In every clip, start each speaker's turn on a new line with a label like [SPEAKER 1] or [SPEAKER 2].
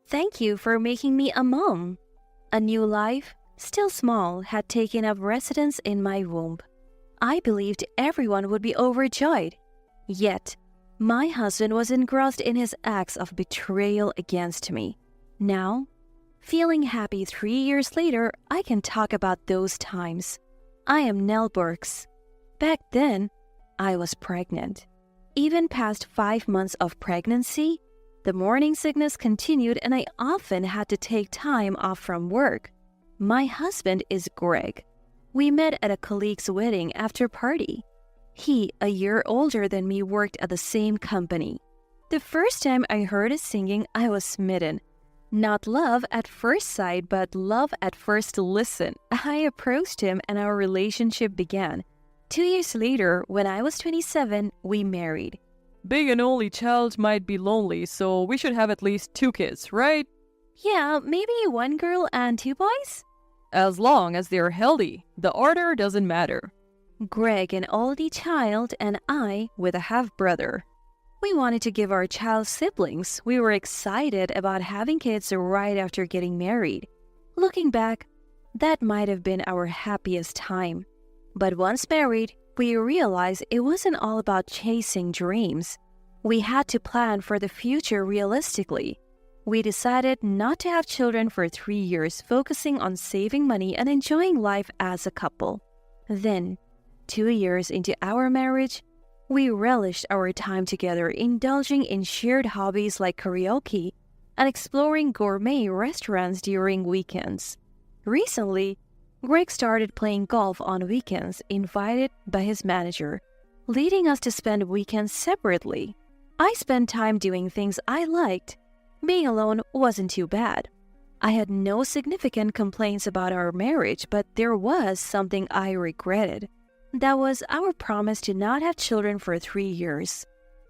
[SPEAKER 1] Thank you for making me a mom. A new life, still small, had taken up residence in my womb. I believed everyone would be overjoyed. Yet, my husband was engrossed in his acts of betrayal against me. Now, feeling happy 3 years later, I can talk about those times. I am Nell Burks. Back then, I was pregnant. Even past 5 months of pregnancy, the morning sickness continued and I often had to take time off from work. My husband is Greg. We met at a colleague's wedding after party. He, a year older than me, worked at the same company. The first time I heard his singing, I was smitten. Not love at first sight, but love at first listen. I approached him and our relationship began. 2 years later, when I was 27, we married.
[SPEAKER 2] Being an only child might be lonely, so we should have at least 2 kids, right?
[SPEAKER 1] Yeah, maybe 1 girl and 2 boys?
[SPEAKER 2] As long as they're healthy, the order doesn't matter.
[SPEAKER 1] Greg, an oldie child, and I with a half-brother. We wanted to give our child siblings. We were excited about having kids right after getting married. Looking back, that might have been our happiest time. But once married, we realized it wasn't all about chasing dreams. We had to plan for the future realistically. We decided not to have children for 3 years, focusing on saving money and enjoying life as a couple. Then, 2 years into our marriage, we relished our time together, indulging in shared hobbies like karaoke and exploring gourmet restaurants during weekends. Recently, Greg started playing golf on weekends, invited by his manager, leading us to spend weekends separately. I spent time doing things I liked. Being alone wasn't too bad. I had no significant complaints about our marriage, but there was something I regretted. That was our promise to not have children for 3 years.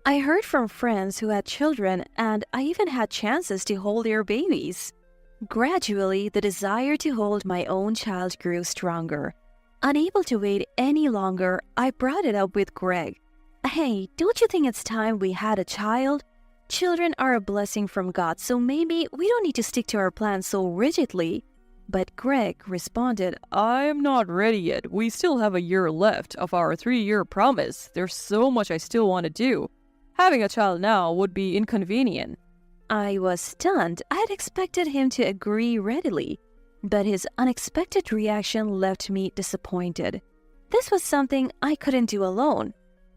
[SPEAKER 1] I heard from friends who had children, and I even had chances to hold their babies. Gradually, the desire to hold my own child grew stronger. Unable to wait any longer, I brought it up with Greg. Hey, don't you think it's time we had a child? Children are a blessing from God, so maybe we don't need to stick to our plans so rigidly. But Greg responded,
[SPEAKER 2] I'm not ready yet. We still have a year left of our 3-year promise. There's so much I still want to do. Having a child now would be inconvenient.
[SPEAKER 1] I was stunned. I had expected him to agree readily, but his unexpected reaction left me disappointed. This was something I couldn't do alone.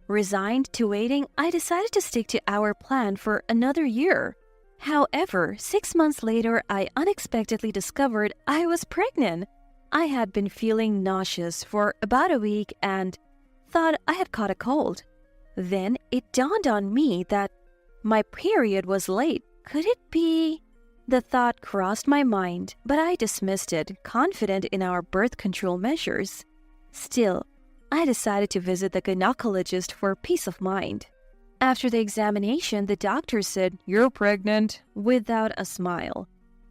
[SPEAKER 1] Resigned to waiting, I decided to stick to our plan for another year. However, 6 months later, I unexpectedly discovered I was pregnant. I had been feeling nauseous for about a week and thought I had caught a cold. Then it dawned on me that my period was late. Could it be? The thought crossed my mind, but I dismissed it, confident in our birth control measures. Still, I decided to visit the gynecologist for peace of mind. After the examination, the doctor said,
[SPEAKER 2] You're pregnant,
[SPEAKER 1] without a smile.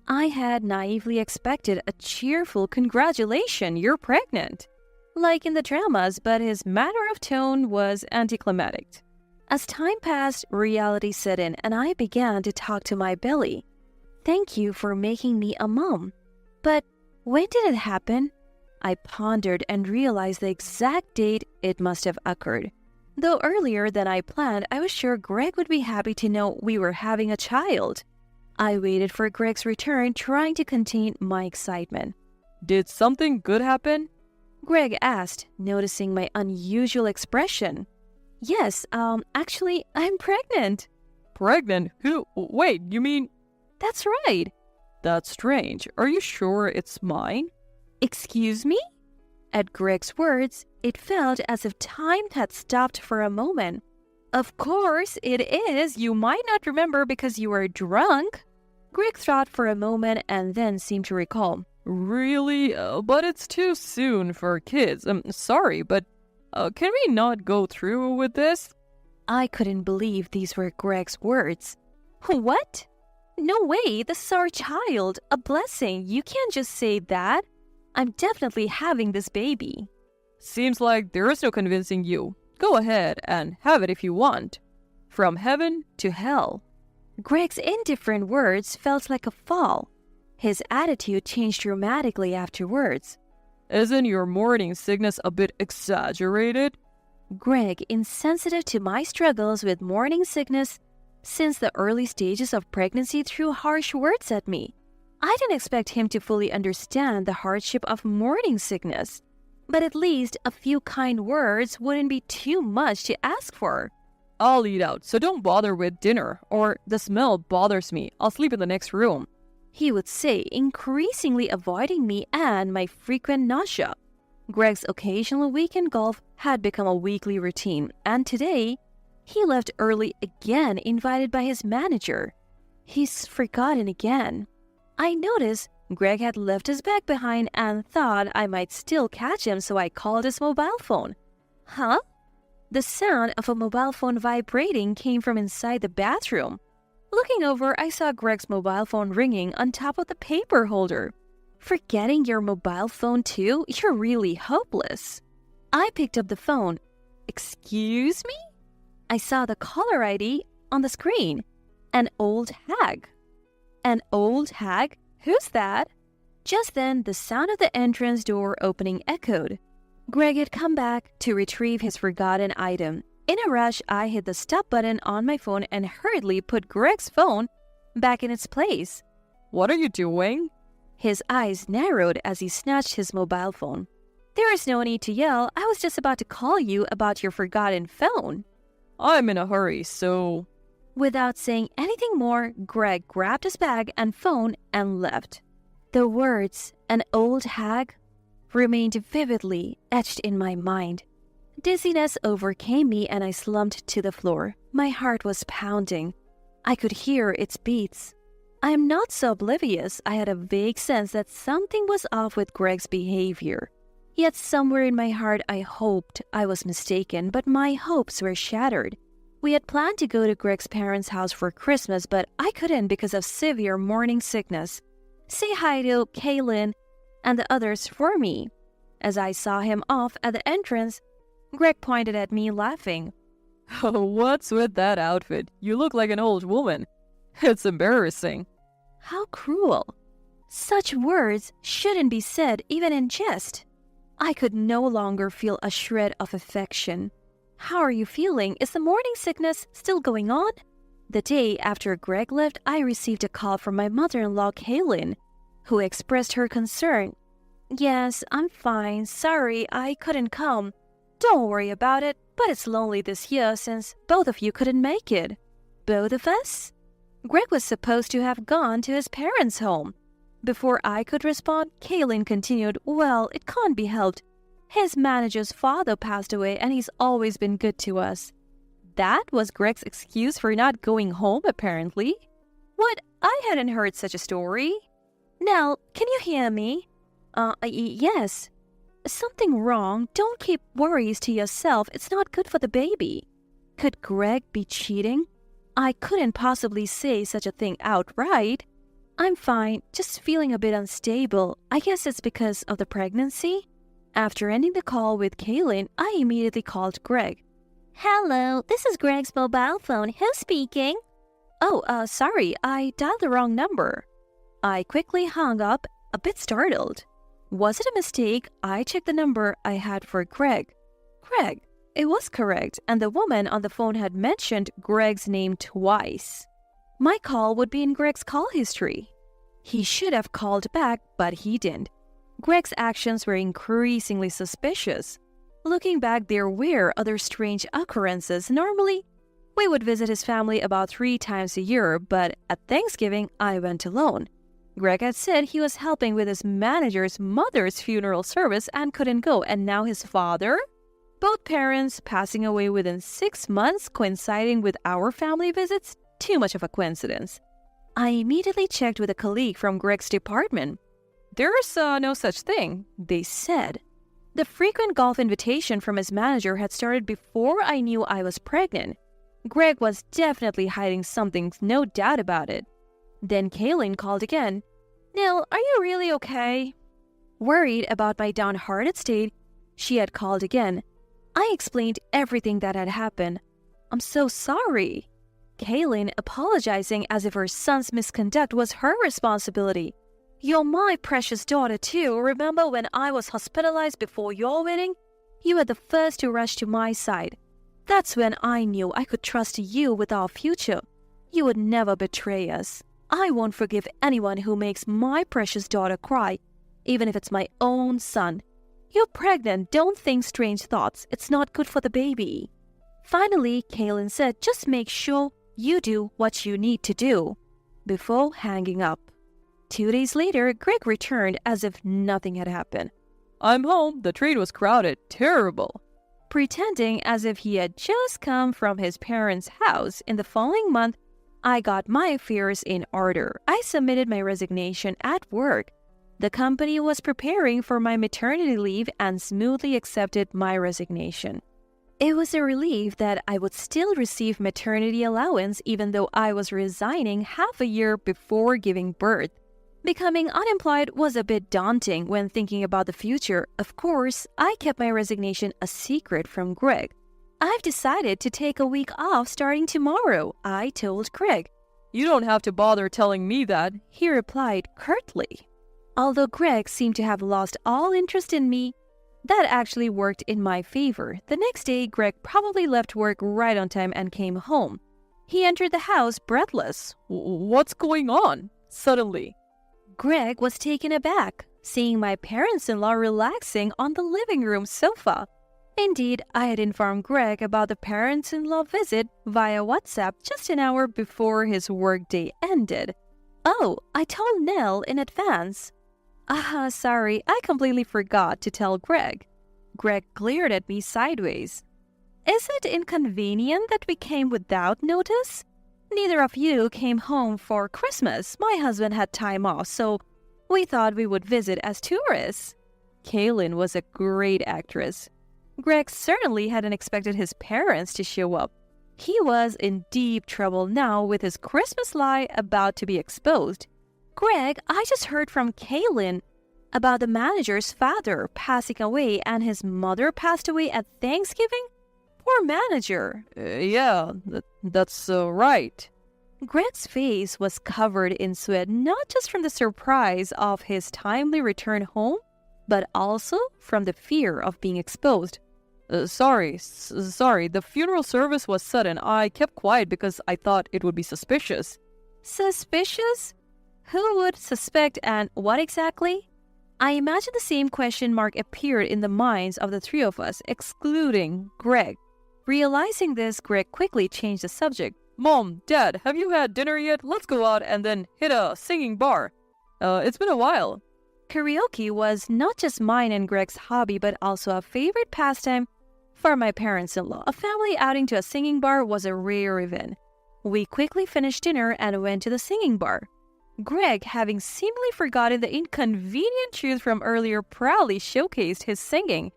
[SPEAKER 1] I had naively expected a cheerful congratulation, you're pregnant, like in the dramas, but his manner of tone was anticlimactic. As time passed, reality set in and I began to talk to my belly. Thank you for making me a mom. But when did it happen? I pondered and realized the exact date it must have occurred. Though earlier than I planned, I was sure Greg would be happy to know we were having a child. I waited for Greg's return, trying to contain my excitement.
[SPEAKER 2] Did something good happen?
[SPEAKER 1] Greg asked, noticing my unusual expression. Yes, actually, I'm pregnant.
[SPEAKER 2] Pregnant? Who? Wait, you mean?
[SPEAKER 1] That's right.
[SPEAKER 2] That's strange. Are you sure it's mine?
[SPEAKER 1] Excuse me? At Greg's words, it felt as if time had stopped for a moment. Of course it is. You might not remember because you were drunk. Greg thought for a moment and then seemed to recall.
[SPEAKER 2] Really? But it's too soon for kids. I'm sorry, but can we not go through with this?
[SPEAKER 1] I couldn't believe these were Greg's words. What? No way, this is our child. A blessing. You can't just say that. I'm definitely having this baby.
[SPEAKER 2] Seems like there is no convincing you. Go ahead and have it if you want. From heaven to hell.
[SPEAKER 1] Greg's indifferent words felt like a fall. His attitude changed dramatically afterwards.
[SPEAKER 2] Isn't your morning sickness a bit exaggerated?
[SPEAKER 1] Greg, insensitive to my struggles with morning sickness since the early stages of pregnancy, threw harsh words at me. I didn't expect him to fully understand the hardship of morning sickness, but at least a few kind words wouldn't be too much to ask for.
[SPEAKER 2] I'll eat out, so don't bother with dinner, or the smell bothers me. I'll sleep in the next room,
[SPEAKER 1] he would say, increasingly avoiding me and my frequent nausea. Greg's occasional weekend golf had become a weekly routine, and today, he left early again, invited by his manager. He's forgotten again. I noticed Greg had left his bag behind and thought I might still catch him, so I called his mobile phone. Huh? The sound of a mobile phone vibrating came from inside the bathroom. Looking over, I saw Greg's mobile phone ringing on top of the paper holder. Forgetting your mobile phone too? You're really hopeless. I picked up the phone. Excuse me? I saw the caller ID on the screen. An old hag. An old hag? Who's that? Just then, the sound of the entrance door opening echoed. Greg had come back to retrieve his forgotten item. In a rush, I hit the stop button on my phone and hurriedly put Greg's phone back in its place.
[SPEAKER 2] What are you doing?
[SPEAKER 1] His eyes narrowed as he snatched his mobile phone. There is no need to yell. I was just about to call you about your forgotten phone.
[SPEAKER 2] I'm in a hurry, so...
[SPEAKER 1] Without saying anything more, Greg grabbed his bag and phone and left. The words, an old hag, remained vividly etched in my mind. Dizziness overcame me and I slumped to the floor. My heart was pounding. I could hear its beats. I am not so oblivious. I had a vague sense that something was off with Greg's behavior. Yet somewhere in my heart I hoped I was mistaken, but my hopes were shattered. We had planned to go to Greg's parents' house for Christmas, but I couldn't because of severe morning sickness. Say hi to Kaylin and the others for me. As I saw him off at the entrance, Greg pointed at me laughing.
[SPEAKER 2] Oh, what's with that outfit? You look like an old woman. It's embarrassing.
[SPEAKER 1] How cruel. Such words shouldn't be said even in jest. I could no longer feel a shred of affection. How are you feeling? Is the morning sickness still going on? The day after Greg left, I received a call from my mother-in-law, Kaylin, who expressed her concern. Yes, I'm fine. Sorry, I couldn't come. Don't worry about it, but it's lonely this year since both of you couldn't make it. Both of us? Greg was supposed to have gone to his parents' home. Before I could respond, Kaylin continued, well, it can't be helped. His manager's father passed away and he's always been good to us. That was Greg's excuse for not going home, apparently. What? I hadn't heard such a story. Nell, can you hear me? Yes. Something wrong? Don't keep worries to yourself. It's not good for the baby. Could Greg be cheating? I couldn't possibly say such a thing outright. I'm fine, just feeling a bit unstable. I guess it's because of the pregnancy. After ending the call with Kaylin, I immediately called Greg. Hello, this is Greg's mobile phone. Who's speaking? Oh, sorry, I dialed the wrong number. I quickly hung up, a bit startled. Was it a mistake? I checked the number I had for Greg. Greg. It was correct, and the woman on the phone had mentioned Greg's name twice. My call would be in Greg's call history. He should have called back, but he didn't. Greg's actions were increasingly suspicious. Looking back, there were other strange occurrences. Normally, we would visit his family about 3 times a year, but at Thanksgiving, I went alone. Greg had said he was helping with his manager's mother's funeral service and couldn't go, and now his father? Both parents passing away within 6 months, coinciding with our family visits? Too much of a coincidence. I immediately checked with a colleague from Greg's department. There's no such thing, they said. The frequent golf invitation from his manager had started before I knew I was pregnant. Greg was definitely hiding something, no doubt about it. Then Kaylin called again. Nil, are you really okay? Worried about my downhearted state, she had called again. I explained everything that had happened. I'm so sorry. Kaylin apologizing as if her son's misconduct was her responsibility. "You're my precious daughter too. Remember when I was hospitalized before your wedding? You were the first to rush to my side. That's when I knew I could trust you with our future. You would never betray us. I won't forgive anyone who makes my precious daughter cry, even if it's my own son. You're pregnant. Don't think strange thoughts. It's not good for the baby." Finally, Kaylin said, "Just make sure you do what you need to do," before hanging up. 2 days later, Greg returned as if nothing had happened.
[SPEAKER 2] "I'm home. The train was crowded. Terrible."
[SPEAKER 1] Pretending as if he had just come from his parents' house. In the following month, I got my affairs in order. I submitted my resignation at work. The company was preparing for my maternity leave and smoothly accepted my resignation. It was a relief that I would still receive maternity allowance even though I was resigning half a year before giving birth. Becoming unemployed was a bit daunting when thinking about the future. Of course, I kept my resignation a secret from Greg. "I've decided to take a week off starting tomorrow," I told Greg.
[SPEAKER 2] "You don't have to bother telling me that,"
[SPEAKER 1] he replied curtly. Although Greg seemed to have lost all interest in me, that actually worked in my favor. The next day, Greg probably left work right on time and came home. He entered the house breathless.
[SPEAKER 2] "What's going on?" Suddenly.
[SPEAKER 1] Greg was taken aback, seeing my parents-in-law relaxing on the living room sofa. Indeed, I had informed Greg about the parents-in-law visit via WhatsApp just an hour before his workday ended. "Oh, I told Nell in advance." Sorry, I completely forgot to tell Greg." Greg glared at me sideways. "Is it inconvenient that we came without notice? Neither of you came home for Christmas. My husband had time off, so we thought we would visit as tourists." Kaylin was a great actress. Greg certainly hadn't expected his parents to show up. He was in deep trouble now with his Christmas lie about to be exposed. "Greg, I just heard from Kaylin about the manager's father passing away and his mother passed away at Thanksgiving? Poor manager."
[SPEAKER 2] Yeah, that's right."
[SPEAKER 1] Greg's face was covered in sweat, not just from the surprise of his timely return home, but also from the fear of being exposed.
[SPEAKER 2] Sorry. The funeral service was sudden. I kept quiet because I thought it would be suspicious."
[SPEAKER 1] "Suspicious? Who would suspect and what exactly?" I imagine the same question mark appeared in the minds of the three of us, excluding Greg. Realizing this, Greg quickly changed the subject.
[SPEAKER 2] "Mom, Dad, have you had dinner yet? Let's go out and then hit a singing bar. It's been a while."
[SPEAKER 1] Karaoke was not just mine and Greg's hobby, but also a favorite pastime for my parents-in-law. A family outing to a singing bar was a rare event. We quickly finished dinner and went to the singing bar. Greg, having seemingly forgotten the inconvenient truth from earlier, proudly showcased his singing.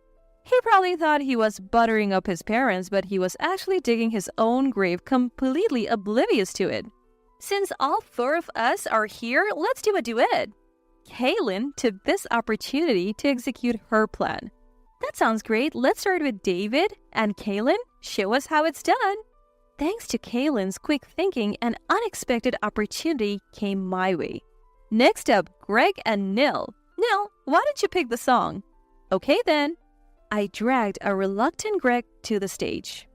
[SPEAKER 1] He probably thought he was buttering up his parents, but he was actually digging his own grave, completely oblivious to it. "Since all four of us are here, let's do a duet." Kaylin took this opportunity to execute her plan. "That sounds great. Let's start with David. And Kaylin, show us how it's done." Thanks to Kaylin's quick thinking, an unexpected opportunity came my way. Next up, Greg and Nil. "Nil, why don't you pick the song?" "Okay then." I dragged a reluctant Greg to the stage.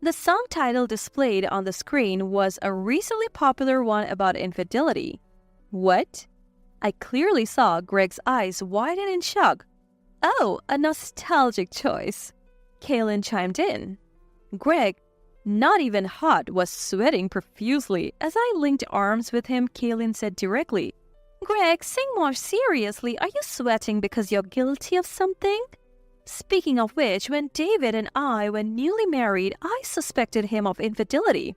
[SPEAKER 1] The song title displayed on the screen was a recently popular one about infidelity. "What?" I clearly saw Greg's eyes widen in shock. "Oh, a nostalgic choice." Kaylin chimed in. Greg, not even hot, was sweating profusely. As I linked arms with him, Kaylin said directly, "Greg, sing more seriously. Are you sweating because you're guilty of something?" Speaking of which, when David and I were newly married, I suspected him of infidelity.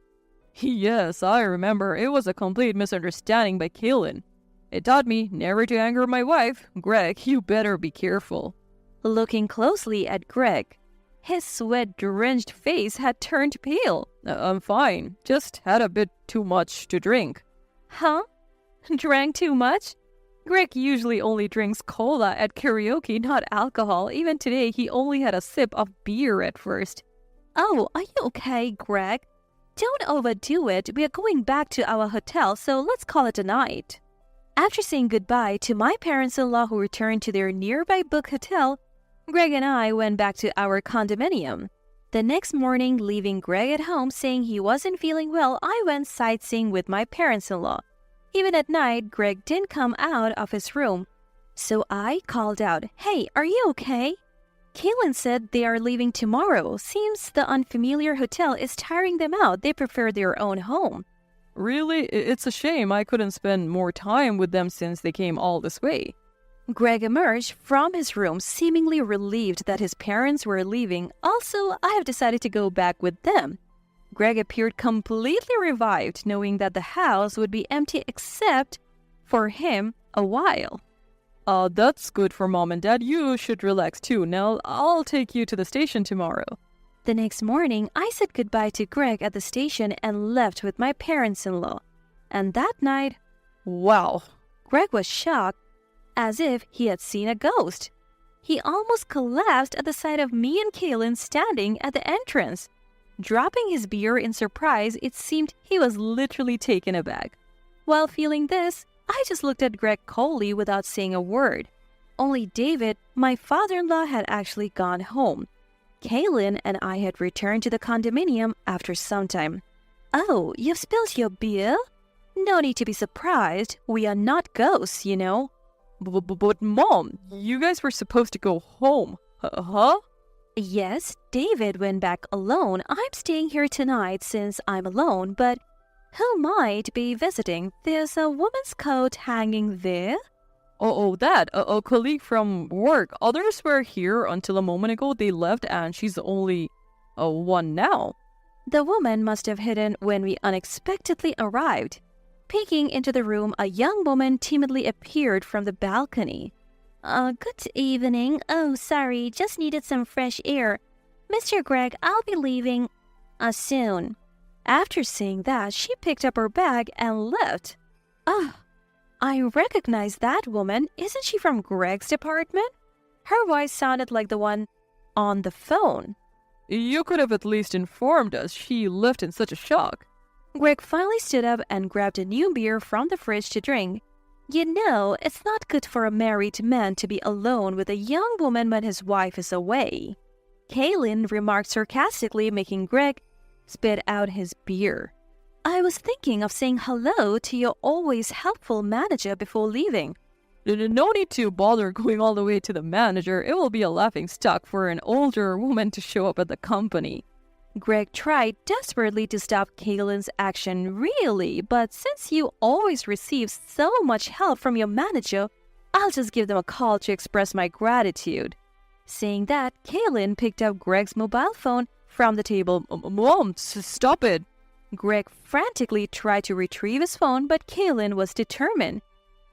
[SPEAKER 2] "Yes, I remember. It was a complete misunderstanding by Kaylin. It taught me never to anger my wife. Greg, you better be careful."
[SPEAKER 1] Looking closely at Greg, his sweat-drenched face had turned pale.
[SPEAKER 2] I'm fine. Just had a bit too much to drink."
[SPEAKER 1] "Huh? Drank too much?" Greg usually only drinks cola at karaoke, not alcohol. Even today, he only had a sip of beer at first. "Oh, are you okay, Greg?" Don't overdo it. We are going back to our hotel, so let's call it a night. After saying goodbye to my parents-in-law who returned to their nearby book hotel, Greg and I went back to our condominium. The next morning, leaving Greg at home saying he wasn't feeling well, I went sightseeing with my parents-in-law. Even at night, Greg didn't come out of his room. So I called out, "Hey, are you okay?" Kaylin said they are leaving tomorrow. Seems the unfamiliar hotel is tiring them out. They prefer their own home.
[SPEAKER 2] Really? It's a shame I couldn't spend more time with them since they came all this way.
[SPEAKER 1] Greg emerged from his room seemingly relieved that his parents were leaving. Also, I have decided to go back with them. Greg appeared completely revived, knowing that the house would be empty except for him a while.
[SPEAKER 2] That's good for Mom and Dad. You should relax too, Nell. I'll take you to the station tomorrow.
[SPEAKER 1] The next morning, I said goodbye to Greg at the station and left with my parents-in-law. And that night,
[SPEAKER 2] wow,
[SPEAKER 1] Greg was shocked, as if he had seen a ghost. He almost collapsed at the sight of me and Kaylin standing at the entrance. Dropping his beer in surprise, it seemed he was literally taken aback. While feeling this, I just looked at Greg coldly without saying a word. Only David, my father-in-law, had actually gone home. Kaylin and I had returned to the condominium after some time. "Oh, you've spilled your beer? No need to be surprised. We are not ghosts, you know."
[SPEAKER 2] But Mom, you guys were supposed to go home. Huh?
[SPEAKER 1] Yes, David went back alone. I'm staying here tonight since I'm alone, but who might be visiting? There's a woman's coat hanging there.
[SPEAKER 2] Oh, that, a colleague from work. Others were here until a moment ago. They left and she's the only one now.
[SPEAKER 1] The woman must have hidden when we unexpectedly arrived. Peeking into the room, a young woman timidly appeared from the balcony. Good evening. Oh, sorry, just needed some fresh air. Mr. Greg, I'll be leaving soon. After saying that, she picked up her bag and left. I recognize that woman. Isn't she from Greg's department? Her voice sounded like the one on the phone.
[SPEAKER 2] You could have at least informed us. She left in such a shock.
[SPEAKER 1] Greg finally stood up and grabbed a new beer from the fridge to drink. You know, it's not good for a married man to be alone with a young woman when his wife is away. Kaylin remarked sarcastically, making Greg spit out his beer. I was thinking of saying hello to your always helpful manager before leaving.
[SPEAKER 2] No need to bother going all the way to the manager. It will be a laughing stock for an older woman to show up at the company.
[SPEAKER 1] Greg tried desperately to stop Kaylin's action, really, but since you always receive so much help from your manager, I'll just give them a call to express my gratitude. Saying that, Kaylin picked up Greg's mobile phone from the table.
[SPEAKER 2] Mom, stop it.
[SPEAKER 1] Greg frantically tried to retrieve his phone, but Kaylin was determined.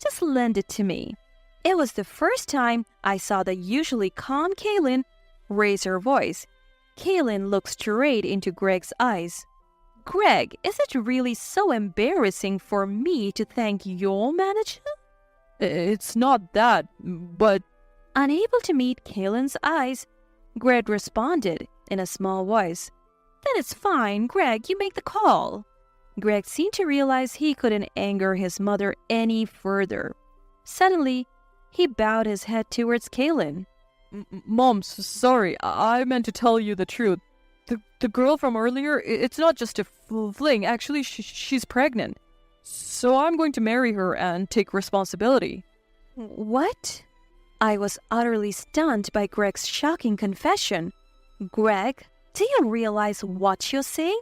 [SPEAKER 1] Just lend it to me. It was the first time I saw the usually calm Kaylin raise her voice. Kaylin looked straight into Greg's eyes. Greg, is it really so embarrassing for me to thank your manager?
[SPEAKER 2] It's not that, but...
[SPEAKER 1] Unable to meet Kaylin's eyes, Greg responded in a small voice. Then it's fine, Greg, you make the call. Greg seemed to realize he couldn't anger his mother any further. Suddenly, he bowed his head towards Kaylin.
[SPEAKER 2] Mom, sorry, I meant to tell you the truth. The girl from earlier, it's not just a fling. Actually, she's pregnant. So I'm going to marry her and take responsibility.
[SPEAKER 1] What? I was utterly stunned by Greg's shocking confession. Greg, do you realize what you're saying?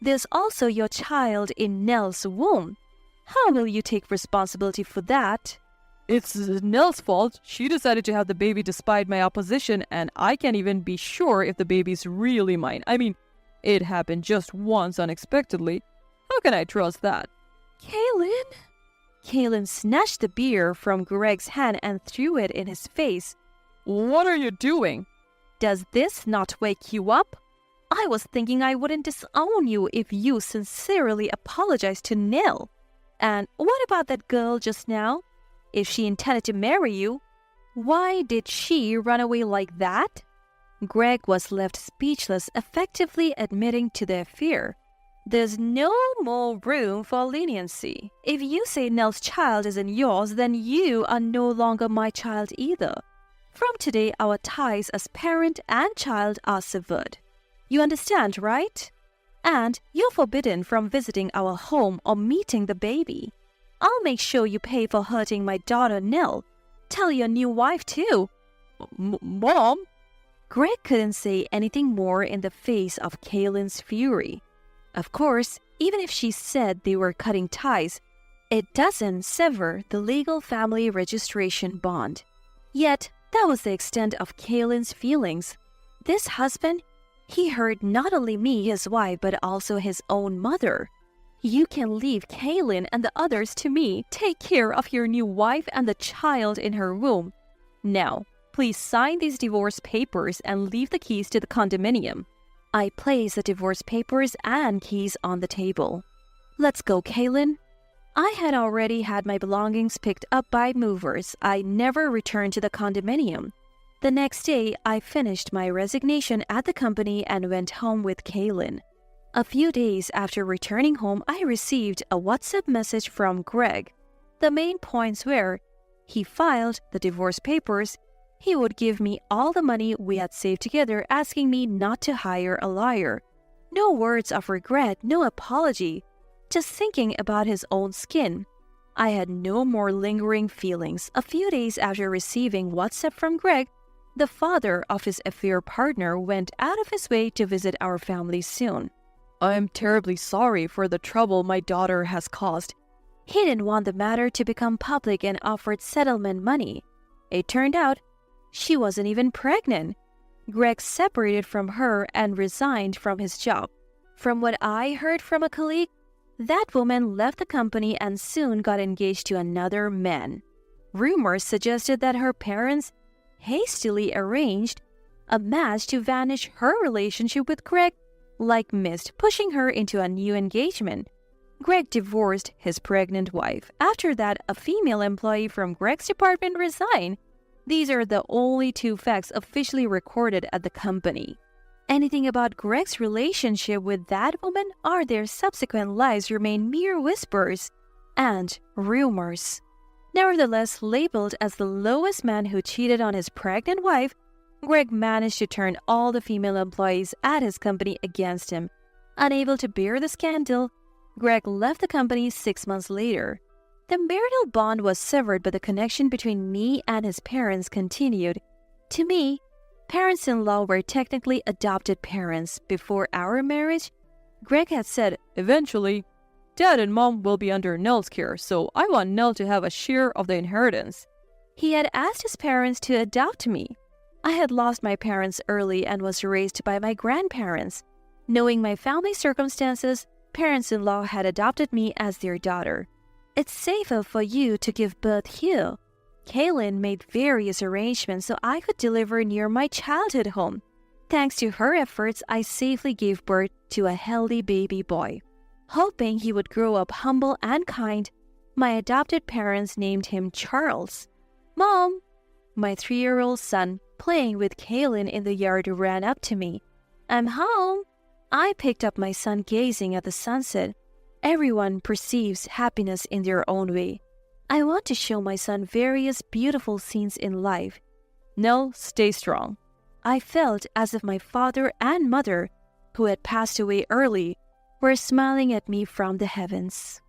[SPEAKER 1] There's also your child in Nell's womb. How will you take responsibility for that?
[SPEAKER 2] It's Nell's fault. She decided to have the baby despite my opposition, and I can't even be sure if the baby's really mine. I mean, it happened just once unexpectedly. How can I trust that?
[SPEAKER 1] Kaylin? Kaylin snatched the beer from Greg's hand and threw it in his face.
[SPEAKER 2] What are you doing?
[SPEAKER 1] Does this not wake you up? I was thinking I wouldn't disown you if you sincerely apologized to Nell. And what about that girl just now? If she intended to marry you, why did she run away like that? Greg was left speechless, effectively admitting to their fear. There's no more room for leniency. If you say Nell's child isn't yours, then you are no longer my child either. From today, our ties as parent and child are severed. You understand, right? And you're forbidden from visiting our home or meeting the baby. I'll make sure you pay for hurting my daughter Nell. Tell your new wife too.
[SPEAKER 2] Mom?
[SPEAKER 1] Greg couldn't say anything more in the face of Kaylin's fury. Of course, even if she said they were cutting ties, it doesn't sever the legal family registration bond. Yet, that was the extent of Kaylin's feelings. This husband, he hurt not only me, his wife, but also his own mother. You can leave Kaylin and the others to me. Take care of your new wife and the child in her womb. Now, please sign these divorce papers and leave the keys to the condominium. I placed the divorce papers and keys on the table. Let's go, Kaylin. I had already had my belongings picked up by movers. I never returned to the condominium. The next day, I finished my resignation at the company and went home with Kaylin. A few days after returning home, I received a WhatsApp message from Greg. The main points were, he filed the divorce papers. He would give me all the money we had saved together, asking me not to hire a lawyer. No words of regret, no apology. Just thinking about his own skin. I had no more lingering feelings. A few days after receiving WhatsApp from Greg, the father of his affair partner went out of his way to visit our family soon.
[SPEAKER 2] I'm terribly sorry for the trouble my daughter has caused.
[SPEAKER 1] He didn't want the matter to become public and offered settlement money. It turned out she wasn't even pregnant. Greg separated from her and resigned from his job. From what I heard from a colleague, that woman left the company and soon got engaged to another man. Rumors suggested that her parents hastily arranged a match to vanish her relationship with Greg like mist, pushing her into a new engagement. Greg divorced his pregnant wife. After that, a female employee from Greg's department resigned. These are the only two facts officially recorded at the company. Anything about Greg's relationship with that woman or their subsequent lives remain mere whispers and rumors. Nevertheless, labeled as the lowest man who cheated on his pregnant wife, Greg managed to turn all the female employees at his company against him. Unable to bear the scandal, Greg left the company 6 months later. The marital bond was severed, but the connection between me and his parents continued. To me, parents-in-law were technically adopted parents. Before our marriage, Greg had said,
[SPEAKER 2] eventually, Dad and Mom will be under Nell's care, so I want Nell to have a share of the inheritance.
[SPEAKER 1] He had asked his parents to adopt me. I had lost my parents early and was raised by my grandparents. Knowing my family circumstances, parents-in-law had adopted me as their daughter. It's safer for you to give birth here. Kaylin made various arrangements so I could deliver near my childhood home. Thanks to her efforts, I safely gave birth to a healthy baby boy. Hoping he would grow up humble and kind, my adopted parents named him Charles. Mom! My 3-year-old son, playing with Kaylin in the yard, ran up to me. I'm home! I picked up my son, gazing at the sunset. Everyone perceives happiness in their own way. I want to show my son various beautiful scenes in life.
[SPEAKER 2] Nell, stay strong.
[SPEAKER 1] I felt as if my father and mother, who had passed away early, were smiling at me from the heavens.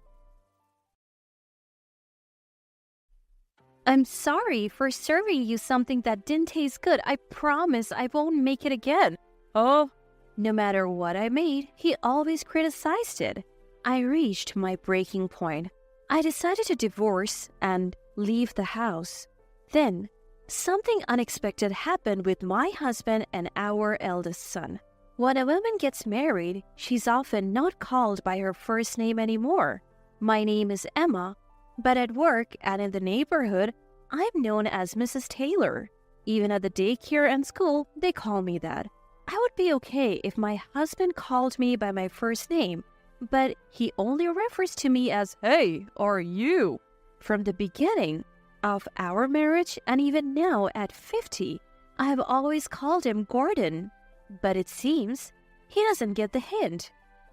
[SPEAKER 1] I'm sorry for serving you something that didn't taste good. I promise I won't make it again.
[SPEAKER 2] Oh?
[SPEAKER 1] No matter what I made, he always criticized it. I reached my breaking point. I decided to divorce and leave the house. Then, something unexpected happened with my husband and our eldest son. When a woman gets married, she's often not called by her first name anymore. My name is Emma, but at work and in the neighborhood, I'm known as Mrs. Taylor. Even at the daycare and school, they call me that. I would be okay if my husband called me by my first name, but he only refers to me as
[SPEAKER 2] hey or you.
[SPEAKER 1] From the beginning of our marriage and even now at 50, I have always called him Gordon. But it seems he doesn't get the hint.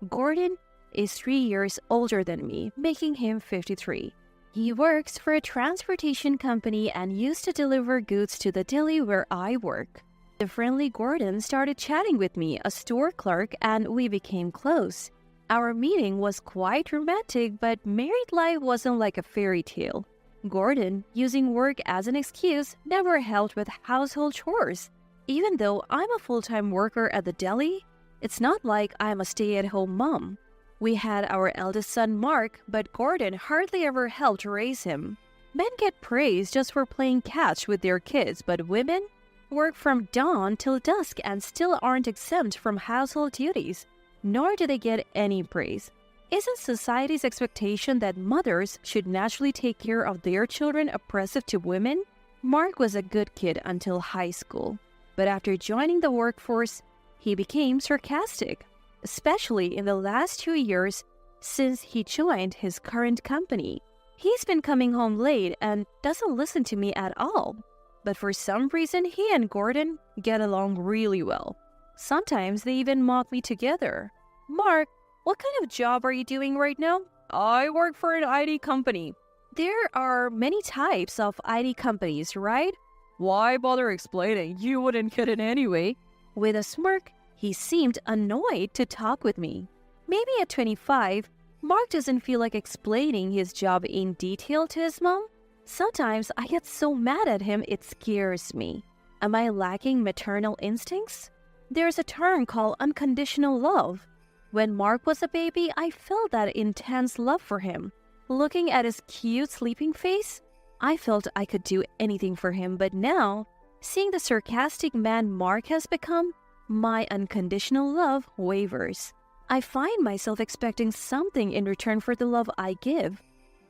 [SPEAKER 1] Gordon is 3 years older than me, making him 53. He works for a transportation company and used to deliver goods to the deli where I work. The friendly Gordon started chatting with me, a store clerk, and we became close. Our meeting was quite romantic, but married life wasn't like a fairy tale. Gordon, using work as an excuse, never helped with household chores. Even though I'm a full-time worker at the deli, it's not like I'm a stay-at-home mom. We had our eldest son Mark, but Gordon hardly ever helped raise him. Men get praise just for playing catch with their kids, but women work from dawn till dusk and still aren't exempt from household duties, nor do they get any praise. Isn't society's expectation that mothers should naturally take care of their children oppressive to women? Mark was a good kid until high school, but after joining the workforce, he became sarcastic, especially in the last 2 years since he joined his current company. He's been coming home late and doesn't listen to me at all. But for some reason, he and Gordon get along really well. Sometimes they even mock me together. Mark, what kind of job are you doing right now? I work for an IT company. There are many types of IT companies, right? Why bother explaining? You wouldn't get it anyway. With a smirk, he seemed annoyed to talk with me. Maybe at 25, Mark doesn't feel like explaining his job in detail to his mom. Sometimes I get so mad at him it scares me. Am I lacking maternal instincts? There's a term called unconditional love. When Mark was a baby, I felt that intense love for him. Looking at his cute sleeping face, I felt I could do anything for him, but now, seeing the sarcastic man Mark has become, my unconditional love wavers. I find myself expecting something in return for the love I give.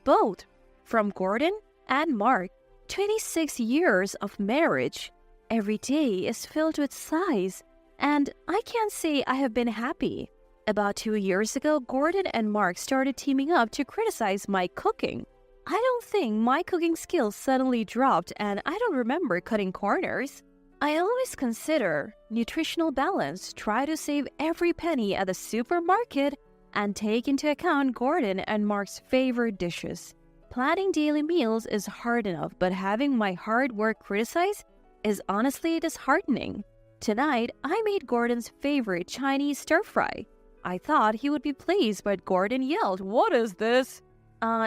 [SPEAKER 1] Both from Gordon and Mark. 26 years of marriage. Every day is filled with sighs, and I can't say I have been happy. About 2 years ago, Gordon and Mark started teaming up to criticize my cooking. I don't think my cooking skills suddenly dropped, and I don't remember cutting corners. I always consider nutritional balance, try to save every penny at the supermarket, and take into account Gordon and Mark's favorite dishes. Planning daily meals is hard enough, but having my hard work criticized is honestly disheartening. Tonight, I made Gordon's favorite Chinese stir-fry. I thought he would be pleased, but Gordon yelled, "What is this?"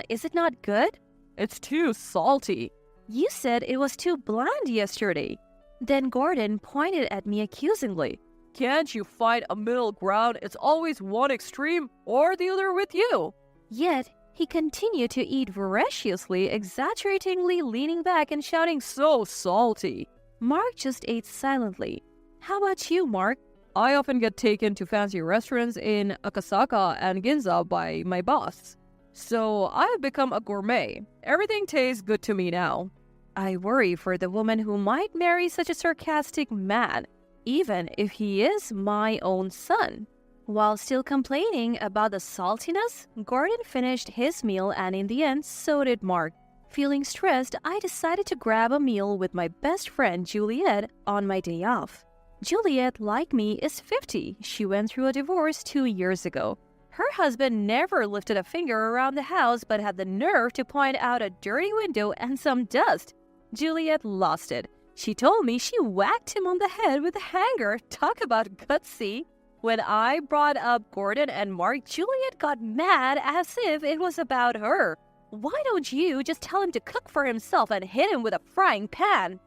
[SPEAKER 1] Is it not good? It's too salty. You said it was too bland yesterday. Then Gordon pointed at me accusingly. Can't you find a middle ground? It's always one extreme or the other with you. Yet, he continued to eat voraciously, exaggeratingly leaning back and shouting, "So salty." Mark just ate silently. How about you, Mark? I often get taken to fancy restaurants in Akasaka and Ginza by my boss. So I have become a gourmet. Everything tastes good to me now. I worry for the woman who might marry such a sarcastic man, even if he is my own son. While still complaining about the saltiness, Gordon finished his meal and in the end, so did Mark. Feeling stressed, I decided to grab a meal with my best friend Juliet on my day off. Juliet, like me, is 50. She went through a divorce 2 years ago. Her husband never lifted a finger around the house but had the nerve to point out a dirty window and some dust. Juliet lost it. She told me she whacked him on the head with a hanger. Talk about gutsy. When I brought up Gordon and Mark, Juliet got mad as if it was about her. Why don't you just tell him to cook for himself and hit him with a frying pan?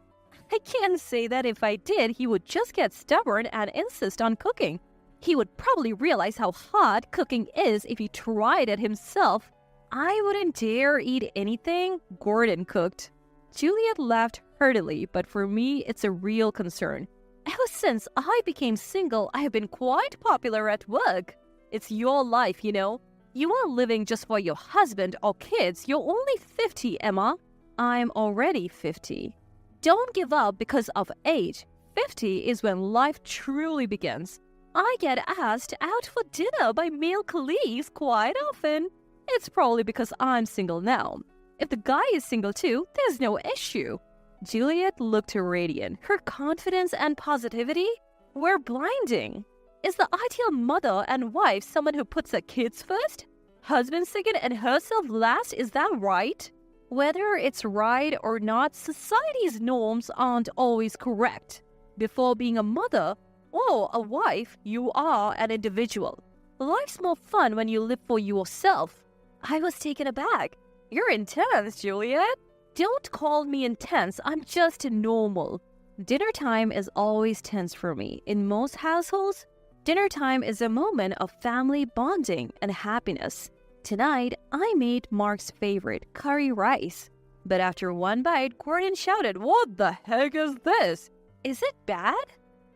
[SPEAKER 1] I can't say that if I did, he would just get stubborn and insist on cooking. He would probably realize how hot cooking is if he tried it himself. I wouldn't dare eat anything Gordon cooked. Juliet laughed heartily, but for me, it's a real concern. Ever since I became single, I have been quite popular at work. It's your life, you know. You aren't living just for your husband or kids. You're only 50, Emma. I'm already 50. Don't give up because of age. 50 is when life truly begins. I get asked out for dinner by male colleagues quite often. It's probably because I'm single now. If the guy is single too, there's no issue. Juliet looked radiant. Her confidence and positivity were blinding. Is the ideal mother and wife someone who puts her kids first? Husband second and herself last, is that right? Whether it's right or not, society's norms aren't always correct. Before being a mother or a wife, you are an individual. Life's more fun when you live for yourself. I was taken aback. You're intense, Juliet. Don't call me intense, I'm just normal. Dinner time is always tense for me. In most households, dinner time is a moment of family bonding and happiness. Tonight, I made Mark's favorite, curry rice. But after one bite, Gordon shouted, "What the heck is this? Is it bad?"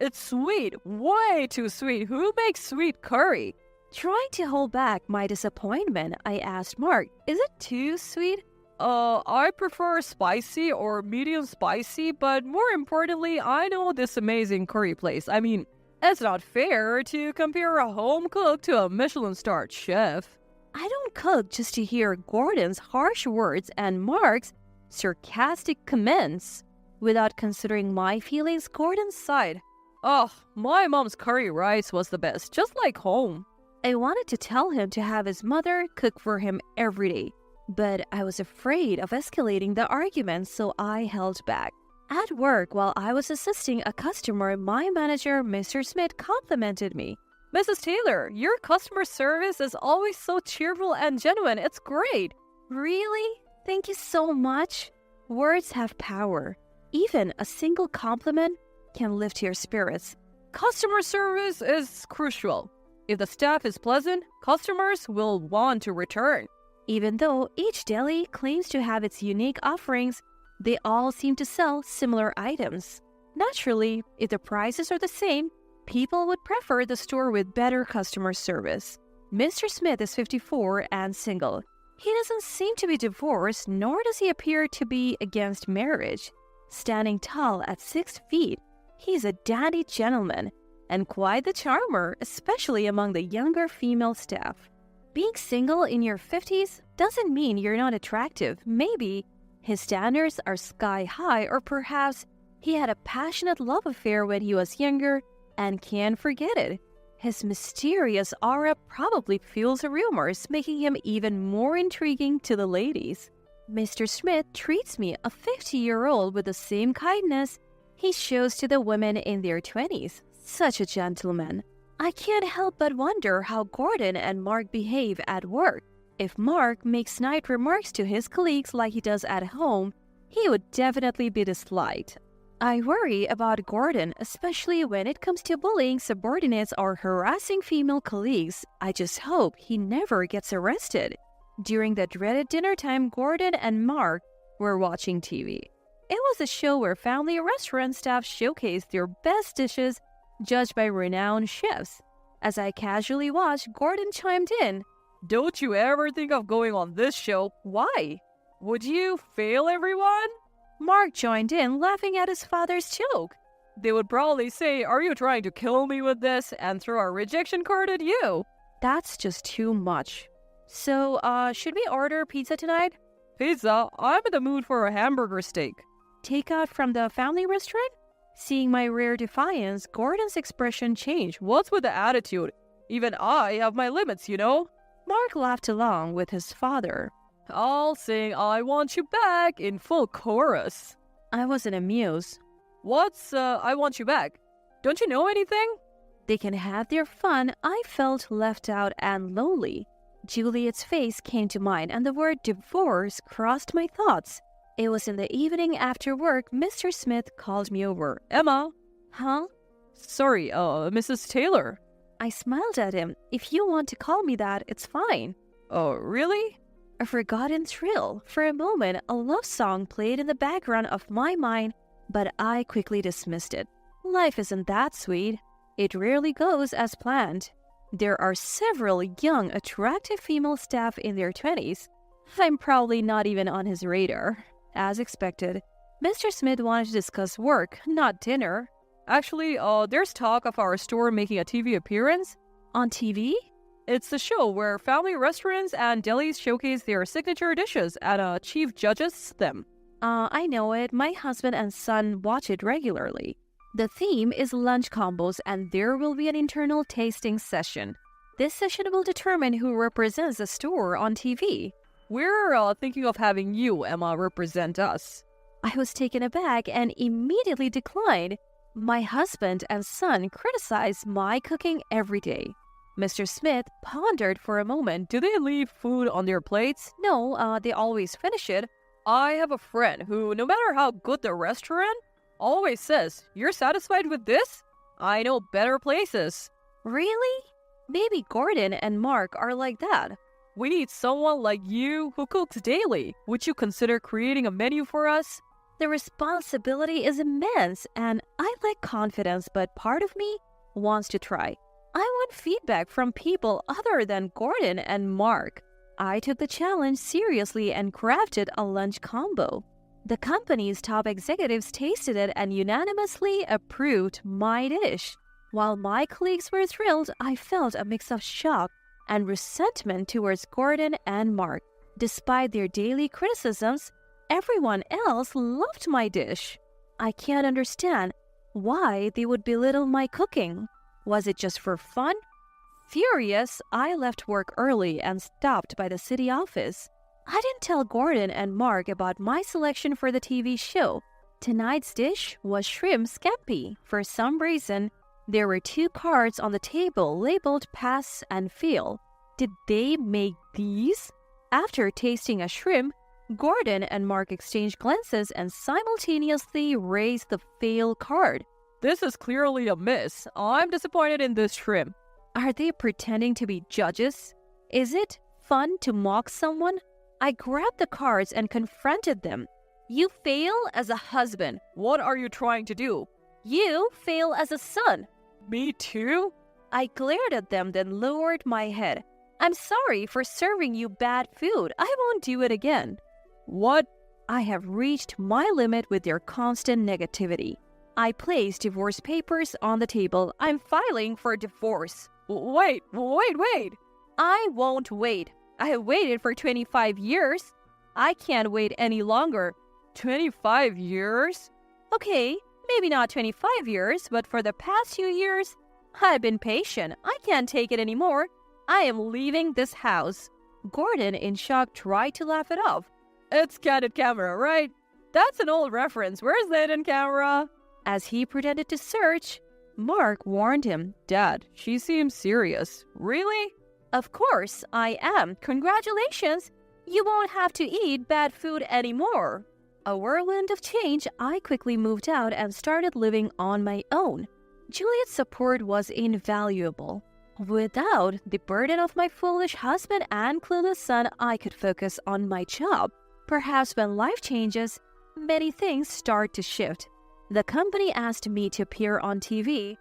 [SPEAKER 1] "It's sweet, way too sweet. Who makes sweet curry?" Trying to hold back my disappointment, I asked Mark, "Is it too sweet?" I prefer spicy or medium spicy, but more importantly, I know this amazing curry place. I mean, it's not fair to compare a home cook to a Michelin-starred chef. I don't cook just to hear Gordon's harsh words and Mark's sarcastic comments. Without considering my feelings, Gordon sighed. "Oh, my mom's curry rice was the best, just like home." I wanted to tell him to have his mother cook for him every day, but I was afraid of escalating the argument, so I held back. At work, while I was assisting a customer, my manager, Mr. Smith, complimented me. "Mrs. Taylor, your customer service is always so cheerful and genuine. It's great." Really? Thank you so much. Words have power. Even a single compliment can lift your spirits. Customer service is crucial. If the staff is pleasant, customers will want to return. Even though each deli claims to have its unique offerings, they all seem to sell similar items. Naturally, if the prices are the same, people would prefer the store with better customer service. Mr. Smith is 54 and single. He doesn't seem to be divorced, nor does he appear to be against marriage. Standing tall at 6 feet, he's a dandy gentleman and quite the charmer, especially among the younger female staff. Being single in your 50s doesn't mean you're not attractive. Maybe his standards are sky high, or perhaps he had a passionate love affair when he was younger and can't forget it. His mysterious aura probably fuels rumors, making him even more intriguing to the ladies. Mr. Smith treats me, a 50-year-old, with the same kindness he shows to the women in their 20s. Such a gentleman. I can't help but wonder how Gordon and Mark behave at work. If Mark makes snide remarks to his colleagues like he does at home, he would definitely be disliked. I worry about Gordon, especially when it comes to bullying subordinates or harassing female colleagues. I just hope he never gets arrested. During the dreaded dinner time, Gordon and Mark were watching TV. It was a show where family restaurant staff showcased their best dishes, judged by renowned chefs. As I casually watched, Gordon chimed in. "Don't you ever think of going on this show? Why? Would you fail everyone?" Mark joined in, laughing at his father's joke. "They would probably say, 'Are you trying to kill me with this?' and throw a rejection card at you." That's just too much. So, should we order pizza tonight? "Pizza? I'm in the mood for a hamburger steak." Takeout from the family restaurant? Seeing my rare defiance, Gordon's expression changed. "What's with the attitude? Even I have my limits, you know." Mark laughed along with his father. "I'll sing 'I Want You Back' in full chorus." I wasn't amused. "What's, 'I Want You Back'? Don't you know anything?" They can have their fun. I felt left out and lonely. Juliet's face came to mind, and the word divorce crossed my thoughts. It was in the evening after work. Mr. Smith called me over. "Emma." "Huh?" "Sorry, Mrs. Taylor." I smiled at him. "If you want to call me that, it's fine." "Oh, really?" A forgotten thrill. For a moment, a love song played in the background of my mind, but I quickly dismissed it. Life isn't that sweet. It rarely goes as planned. There are several young, attractive female staff in their 20s. I'm probably not even on his radar. As expected, Mr. Smith wanted to discuss work, not dinner. "Actually, there's talk of our store making a TV appearance." "On TV?" "It's the show where family restaurants and delis showcase their signature dishes and a chief judges them." I know it. My husband and son watch it regularly." The theme is lunch combos and there will be an internal tasting session. This session will determine who represents the store on TV.
[SPEAKER 2] We're thinking of having you, Emma, represent us.
[SPEAKER 1] I was taken aback and immediately declined. My husband and son criticize my cooking every day. Mr. Smith pondered for a moment.
[SPEAKER 2] Do they leave food on their plates?
[SPEAKER 1] No, they always finish it.
[SPEAKER 2] I have a friend who, no matter how good the restaurant, always says, "You're satisfied with this? I know better places."
[SPEAKER 1] Really? Maybe Gordon and Mark are like that.
[SPEAKER 2] We need someone like you who cooks daily. Would you consider creating a menu for us?
[SPEAKER 1] The responsibility is immense and I lack confidence, but part of me wants to try. I want feedback from people other than Gordon and Mark. I took the challenge seriously and crafted a lunch combo. The company's top executives tasted it and unanimously approved my dish. While my colleagues were thrilled, I felt a mix of shock and resentment towards Gordon and Mark. Despite their daily criticisms, everyone else loved my dish. I can't understand why they would belittle my cooking. Was it just for fun? Furious, I left work early and stopped by the city office. I didn't tell Gordon and Mark about my selection for the TV show. Tonight's dish was shrimp scampi. For some reason, there were 2 cards on the table labeled pass and fail. Did they make these? After tasting a shrimp, Gordon and Mark exchanged glances and simultaneously raised the fail card.
[SPEAKER 2] This is clearly a miss. I'm disappointed in this shrimp.
[SPEAKER 1] Are they pretending to be judges? Is it fun to mock someone? I grabbed the cards and confronted them. You fail as a husband.
[SPEAKER 2] What are you trying to do?
[SPEAKER 1] You fail as a son.
[SPEAKER 2] Me too?
[SPEAKER 1] I glared at them, then lowered my head. I'm sorry for serving you bad food. I won't do it again.
[SPEAKER 2] What?
[SPEAKER 1] I have reached my limit with their constant negativity. I placed divorce papers on the table. I'm filing for divorce.
[SPEAKER 2] Wait.
[SPEAKER 1] I won't wait. I have waited for 25 years. I can't wait any longer.
[SPEAKER 2] 25 years?
[SPEAKER 1] Okay, maybe not 25 years, but for the past few years, I've been patient. I can't take it anymore. I am leaving this house. Gordon, in shock, tried to laugh it off.
[SPEAKER 2] It's Candid Camera, right? That's an old reference. Where's the hidden camera?
[SPEAKER 1] As he pretended to search, Mark warned him.
[SPEAKER 2] Dad, she seems serious. Really?
[SPEAKER 1] Of course, I am. Congratulations. You won't have to eat bad food anymore. A whirlwind of change, I quickly moved out and started living on my own. Juliet's support was invaluable. Without the burden of my foolish husband and clueless son, I could focus on my job. Perhaps when life changes, many things start to shift. The company asked me to appear on TV.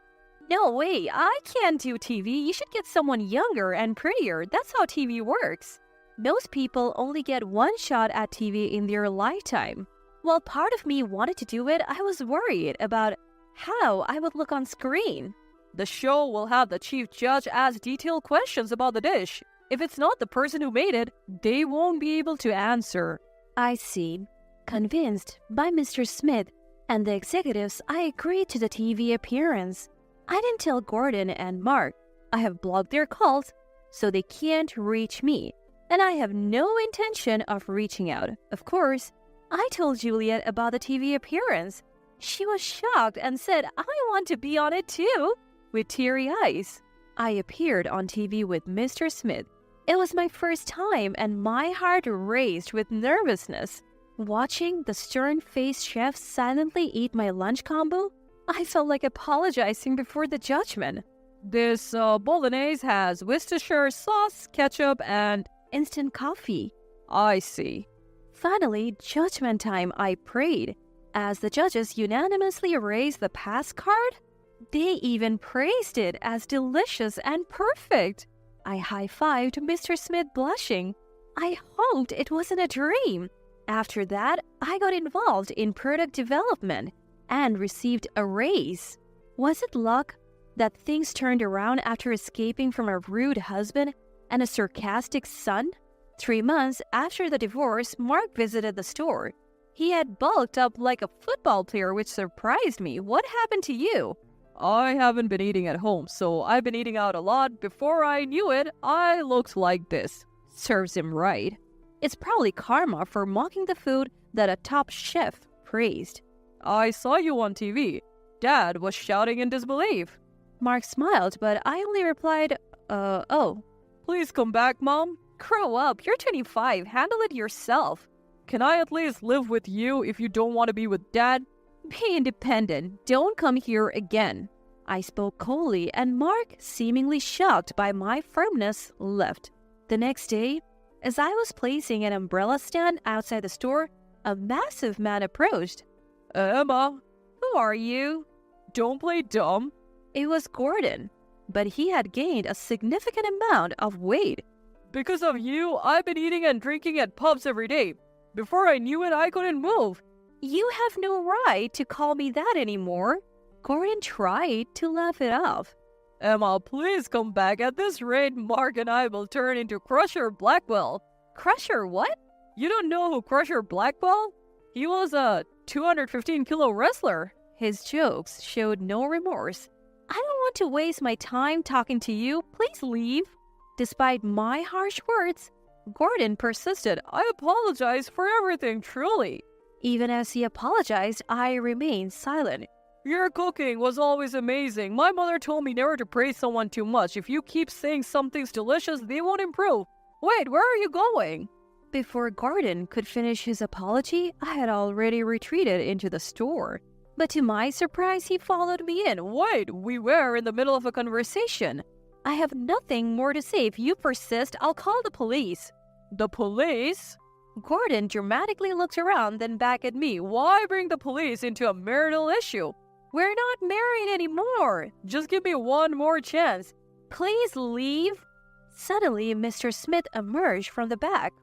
[SPEAKER 1] No way, I can't do TV. You should get someone younger and prettier. That's how TV works. Most people only get one shot at TV in their lifetime. While part of me wanted to do it, I was worried about how I would look on screen.
[SPEAKER 2] The show will have the chief judge ask detailed questions about the dish. If it's not the person who made it, they won't be able to answer.
[SPEAKER 1] I see. Convinced by Mr. Smith and the executives, I agreed to the TV appearance. I didn't tell Gordon and Mark. I have blocked their calls, so they can't reach me. And I have no intention of reaching out. Of course, I told Juliet about the TV appearance. She was shocked and said, I want to be on it too, with teary eyes. I appeared on TV with Mr. Smith. It was my first time and my heart raced with nervousness. Watching the stern-faced chef silently eat my lunch combo, I felt like apologizing before the judgment.
[SPEAKER 2] This bolognese has Worcestershire sauce, ketchup, and
[SPEAKER 1] instant coffee.
[SPEAKER 2] I see.
[SPEAKER 1] Finally, judgment time, I prayed. As the judges unanimously raised the pass card, they even praised it as delicious and perfect. I high-fived Mr. Smith blushing. I hoped it wasn't a dream. After that, I got involved in product development and received a raise. Was it luck that things turned around after escaping from a rude husband and a sarcastic son? 3 months after the divorce, Mark visited the store. He had bulked up like a football player, which surprised me. What happened to you?
[SPEAKER 2] I haven't been eating at home, so I've been eating out a lot. Before I knew it, I looked like this.
[SPEAKER 1] Serves him right. It's probably karma for mocking the food that a top chef praised.
[SPEAKER 2] I saw you on TV. Dad was shouting in disbelief.
[SPEAKER 1] Mark smiled, but I only replied, oh.
[SPEAKER 2] Please come back, Mom.
[SPEAKER 1] Grow up, you're 25, handle it yourself.
[SPEAKER 2] Can I at least live with you if you don't want to be with Dad?
[SPEAKER 1] Be independent, don't come here again. I spoke coldly, and Mark, seemingly shocked by my firmness, left. The next day, as I was placing an umbrella stand outside the store, a massive man approached.
[SPEAKER 2] Emma,
[SPEAKER 1] who are you?
[SPEAKER 2] Don't play dumb.
[SPEAKER 1] It was Gordon, but he had gained a significant amount of weight.
[SPEAKER 2] Because of you, I've been eating and drinking at pubs every day. Before I knew it, I couldn't move.
[SPEAKER 1] You have no right to call me that anymore. Gordon tried to laugh it off.
[SPEAKER 2] Emma, please come back. At this rate, Mark and I will turn into Crusher Blackwell.
[SPEAKER 1] Crusher what?
[SPEAKER 2] You don't know who Crusher Blackwell? He was a 215-kilo wrestler.
[SPEAKER 1] His jokes showed no remorse. I don't want to waste my time talking to you. Please leave. Despite my harsh words, Gordon persisted.
[SPEAKER 2] I apologize for everything, truly.
[SPEAKER 1] Even as he apologized, I remained silent.
[SPEAKER 2] Your cooking was always amazing. My mother told me never to praise someone too much. If you keep saying something's delicious, they won't improve. Wait, where are you going?
[SPEAKER 1] Before Gordon could finish his apology, I had already retreated into the store. But to my surprise, he followed me in.
[SPEAKER 2] Wait, we were in the middle of a conversation.
[SPEAKER 1] I have nothing more to say. If you persist, I'll call the police.
[SPEAKER 2] The police?
[SPEAKER 1] Gordon dramatically looked around, then back at me.
[SPEAKER 2] Why bring the police into a marital issue?
[SPEAKER 1] We're not married anymore.
[SPEAKER 2] Just give me one more chance.
[SPEAKER 1] Please leave. Suddenly, Mr. Smith emerged from the back.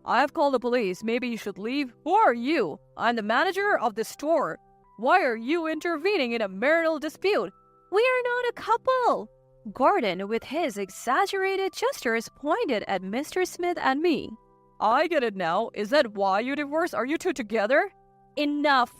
[SPEAKER 2] I've called the police. Maybe you should leave. Who are you? I'm the manager of the store. Why are you intervening in a marital dispute?
[SPEAKER 1] We are not a couple. Gordon, with his exaggerated gestures, pointed at Mr. Smith and me.
[SPEAKER 2] I get it now. Is that why you divorced? Are you two together?
[SPEAKER 1] Enough.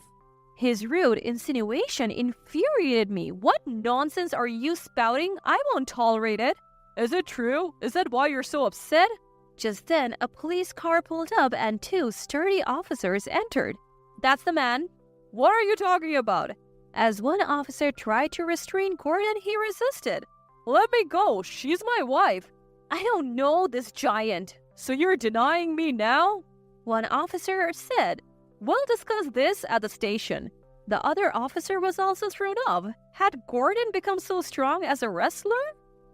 [SPEAKER 1] His rude insinuation infuriated me. What nonsense are you spouting? I won't tolerate it.
[SPEAKER 2] Is it true? Is that why you're so upset?
[SPEAKER 1] Just then, a police car pulled up and two sturdy officers entered. That's the man.
[SPEAKER 2] What are you talking about?
[SPEAKER 1] As one officer tried to restrain Gordon, he resisted.
[SPEAKER 2] Let me go. She's my wife.
[SPEAKER 1] I don't know this giant.
[SPEAKER 2] So you're denying me now?
[SPEAKER 1] One officer said. We'll discuss this at the station. The other officer was also thrown off. Had Gordon become so strong as a wrestler?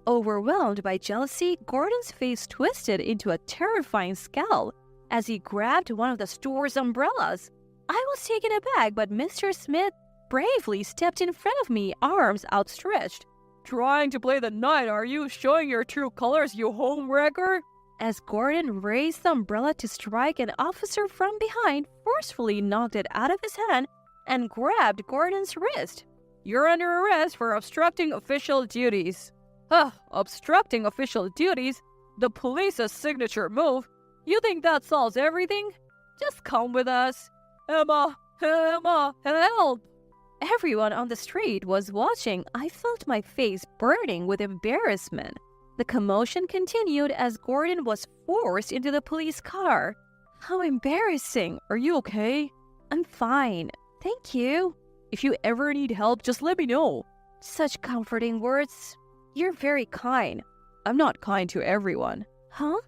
[SPEAKER 1] Overwhelmed by jealousy, Gordon's face twisted into a terrifying scowl as he grabbed one of the store's umbrellas. I was taken aback, but Mr. Smith bravely stepped in front of me, arms outstretched.
[SPEAKER 2] Trying to play the knight, are you? Showing your true colors, you homewrecker?
[SPEAKER 1] As Gordon raised the umbrella to strike, an officer from behind forcefully knocked it out of his hand and grabbed Gordon's wrist.
[SPEAKER 2] You're under arrest for obstructing official duties. Obstructing official duties? The police's signature move? You think that solves everything? Just come with us. Emma, help!
[SPEAKER 1] Everyone on the street was watching. I felt my face burning with embarrassment. The commotion continued as Gordon was forced into the police car. How embarrassing.
[SPEAKER 2] Are you okay?
[SPEAKER 1] I'm fine. Thank you.
[SPEAKER 2] If you ever need help, just let me know.
[SPEAKER 1] Such comforting words. You're very kind.
[SPEAKER 2] I'm not kind to everyone.
[SPEAKER 1] Huh?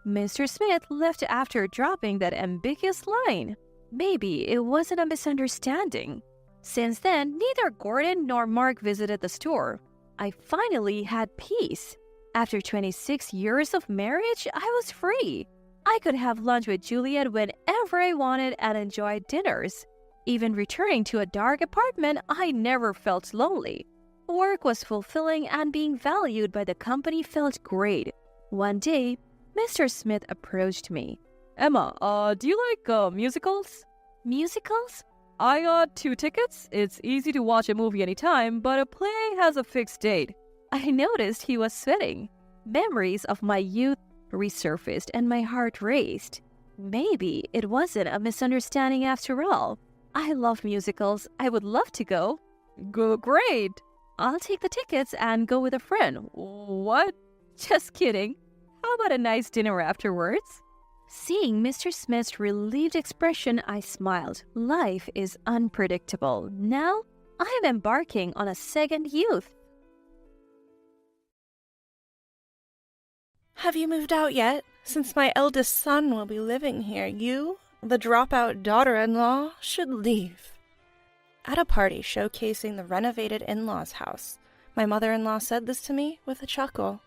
[SPEAKER 1] Mr. Smith left after dropping that ambiguous line. Maybe it wasn't a misunderstanding. Since then, neither Gordon nor Mark visited the store. I finally had peace. After 26 years of marriage, I was free. I could have lunch with Juliet whenever I wanted and enjoy dinners. Even returning to a dark apartment, I never felt lonely. Work was fulfilling and being valued by the company felt great. One day, Mr. Smith approached me.
[SPEAKER 2] Emma, do you like musicals?
[SPEAKER 1] Musicals?
[SPEAKER 2] I got 2 tickets. It's easy to watch a movie anytime, but a play has a fixed date.
[SPEAKER 1] I noticed he was sweating. Memories of my youth resurfaced and my heart raced. Maybe it wasn't a misunderstanding after all. I love musicals. I would love to go.
[SPEAKER 2] Great!
[SPEAKER 1] I'll take the tickets and go with a friend.
[SPEAKER 2] What?
[SPEAKER 1] Just kidding. How about a nice dinner afterwards? Seeing Mr. Smith's relieved expression, I smiled. Life is unpredictable. Now, I am embarking on a second youth.
[SPEAKER 3] Have you moved out yet? Since my eldest son will be living here, you, the dropout daughter-in-law, should leave. At a party showcasing the renovated in-laws' house, my mother-in-law said this to me with a chuckle.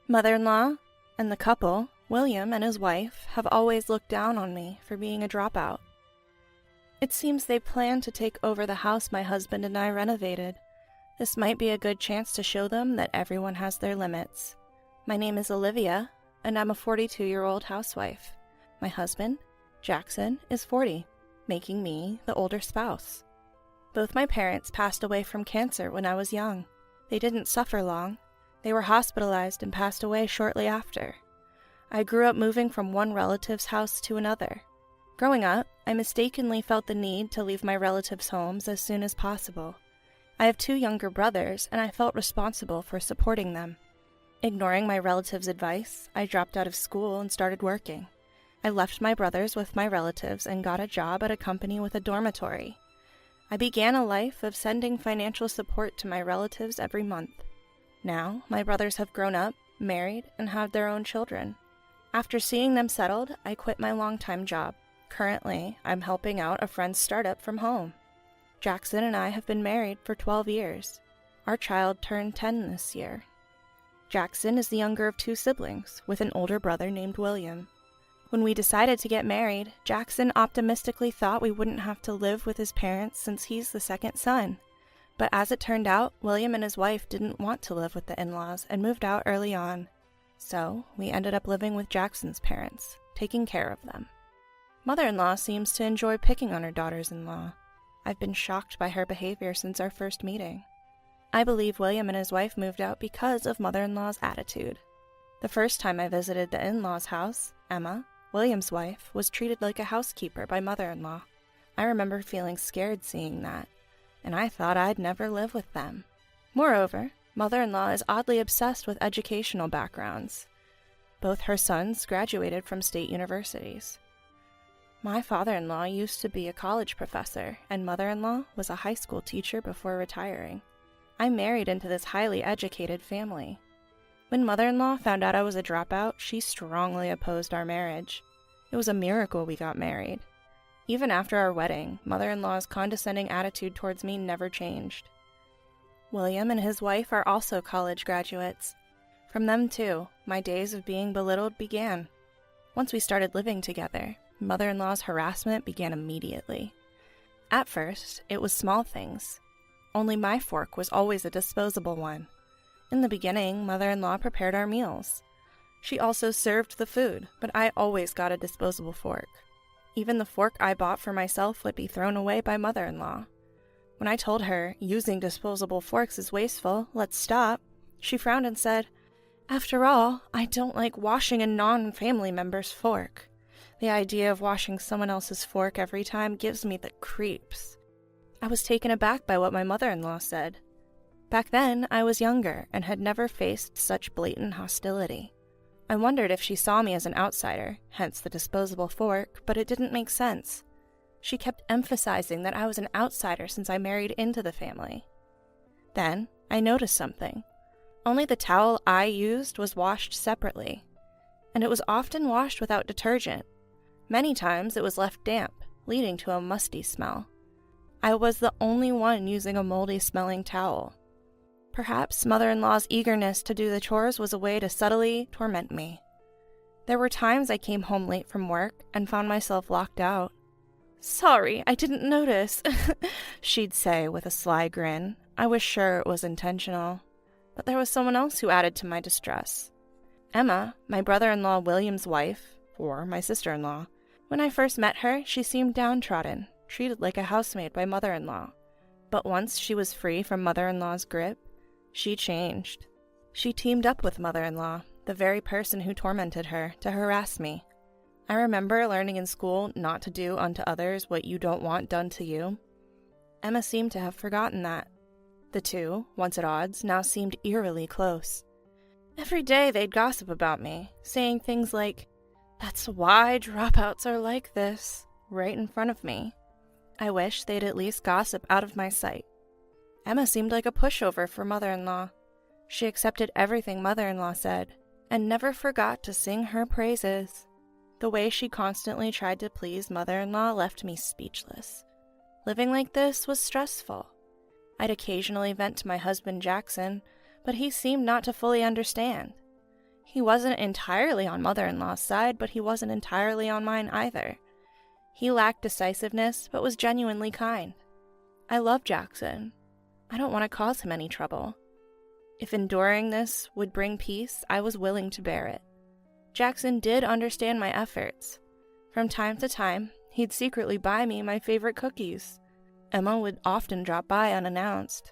[SPEAKER 3] Mother-in-law and the couple, William and his wife, have always looked down on me for being a dropout. It seems they plan to take over the house my husband and I renovated. This might be a good chance to show them that everyone has their limits. My name is Olivia, and I'm a 42-year-old housewife. My husband, Jackson, is 40, making me the older spouse. Both my parents passed away from cancer when I was young. They didn't suffer long. They were hospitalized and passed away shortly after. I grew up moving from one relative's house to another. Growing up, I mistakenly felt the need to leave my relatives' homes as soon as possible. I have 2 younger brothers, and I felt responsible for supporting them. Ignoring my relatives' advice, I dropped out of school and started working. I left my brothers with my relatives and got a job at a company with a dormitory. I began a life of sending financial support to my relatives every month. Now, my brothers have grown up, married, and have their own children. After seeing them settled, I quit my long-time job. Currently, I'm helping out a friend's startup from home. Jackson and I have been married for 12 years. Our child turned 10 this year. Jackson is the younger of 2 siblings, with an older brother named William. When we decided to get married, Jackson optimistically thought we wouldn't have to live with his parents since he's the second son. But as it turned out, William and his wife didn't want to live with the in-laws and moved out early on. So, we ended up living with Jackson's parents, taking care of them. Mother-in-law seems to enjoy picking on her daughters-in-law. I've been shocked by her behavior since our first meeting. I believe William and his wife moved out because of mother-in-law's attitude. The first time I visited the in-laws' house, Emma, William's wife, was treated like a housekeeper by mother-in-law. I remember feeling scared seeing that, and I thought I'd never live with them. Moreover, mother-in-law is oddly obsessed with educational backgrounds. Both her sons graduated from state universities. My father-in-law used to be a college professor, and mother-in-law was a high school teacher before retiring. I married into this highly educated family. When mother-in-law found out I was a dropout, she strongly opposed our marriage. It was a miracle we got married. Even after our wedding, mother-in-law's condescending attitude towards me never changed. William and his wife are also college graduates. From them, too, my days of being belittled began. Once we started living together, mother-in-law's harassment began immediately. At first, it was small things. Only my fork was always a disposable one. In the beginning, mother-in-law prepared our meals. She also served the food, but I always got a disposable fork. Even the fork I bought for myself would be thrown away by mother-in-law. When I told her, using disposable forks is wasteful, let's stop, she frowned and said, "After all, I don't like washing a non-family member's fork. The idea of washing someone else's fork every time gives me the creeps." I was taken aback by what my mother-in-law said. Back then, I was younger and had never faced such blatant hostility. I wondered if she saw me as an outsider, hence the disposable fork, but it didn't make sense. She kept emphasizing that I was an outsider since I married into the family. Then, I noticed something. Only the towel I used was washed separately, and it was often washed without detergent. Many times it was left damp, leading to a musty smell. I was the only one using a moldy-smelling towel. Perhaps mother-in-law's eagerness to do the chores was a way to subtly torment me. There were times I came home late from work and found myself locked out. "Sorry, I didn't notice," she'd say with a sly grin. I was sure it was intentional. But there was someone else who added to my distress. Emma, my brother-in-law William's wife, or my sister-in-law. When I first met her, she seemed downtrodden, treated like a housemaid by mother-in-law. But once she was free from mother-in-law's grip, she changed. She teamed up with mother-in-law, the very person who tormented her, to harass me. I remember learning in school not to do unto others what you don't want done to you. Emma seemed to have forgotten that. The two, once at odds, now seemed eerily close. Every day they'd gossip about me, saying things like, "That's why dropouts are like this," right in front of me. I wish they'd at least gossip out of my sight. Emma seemed like a pushover for mother-in-law. She accepted everything mother-in-law said, and never forgot to sing her praises. The way she constantly tried to please mother-in-law left me speechless. Living like this was stressful. I'd occasionally vent to my husband Jackson, but he seemed not to fully understand. He wasn't entirely on mother-in-law's side, but he wasn't entirely on mine either. He lacked decisiveness, but was genuinely kind. I love Jackson. I don't want to cause him any trouble. If enduring this would bring peace, I was willing to bear it. Jackson did understand my efforts. From time to time, he'd secretly buy me my favorite cookies. Emma would often drop by unannounced.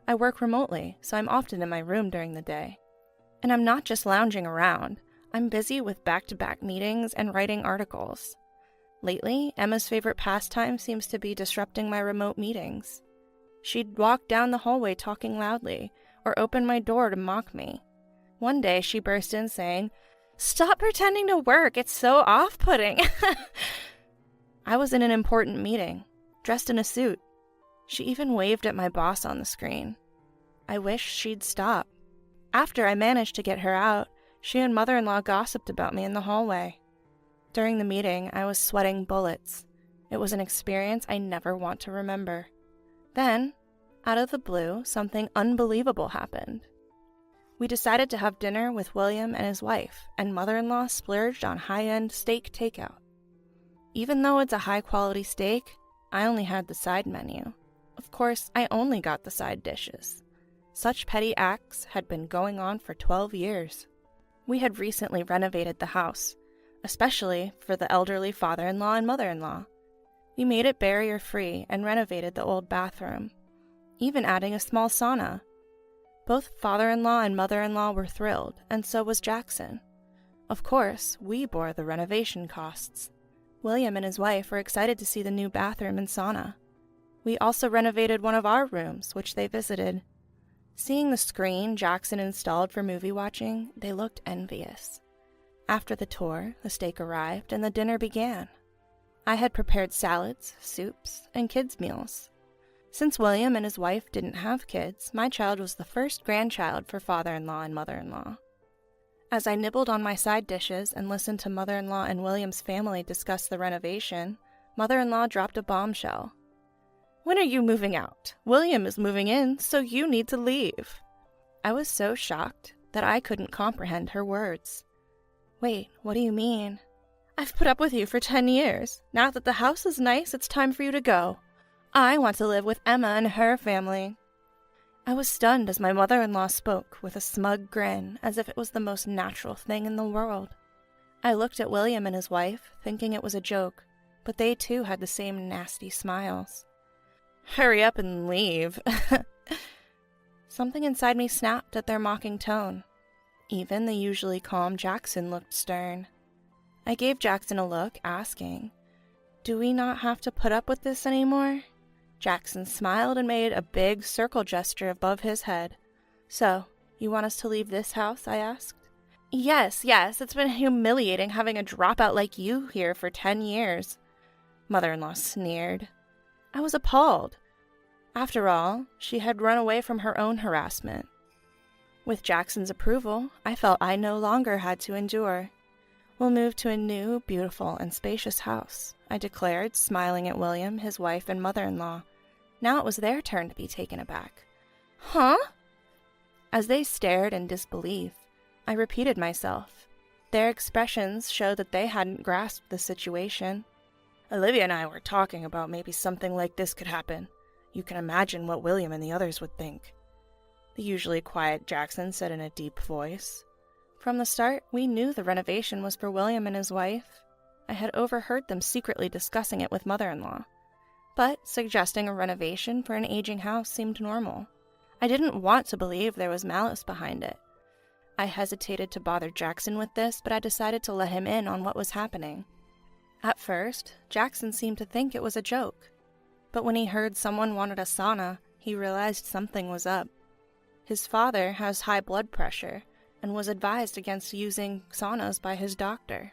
[SPEAKER 3] I work remotely, so I'm often in my room during the day. And I'm not just lounging around. I'm busy with back-to-back meetings and writing articles. Lately, Emma's favorite pastime seems to be disrupting my remote meetings. She'd walk down the hallway talking loudly, or open my door to mock me. One day she burst in saying, "Stop pretending to work, it's so off-putting." I was in an important meeting, dressed in a suit. She even waved at my boss on the screen. I wished she'd stop. After I managed to get her out, she and mother-in-law gossiped about me in the hallway. During the meeting, I was sweating bullets. It was an experience I never want to remember. Then, out of the blue, something unbelievable happened. We decided to have dinner with William and his wife, and mother-in-law splurged on high-end steak takeout. Even though it's a high-quality steak, I only had the side menu. Of course, I only got the side dishes. Such petty acts had been going on for 12 years. We had recently renovated the house, especially for the elderly father-in-law and mother-in-law. We made it barrier-free and renovated the old bathroom, even adding a small sauna. Both father-in-law and mother-in-law were thrilled, and so was Jackson. Of course, we bore the renovation costs. William and his wife were excited to see the new bathroom and sauna. We also renovated one of our rooms, which they visited. Seeing the screen Jackson installed for movie watching, they looked envious. After the tour, the steak arrived and the dinner began. I had prepared salads, soups, and kids' meals. Since William and his wife didn't have kids, my child was the first grandchild for father-in-law and mother-in-law. As I nibbled on my side dishes and listened to mother-in-law and William's family discuss the renovation, mother-in-law dropped a bombshell. "When are you moving out? William is moving in, so you need to leave." I was so shocked that I couldn't comprehend her words. "Wait, what do you mean?" "I've put up with you for 10 years. Now that the house is nice, it's time for you to go. I want to live with Emma and her family." I was stunned as my mother-in-law spoke with a smug grin, as if it was the most natural thing in the world. I looked at William and his wife, thinking it was a joke, but they too had the same nasty smiles. "Hurry up and leave." Something inside me snapped at their mocking tone. Even the usually calm Jackson looked stern. I gave Jackson a look, asking, "Do we not have to put up with this anymore?" Jackson smiled and made a big circle gesture above his head. "So, you want us to leave this house?" I asked. Yes, it's been humiliating having a dropout like you here for 10 years. Mother-in-law sneered. I was appalled. After all, she had run away from her own harassment. With Jackson's approval, I felt I no longer had to endure. "We'll move to a new, beautiful, and spacious house," I declared, smiling at William, his wife, and mother-in-law. Now it was their turn to be taken aback. "Huh?" As they stared in disbelief, I repeated myself. Their expressions showed that they hadn't grasped the situation. "Olivia and I were talking about maybe something like this could happen. You can imagine what William and the others would think," the usually quiet Jackson said in a deep voice. From the start, we knew the renovation was for William and his wife. I had overheard them secretly discussing it with mother-in-law. But suggesting a renovation for an aging house seemed normal. I didn't want to believe there was malice behind it. I hesitated to bother Jackson with this, but I decided to let him in on what was happening. At first, Jackson seemed to think it was a joke, but when he heard someone wanted a sauna, he realized something was up. His father has high blood pressure and was advised against using saunas by his doctor.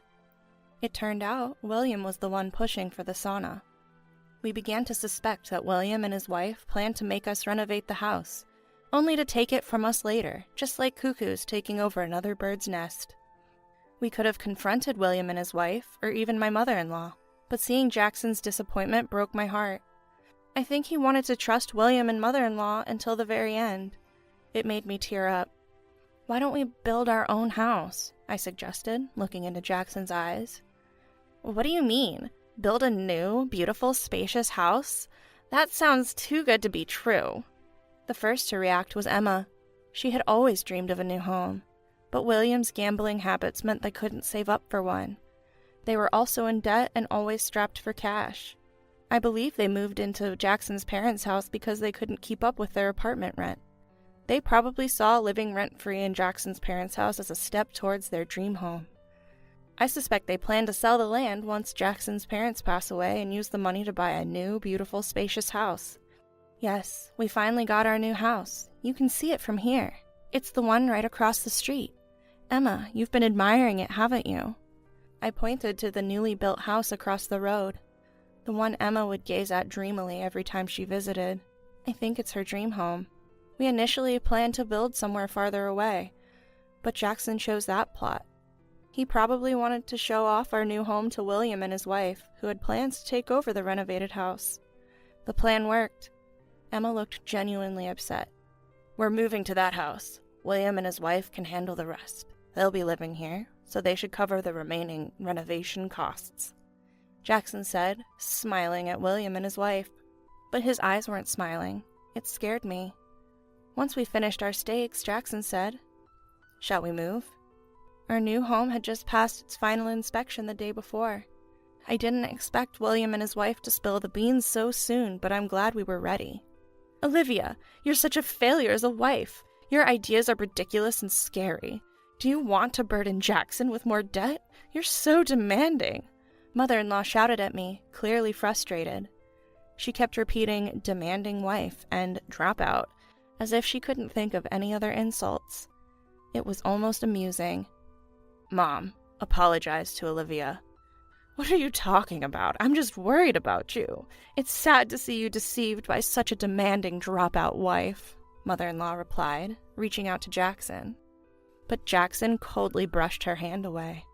[SPEAKER 3] It turned out William was the one pushing for the sauna. We began to suspect that William and his wife planned to make us renovate the house, only to take it from us later, just like cuckoos taking over another bird's nest. We could have confronted William and his wife, or even my mother-in-law, but seeing Jackson's disappointment broke my heart. I think he wanted to trust William and mother-in-law until the very end. It made me tear up. "Why don't we build our own house?" I suggested, looking into Jackson's eyes. "What do you mean? Build a new, beautiful, spacious house? That sounds too good to be true." The first to react was Emma. She had always dreamed of a new home, but William's gambling habits meant they couldn't save up for one. They were also in debt and always strapped for cash. I believe they moved into Jackson's parents' house because they couldn't keep up with their apartment rent. They probably saw living rent-free in Jackson's parents' house as a step towards their dream home. I suspect they plan to sell the land once Jackson's parents pass away and use the money to buy a new, beautiful, spacious house. Yes, we finally got our new house. You can see it from here. It's the one right across the street. Emma, you've been admiring it, haven't you? I pointed to the newly built house across the road, the one Emma would gaze at dreamily every time she visited. I think it's her dream home. We initially planned to build somewhere farther away, but Jackson chose that plot. He probably wanted to show off our new home to William and his wife, who had plans to take over the renovated house. The plan worked. Emma looked genuinely upset. "We're moving to that house. William and his wife can handle the rest. They'll be living here, so they should cover the remaining renovation costs," Jackson said, smiling at William and his wife. But his eyes weren't smiling. It scared me. Once we finished our steaks, Jackson said, "Shall we move?" Our new home had just passed its final inspection the day before. I didn't expect William and his wife to spill the beans so soon, but I'm glad we were ready. "Olivia, you're such a failure as a wife. Your ideas are ridiculous and scary. Do you want to burden Jackson with more debt? You're so demanding." Mother-in-law shouted at me, clearly frustrated. She kept repeating "demanding wife" and "dropout," as if she couldn't think of any other insults. It was almost amusing. "Mom, apologize to Olivia." "What are you talking about? I'm just worried about you. It's sad to see you deceived by such a demanding dropout wife," Mother-in-law replied, reaching out to Jackson. But Jackson coldly brushed her hand away.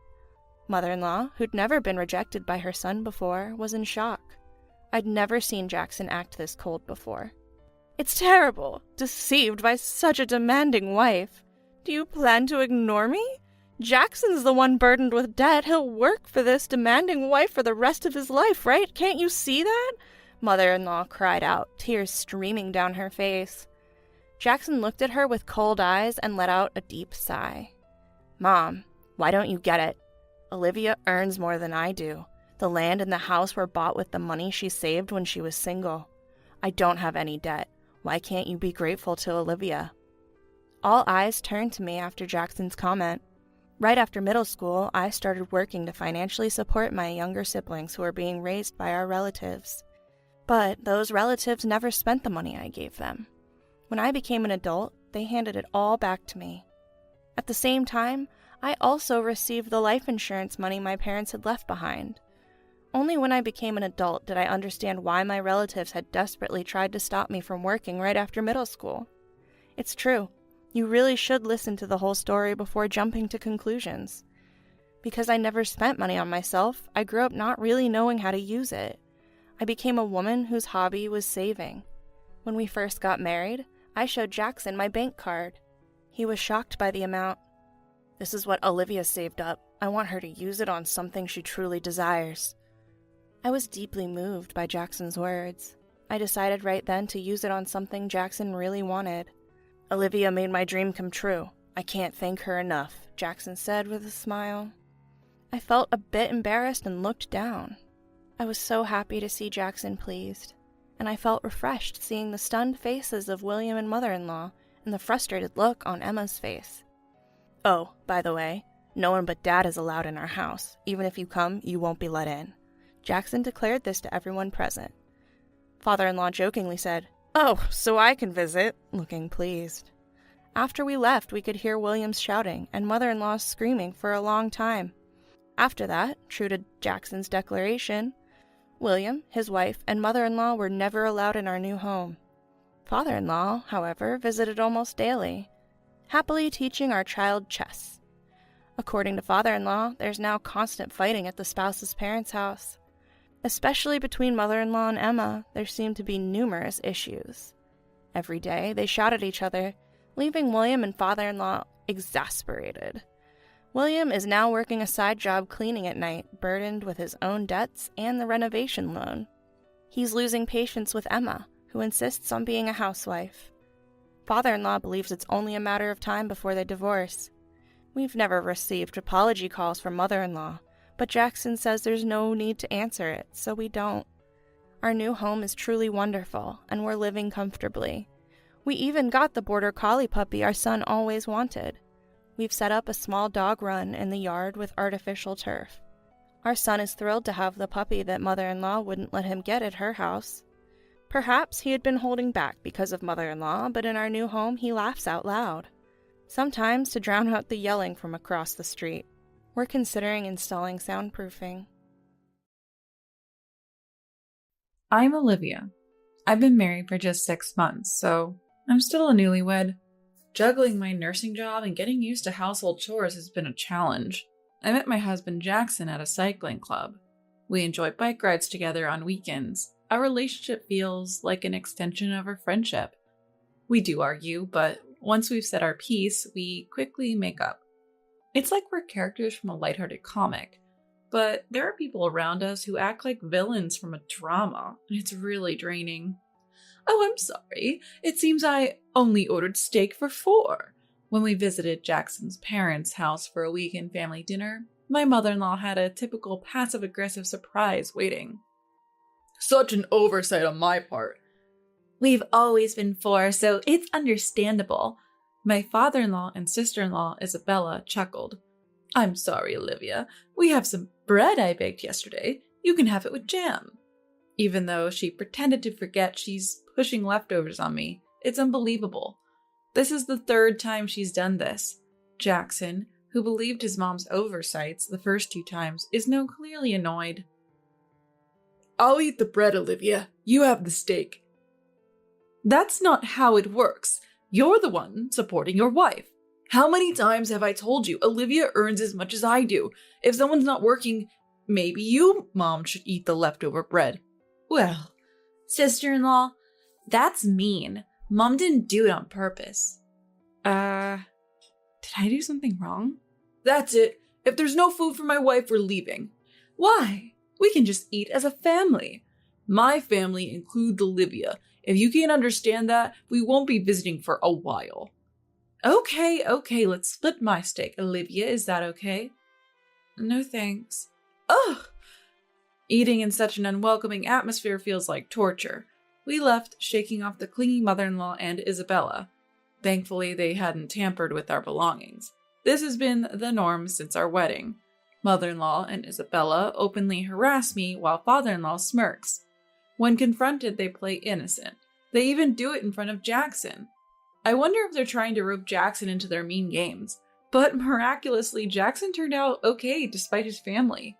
[SPEAKER 3] Mother-in-law, who'd never been rejected by her son before, was in shock. I'd never seen Jackson act this cold before. "It's terrible. Deceived by such a demanding wife. Do you plan to ignore me? Jackson's the one burdened with debt. He'll work for this demanding wife for the rest of his life, right? Can't you see that?" Mother-in-law cried out, tears streaming down her face. Jackson looked at her with cold eyes and let out a deep sigh. "Mom, why don't you get it? Olivia earns more than I do. The land and the house were bought with the money she saved when she was single. I don't have any debt. Why can't you be grateful to Olivia?" All eyes turned to me after Jackson's comment. Right after middle school, I started working to financially support my younger siblings who were being raised by our relatives. But those relatives never spent the money I gave them. When I became an adult, they handed it all back to me. At the same time, I also received the life insurance money my parents had left behind. Only when I became an adult did I understand why my relatives had desperately tried to stop me from working right after middle school. It's true. You really should listen to the whole story before jumping to conclusions. Because I never spent money on myself, I grew up not really knowing how to use it. I became a woman whose hobby was saving. When we first got married, I showed Jackson my bank card. He was shocked by the amount. "This is what Olivia saved up. I want her to use it on something she truly desires." I was deeply moved by Jackson's words. I decided right then to use it on something Jackson really wanted. "Olivia made my dream come true. I can't thank her enough," Jackson said with a smile. I felt a bit embarrassed and looked down. I was so happy to see Jackson pleased, and I felt refreshed seeing the stunned faces of William and mother-in-law and the frustrated look on Emma's face. Oh, by the way, no one but Dad is allowed in our house. Even if you come, you won't be let in. Jackson declared this to everyone present. Father-in-law jokingly said, "Oh, so I can visit," looking pleased. After we left, we could hear Williams shouting and mother-in-law screaming for a long time. After that, true to Jackson's declaration, William, his wife, and mother-in-law were never allowed in our new home. Father-in-law, however, visited almost daily, happily teaching our child chess. According to father-in-law, there's now constant fighting at the spouse's parents' house. Especially between mother-in-law and Emma, there seemed to be numerous issues. Every day, they shot at each other, leaving William and father-in-law exasperated. William is now working a side job cleaning at night, burdened with his own debts and the renovation loan. He's losing patience with Emma, who insists on being a housewife. Father-in-law believes it's only a matter of time before they divorce. We've never received apology calls from mother-in-law, but Jackson says there's no need to answer it, so we don't. Our new home is truly wonderful, and we're living comfortably. We even got the border collie puppy our son always wanted. We've set up a small dog run in the yard with artificial turf. Our son is thrilled to have the puppy that mother-in-law wouldn't let him get at her house. Perhaps he had been holding back because of mother-in-law, but in our new home he laughs out loud. Sometimes to drown out the yelling from across the street. We're considering installing soundproofing.
[SPEAKER 4] I'm Olivia. I've been married for just 6 months, so I'm still a newlywed. Juggling my nursing job and getting used to household chores has been a challenge. I met my husband Jackson at a cycling club. We enjoy bike rides together on weekends. Our relationship feels like an extension of our friendship. We do argue, but once we've said our piece, we quickly make up. It's like we're characters from a lighthearted comic, but there are people around us who act like villains from a drama, and it's really draining. "Oh, I'm sorry. It seems I only ordered steak for 4. When we visited Jackson's parents' house for a weekend family dinner, my mother-in-law had a typical passive-aggressive surprise waiting. "Such an oversight on my part." "We've always been 4, so it's understandable." My father-in-law and sister-in-law, Isabella, chuckled. "I'm sorry, Olivia. We have some bread I baked yesterday. You can have it with jam." Even though she pretended to forget, she's pushing leftovers on me. It's unbelievable. This is the 3rd time she's done this. Jackson, who believed his mom's oversights the first 2 times, is now clearly annoyed. "I'll eat the bread, Olivia. You have the steak." "That's not how it works. You're the one supporting your wife. How many times have I told you Olivia earns as much as I do? If someone's not working, maybe you, Mom, should eat the leftover bread." "Well, sister-in-law, that's mean. Mom didn't do it on purpose." Did I do something wrong?" "That's it. If there's no food for my wife, we're leaving." "Why? We can just eat as a family." "My family includes Olivia. If you can't understand that, we won't be visiting for a while." Okay, let's split my steak. Olivia, is that okay?" "No thanks." "Ugh! Eating in such an unwelcoming atmosphere feels like torture." We left, shaking off the clingy mother-in-law and Isabella. Thankfully, they hadn't tampered with our belongings. This has been the norm since our wedding. Mother-in-law and Isabella openly harass me while father-in-law smirks. When confronted, they play innocent. They even do it in front of Jackson. I wonder if they're trying to rope Jackson into their mean games. But miraculously, Jackson turned out okay despite his family.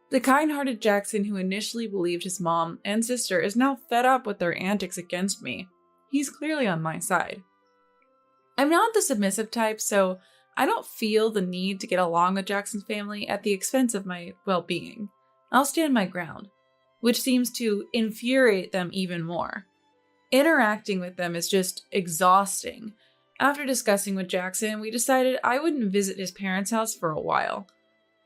[SPEAKER 4] The kind-hearted Jackson who initially believed his mom and sister is now fed up with their antics against me. He's clearly on my side. I'm not the submissive type, so I don't feel the need to get along with Jackson's family at the expense of my well-being. I'll stand my ground, which seems to infuriate them even more. Interacting with them is just exhausting. After discussing with Jackson, we decided I wouldn't visit his parents' house for a while.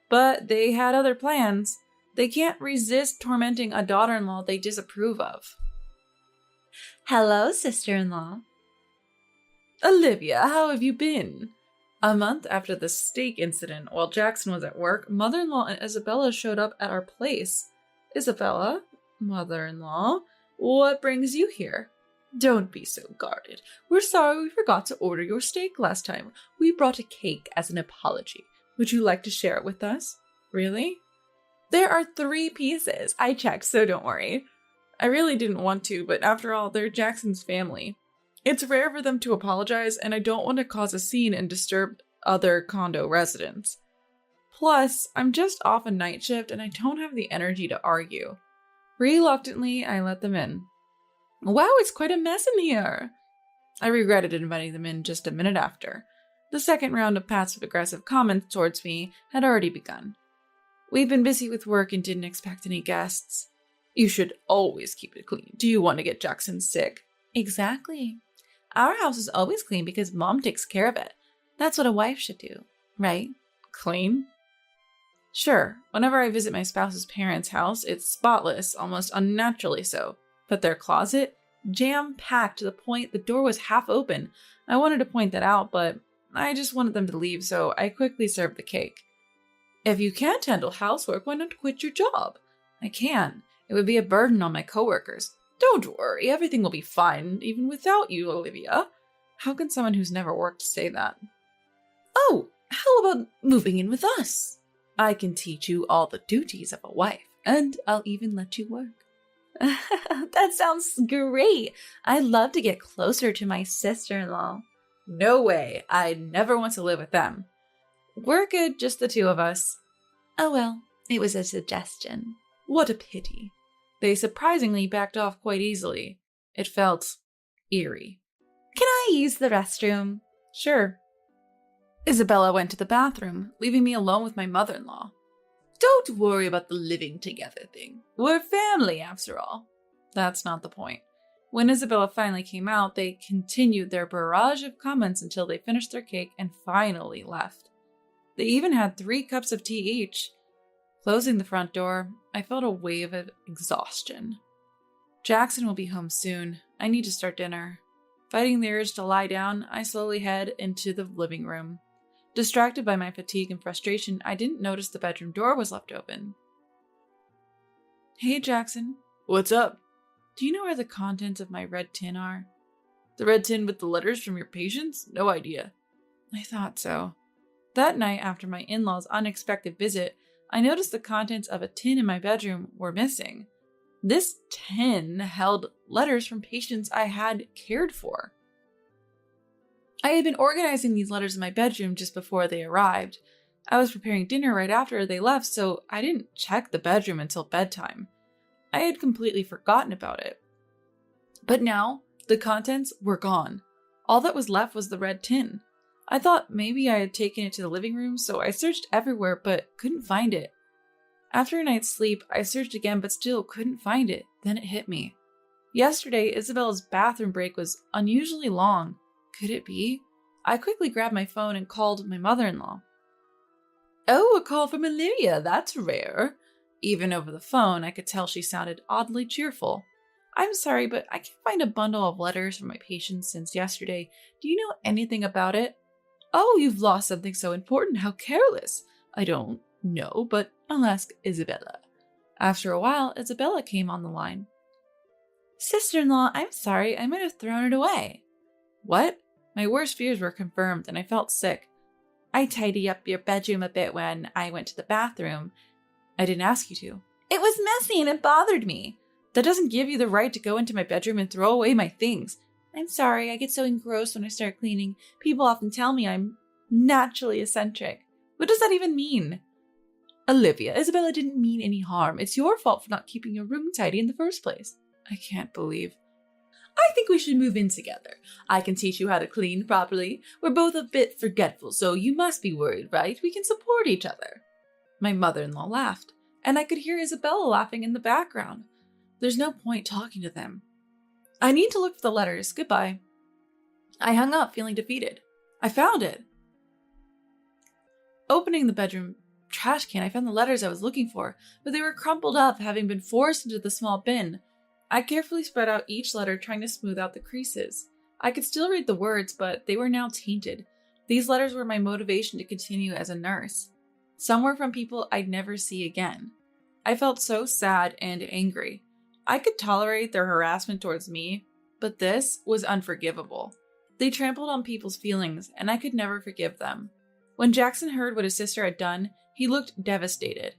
[SPEAKER 4] But they had other plans. They can't resist tormenting a daughter-in-law they disapprove of. "Hello, sister-in-law." "Olivia, how have you been?" A month after the steak incident, while Jackson was at work, mother-in-law and Isabella showed up at our place. "Isabella, mother-in-law, what brings you here?" Don't be so guarded. We're sorry we forgot to order your steak last time. We brought a cake as an apology. Would you like to share it with us? Really? There are 3 pieces. I checked, so don't worry. I really didn't want to, but after all, they're Jackson's family. It's rare for them to apologize, and I don't want to cause a scene and disturb other condo residents. Plus, I'm just off a night shift and I don't have the energy to argue. Reluctantly, I let them in. Wow, it's quite a mess in here. I regretted inviting them in just a minute after. The second round of passive-aggressive comments towards me had already begun. We've been busy with work and didn't expect any guests. You should always keep it clean. Do you want to get Jackson sick? Exactly. Our house is always clean because Mom takes care of it. That's what a wife should do, right? Clean? Sure, whenever I visit my spouse's parents' house, it's spotless, almost unnaturally so. But their closet? Jam-packed to the point the door was half open. I wanted to point that out, but I just wanted them to leave, so I quickly served the cake. If you can't handle housework, why not quit your job? I can. It would be a burden on my coworkers. Don't worry, everything will be fine, even without you, Olivia. How can someone who's never worked say that? Oh, how about moving in with us? I can teach you all the duties of a wife, and I'll even let you work. That sounds great. I'd love to get closer to my sister-in-law. No way. I never want to live with them. We're good, just the 2 of us. Oh well, it was a suggestion. What a pity. They surprisingly backed off quite easily. It felt eerie. Can I use the restroom? Sure. Isabella went to the bathroom, leaving me alone with my mother-in-law. Don't worry about the living together thing. We're family, after all. That's not the point. When Isabella finally came out, they continued their barrage of comments until they finished their cake and finally left. They even had 3 cups of tea each. Closing the front door, I felt a wave of exhaustion. Jackson will be home soon. I need to start dinner. Fighting the urge to lie down, I slowly head into the living room. Distracted by my fatigue and frustration, I didn't notice the bedroom door was left open. Hey, Jackson. What's up? Do you know where the contents of my red tin are? The red tin with the letters from your patients? No idea. I thought so. That night, after my in-laws' unexpected visit, I noticed the contents of a tin in my bedroom were missing. This tin held letters from patients I had cared for. I had been organizing these letters in my bedroom just before they arrived. I was preparing dinner right after they left, so I didn't check the bedroom until bedtime. I had completely forgotten about it. But now, the contents were gone. All that was left was the red tin. I thought maybe I had taken it to the living room, so I searched everywhere but couldn't find it. After a night's sleep, I searched again but still couldn't find it. Then it hit me. Yesterday, Isabella's bathroom break was unusually long. Could it be? I quickly grabbed my phone and called my mother-in-law. Oh, a call from Olivia. That's rare. Even over the phone, I could tell she sounded oddly cheerful. I'm sorry, but I can't find a bundle of letters from my patients since yesterday. Do you know anything about it? Oh, you've lost something so important. How careless. I don't know, but I'll ask Isabella. After a while, Isabella came on the line. Sister-in-law, I'm sorry. I might have thrown it away. What? My worst fears were confirmed, and I felt sick. I tidied up your bedroom a bit when I went to the bathroom. I didn't ask you to. It was messy and it bothered me. That doesn't give you the right to go into my bedroom and throw away my things. I'm sorry, I get so engrossed when I start cleaning. People often tell me I'm naturally eccentric. What does that even mean? Olivia, Isabella didn't mean any harm. It's your fault for not keeping your room tidy in the first place. I can't believe. I think we should move in together. I can teach you how to clean properly. We're both a bit forgetful, so you must be worried, right? We can support each other. My mother-in-law laughed, and I could hear Isabella laughing in the background. There's no point talking to them. I need to look for the letters. Goodbye. I hung up, feeling defeated. I found it. Opening the bedroom trash can, I found the letters I was looking for, but they were crumpled up, having been forced into the small bin. I carefully spread out each letter, trying to smooth out the creases. I could still read the words, but they were now tainted. These letters were my motivation to continue as a nurse. Some were from people I'd never see again. I felt so sad and angry. I could tolerate their harassment towards me, But this was unforgivable. They trampled on people's feelings, and I could never forgive them. When Jackson heard what his sister had done, he looked devastated.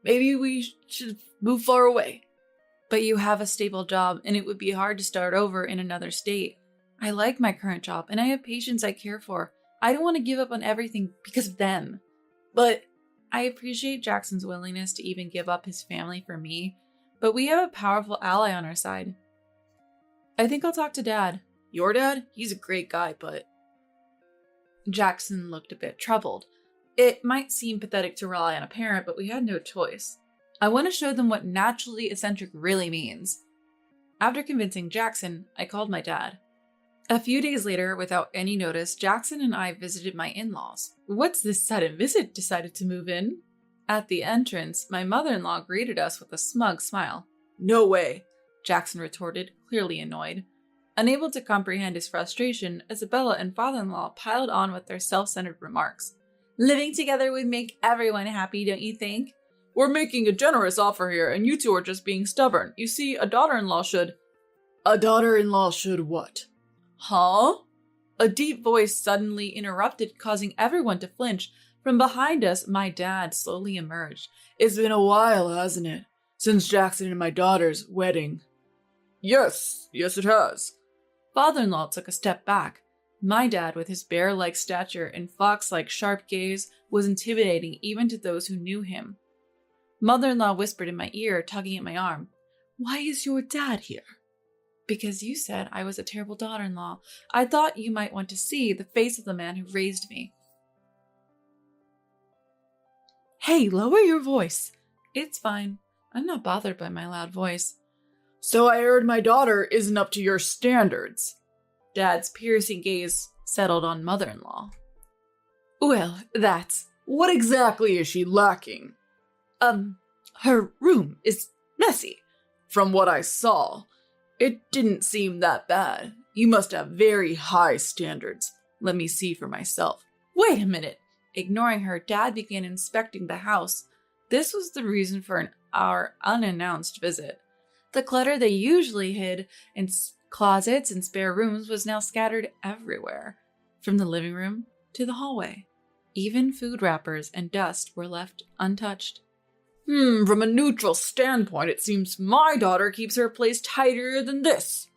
[SPEAKER 4] Maybe we should move far away. But you have a stable job, and it would be hard to start over in another state. I like my current job, and I have patients I care for. I don't want to give up on everything because of them. But I appreciate Jackson's willingness to even give up his family for me, but we have a powerful ally on our side. I think I'll talk to Dad. Your dad? He's a great guy, but... Jackson looked a bit troubled. It might seem pathetic to rely on a parent, but we had no choice. I want to show them what naturally eccentric really means. After convincing Jackson, I called my dad. A few days later, without any notice, Jackson and I visited my in-laws. What's this sudden visit? Decided to move in? At the entrance, my mother-in-law greeted us with a smug smile. No way, Jackson retorted, clearly annoyed. Unable to comprehend his frustration, Isabella and father-in-law piled on with their self-centered remarks. Living together would make everyone happy, don't you think? We're making a generous offer here, and you two are just being stubborn. You see, a daughter-in-law should... A daughter-in-law should what? Huh? A deep voice suddenly interrupted, causing everyone to flinch. From behind us, my dad slowly emerged. It's been a while, hasn't it? Since Jackson and my daughter's wedding. Yes, it has. Father-in-law took a step back. My dad, with his bear-like stature and fox-like sharp gaze, was intimidating even to those who knew him. Mother-in-law whispered in my ear, tugging at my arm. Why is your dad here? Because you said I was a terrible daughter-in-law. I thought you might want to see the face of the man who raised me. Hey, lower your voice. It's fine. I'm not bothered by my loud voice. So I heard my daughter isn't up to your standards. Dad's piercing gaze settled on mother-in-law. Well, what exactly is she lacking? Her room is messy. From what I saw, it didn't seem that bad. You must have very high standards. Let me see for myself. Wait a minute. Ignoring her, Dad began inspecting the house. This was the reason for our unannounced visit. The clutter they usually hid in closets and spare rooms was now scattered everywhere, from the living room to the hallway. Even food wrappers and dust were left untouched. From a neutral standpoint, it seems my daughter keeps her place tidier than this.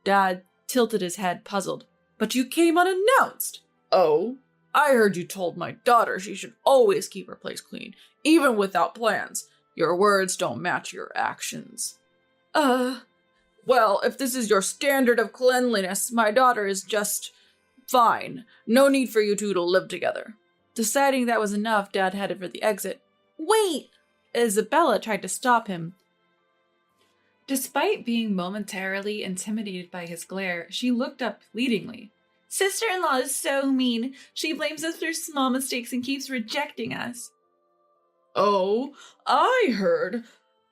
[SPEAKER 4] Dad tilted his head, puzzled. But you came unannounced. Oh, I heard you told my daughter she should always keep her place clean, even without plans. Your words don't match your actions. Well, if this is your standard of cleanliness, my daughter is just fine. No need for you two to live together. Deciding that was enough, Dad headed for the exit. Wait! Isabella tried to stop him. Despite being momentarily intimidated by his glare, she looked up pleadingly. Sister-in-law is so mean. She blames us for small mistakes and keeps rejecting us. Oh, I heard.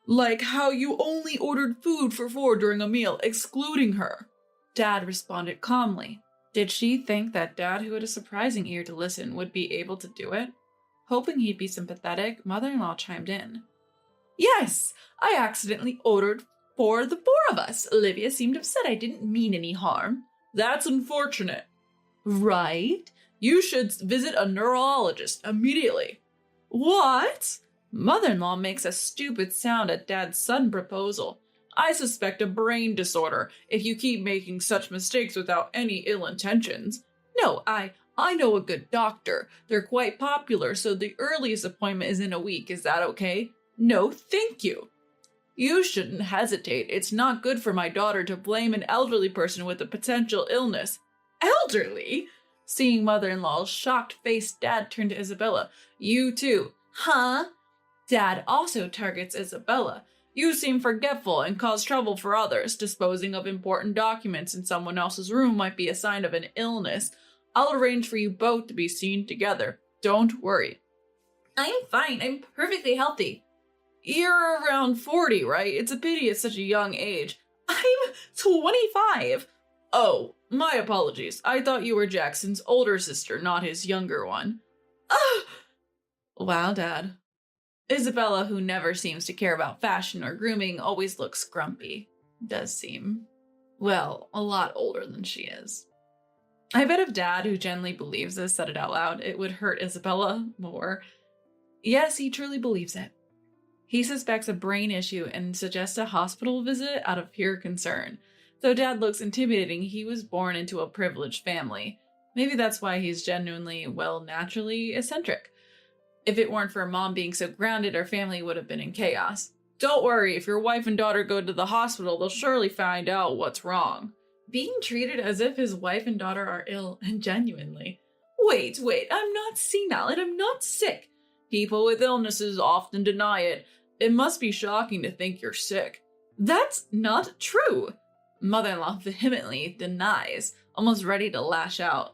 [SPEAKER 4] Like how you only ordered food for 4 during a meal, excluding her. Dad responded calmly. Did she think that Dad, who had a surprising ear to listen, would be able to do it? Hoping he'd be sympathetic, mother-in-law chimed in. Yes, I accidentally ordered for the 4 of us. Olivia seemed upset I didn't mean any harm. That's unfortunate. Right? You should visit a neurologist immediately. What? Mother-in-law makes a stupid sound at Dad's sudden proposal. I suspect a brain disorder if you keep making such mistakes without any ill intentions. No, I know a good doctor. They're quite popular, so the earliest appointment is in a week. Is that okay? No, thank you. You shouldn't hesitate. It's not good for my daughter to blame an elderly person with a potential illness. Elderly? Seeing mother-in-law's shocked face, Dad turned to Isabella. You too. Huh? Dad also targets Isabella. You seem forgetful and cause trouble for others. Disposing of important documents in someone else's room might be a sign of an illness. I'll arrange for you both to be seen together. Don't worry. I'm fine. I'm perfectly healthy. You're around 40, right? It's a pity at such a young age. I'm 25. Oh, my apologies. I thought you were Jackson's older sister, not his younger one. Wow, Dad. Isabella, who never seems to care about fashion or grooming, always looks grumpy. Does seem. Well, a lot older than she is. I bet if Dad, who genuinely believes this, said it out loud, it would hurt Isabella more. Yes, he truly believes it. He suspects a brain issue and suggests a hospital visit out of pure concern. Though Dad looks intimidating, he was born into a privileged family. Maybe that's why he's genuinely, naturally eccentric. If it weren't for Mom being so grounded, our family would have been in chaos. Don't worry, if your wife and daughter go to the hospital, they'll surely find out what's wrong. Being treated as if his wife and daughter are ill, and genuinely. Wait, I'm not senile and I'm not sick. People with illnesses often deny it. It must be shocking to think you're sick. That's not true. Mother-in-law vehemently denies, almost ready to lash out.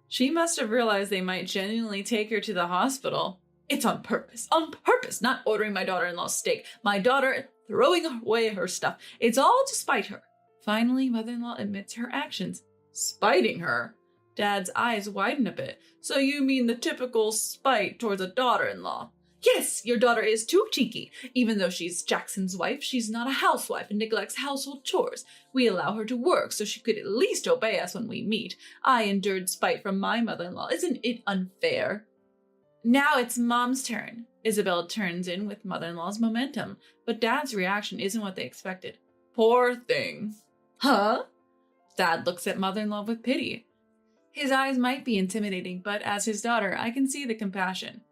[SPEAKER 4] She must have realized they might genuinely take her to the hospital. It's on purpose, not ordering my daughter-in-law's steak. My daughter throwing away her stuff. It's all to spite her. Finally, mother-in-law admits her actions. Spiting her? Dad's eyes widen a bit. So you mean the typical spite towards a daughter-in-law? Yes, your daughter is too cheeky. Even though she's Jackson's wife, she's not a housewife and neglects household chores. We allow her to work so she could at least obey us when we meet. I endured spite from my mother-in-law. Isn't it unfair? Now it's Mom's turn. Isabel turns in with mother-in-law's momentum, but Dad's reaction isn't what they expected. Poor thing. Huh? Dad looks at mother-in-law with pity. His eyes might be intimidating, but as his daughter, I can see the compassion.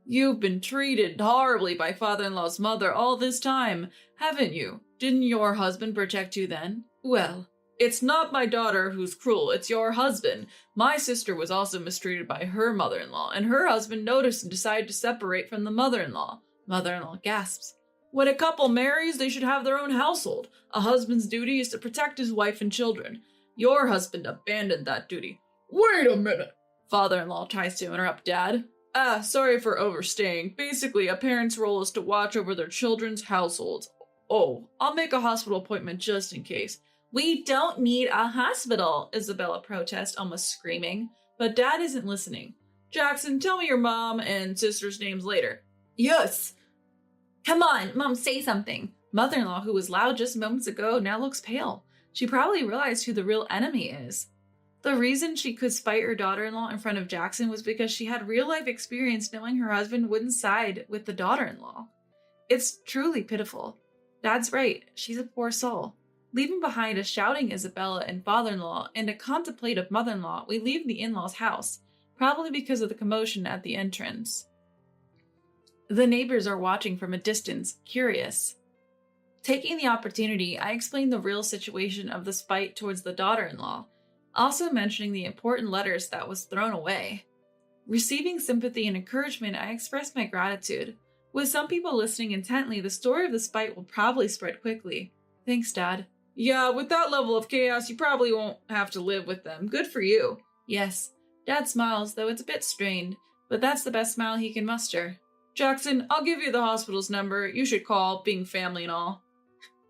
[SPEAKER 4] You've been treated horribly by father-in-law's mother all this time, haven't you? Didn't your husband protect you then? Well, it's not my daughter who's cruel, it's your husband. My sister was also mistreated by her mother-in-law, and her husband noticed and decided to separate from the mother-in-law. Mother-in-law gasps. When a couple marries, they should have their own household. A husband's duty is to protect his wife and children. Your husband abandoned that duty. Wait a minute! Father-in-law tries to interrupt Dad. Sorry for overstaying. Basically, a parent's role is to watch over their children's households. Oh, I'll make a hospital appointment just in case. We don't need a hospital, Isabella protests, almost screaming. But Dad isn't listening. Jackson, tell me your mom and sister's names later. Yes. Come on, Mom, say something. Mother-in-law, who was loud just moments ago, now looks pale. She probably realized who the real enemy is. The reason she could spite her daughter-in-law in front of Jackson was because she had real-life experience knowing her husband wouldn't side with the daughter-in-law. It's truly pitiful. Dad's right, she's a poor soul. Leaving behind a shouting Isabella and father-in-law and a contemplative mother-in-law, we leave the in-laws' house, probably because of the commotion at the entrance. The neighbors are watching from a distance, curious. Taking the opportunity, I explain the real situation of the spite towards the daughter-in-law, also mentioning the important letters that was thrown away. Receiving sympathy and encouragement, I express my gratitude. With some people listening intently, the story of the spite will probably spread quickly. Thanks, Dad. Yeah, with that level of chaos, you probably won't have to live with them. Good for you. Yes. Dad smiles, though it's a bit strained, but that's the best smile he can muster. Jackson, I'll give you the hospital's number. You should call, being family and all.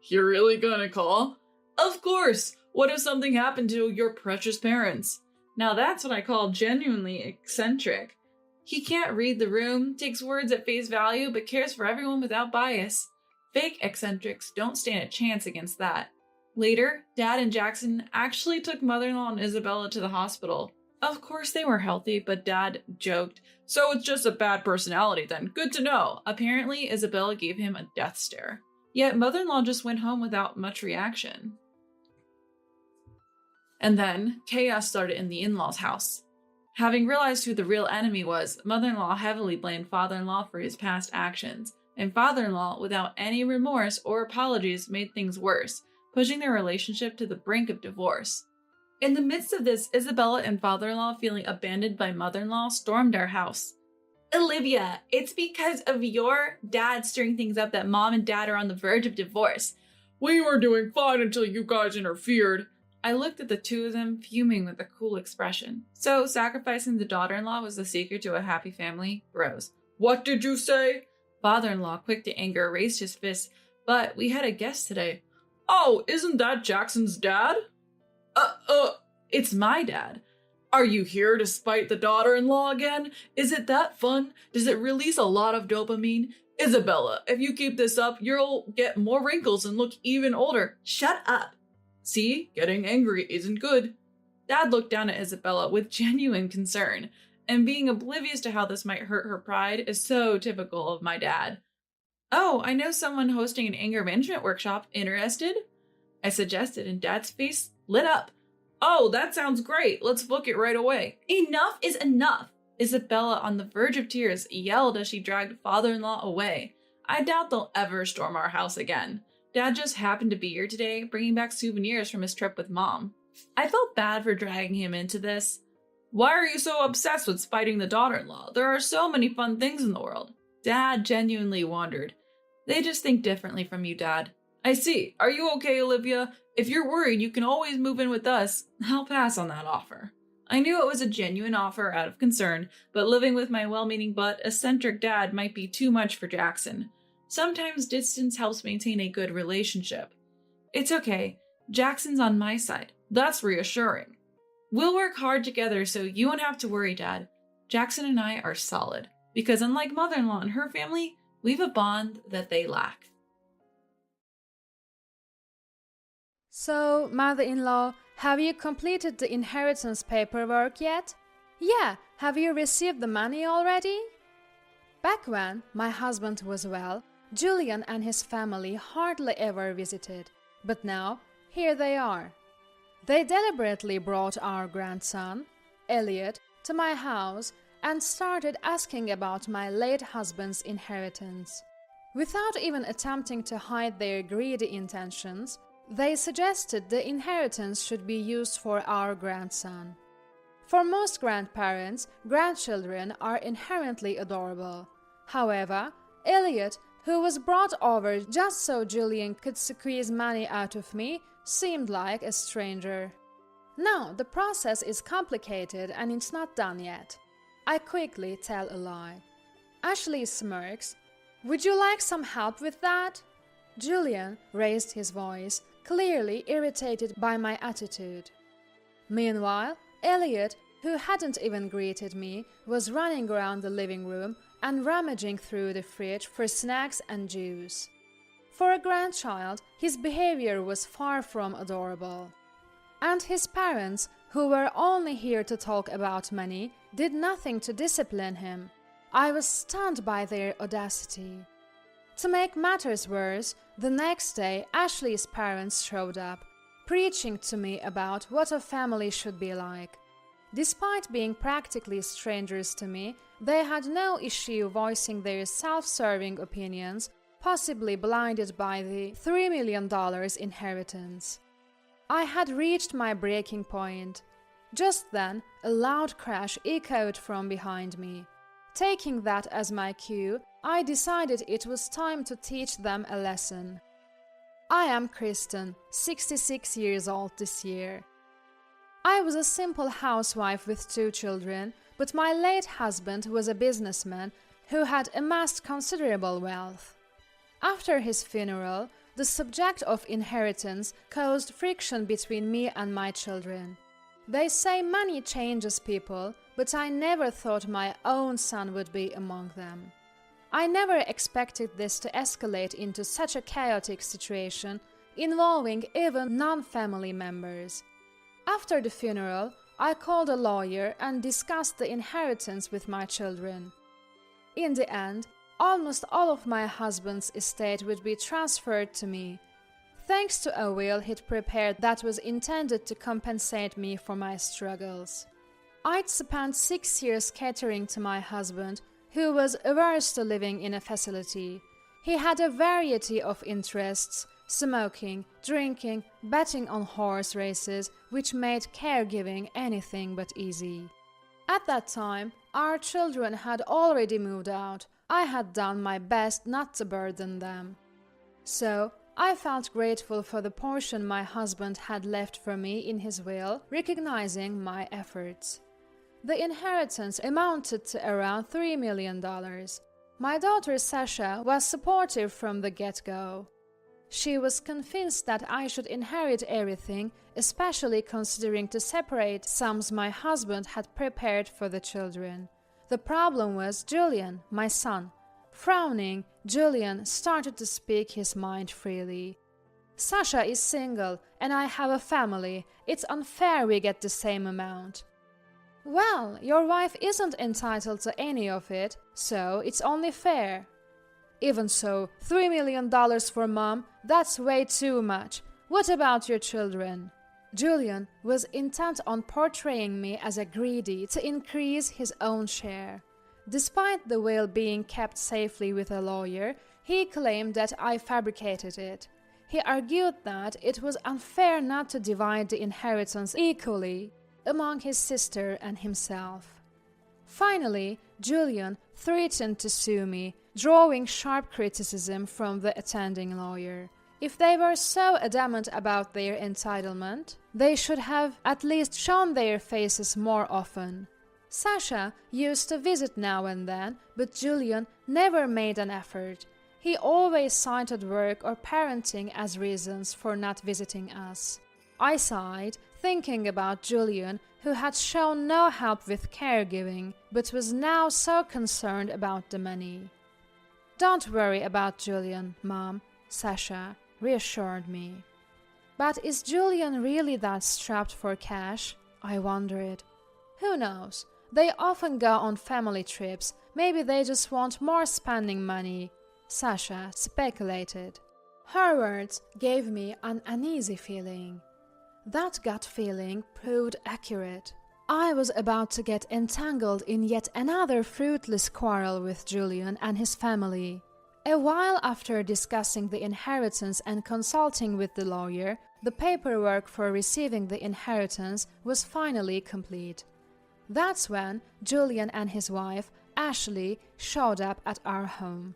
[SPEAKER 4] You're really gonna call? Of course! What if something happened to your precious parents? Now that's what I call genuinely eccentric. He can't read the room, takes words at face value, but cares for everyone without bias. Fake eccentrics don't stand a chance against that. Later, Dad and Jackson actually took mother-in-law and Isabella to the hospital. Of course they were healthy, but Dad joked, so it's just a bad personality then. Good to know. Apparently, Isabella gave him a death stare. Yet mother-in-law just went home without much reaction. And then, chaos started in the in-laws' house. Having realized who the real enemy was, mother-in-law heavily blamed father-in-law for his past actions, and father-in-law, without any remorse or apologies, made things worse, pushing their relationship to the brink of divorce. In the midst of this, Isabella and father-in-law, feeling abandoned by mother-in-law, stormed our house. Olivia, it's because of your dad stirring things up that Mom and Dad are on the verge of divorce. We were doing fine until you guys interfered. I looked at the two of them, fuming with a cool expression. So, sacrificing the daughter-in-law was the secret to a happy family? Gross. What did you say? Father-in-law, quick to anger, raised his fist. But we had a guest today. Oh, isn't that Jackson's dad? It's my dad. Are you here to spite the daughter-in-law again? Is it that fun? Does it release a lot of dopamine? Isabella, if you keep this up, you'll get more wrinkles and look even older. Shut up. See, getting angry isn't good. Dad looked down at Isabella with genuine concern, and being oblivious to how this might hurt her pride is so typical of my dad. Oh, I know someone hosting an anger management workshop. Interested? I suggested, and Dad's face lit up. Oh, that sounds great. Let's book it right away. Enough is enough. Isabella, on the verge of tears, yelled as she dragged father-in-law away. I doubt they'll ever storm our house again. Dad just happened to be here today, bringing back souvenirs from his trip with Mom. I felt bad for dragging him into this. Why are you so obsessed with spiting the daughter-in-law? There are so many fun things in the world. Dad genuinely wondered. They just think differently from you, Dad. I see. Are you okay, Olivia? If you're worried, you can always move in with us. I'll pass on that offer. I knew it was a genuine offer out of concern, but living with my well-meaning but eccentric dad might be too much for Jackson. Sometimes distance helps maintain a good relationship. It's okay. Jackson's on my side. That's reassuring. We'll work hard together so you won't have to worry, Dad. Jackson and I are solid, because unlike mother-in-law and her family, we've a bond that they lack.
[SPEAKER 5] So, mother-in-law, have you completed the inheritance paperwork yet? Yeah, have you received the money already? Back when my husband was well, Julian and his family hardly ever visited, but now, here they are. They deliberately brought our grandson, Elliot, to my house and started asking about my late husband's inheritance. Without even attempting to hide their greedy intentions, they suggested the inheritance should be used for our grandson. For most grandparents, grandchildren are inherently adorable. However, Elliot, who was brought over just so Julian could squeeze money out of me, seemed like a stranger. No, the process is complicated and it's not done yet. I quickly tell a lie. Ashley smirks. Would you like some help with that? Julian raised his voice, clearly irritated by my attitude. Meanwhile, Elliot, who hadn't even greeted me, was running around the living room and rummaging through the fridge for snacks and juice. For a grandchild, his behavior was far from adorable. And his parents, who were only here to talk about money, did nothing to discipline him. I was stunned by their audacity. To make matters worse, the next day Ashley's parents showed up, preaching to me about what a family should be like. Despite being practically strangers to me, they had no issue voicing their self-serving opinions, possibly blinded by the $3 million inheritance. I had reached my breaking point. Just then, a loud crash echoed from behind me. Taking that as my cue, I decided it was time to teach them a lesson. I am Kristen, 66 years old this year. I was a simple housewife with 2 children, but my late husband was a businessman who had amassed considerable wealth. After his funeral, the subject of inheritance caused friction between me and my children. They say money changes people, but I never thought my own son would be among them. I never expected this to escalate into such a chaotic situation, involving even non-family members. After the funeral, I called a lawyer and discussed the inheritance with my children. In the end, almost all of my husband's estate would be transferred to me, thanks to a will he'd prepared that was intended to compensate me for my struggles. I'd spent 6 years catering to my husband, who was averse to living in a facility. He had a variety of interests: smoking, drinking, betting on horse races, which made caregiving anything but easy. At that time, our children had already moved out. I had done my best not to burden them. So, I felt grateful for the portion my husband had left for me in his will, recognizing my efforts. The inheritance amounted to around $3 million. My daughter Sasha was supportive from the get-go. She was convinced that I should inherit everything, especially considering to separate sums my husband had prepared for the children. The problem was Julian, my son. Frowning, Julian started to speak his mind freely. Sasha is single and I have a family. It's unfair we get the same amount. Well, your wife isn't entitled to any of it, so it's only fair. Even so, $3 million for Mom, that's way too much. What about your children? Julian was intent on portraying me as a greedy to increase his own share. Despite the will being kept safely with a lawyer, he claimed that I fabricated it. He argued that it was unfair not to divide the inheritance equally among his sister and himself. Finally, Julian threatened to sue me, drawing sharp criticism from the attending lawyer. If they were so adamant about their entitlement, they should have at least shown their faces more often. Sasha used to visit now and then, but Julian never made an effort. He always cited work or parenting as reasons for not visiting us. I sighed, thinking about Julian, who had shown no help with caregiving, but was now so concerned about the money. "Don't worry about Julian, Mom," Sasha reassured me. But is Julian really that strapped for cash? I wondered. Who knows? They often go on family trips. Maybe they just want more spending money, Sasha speculated. Her words gave me an uneasy feeling. That gut feeling proved accurate. I was about to get entangled in yet another fruitless quarrel with Julian and his family. A while after discussing the inheritance and consulting with the lawyer, the paperwork for receiving the inheritance was finally complete. That's when Julian and his wife, Ashley, showed up at our home.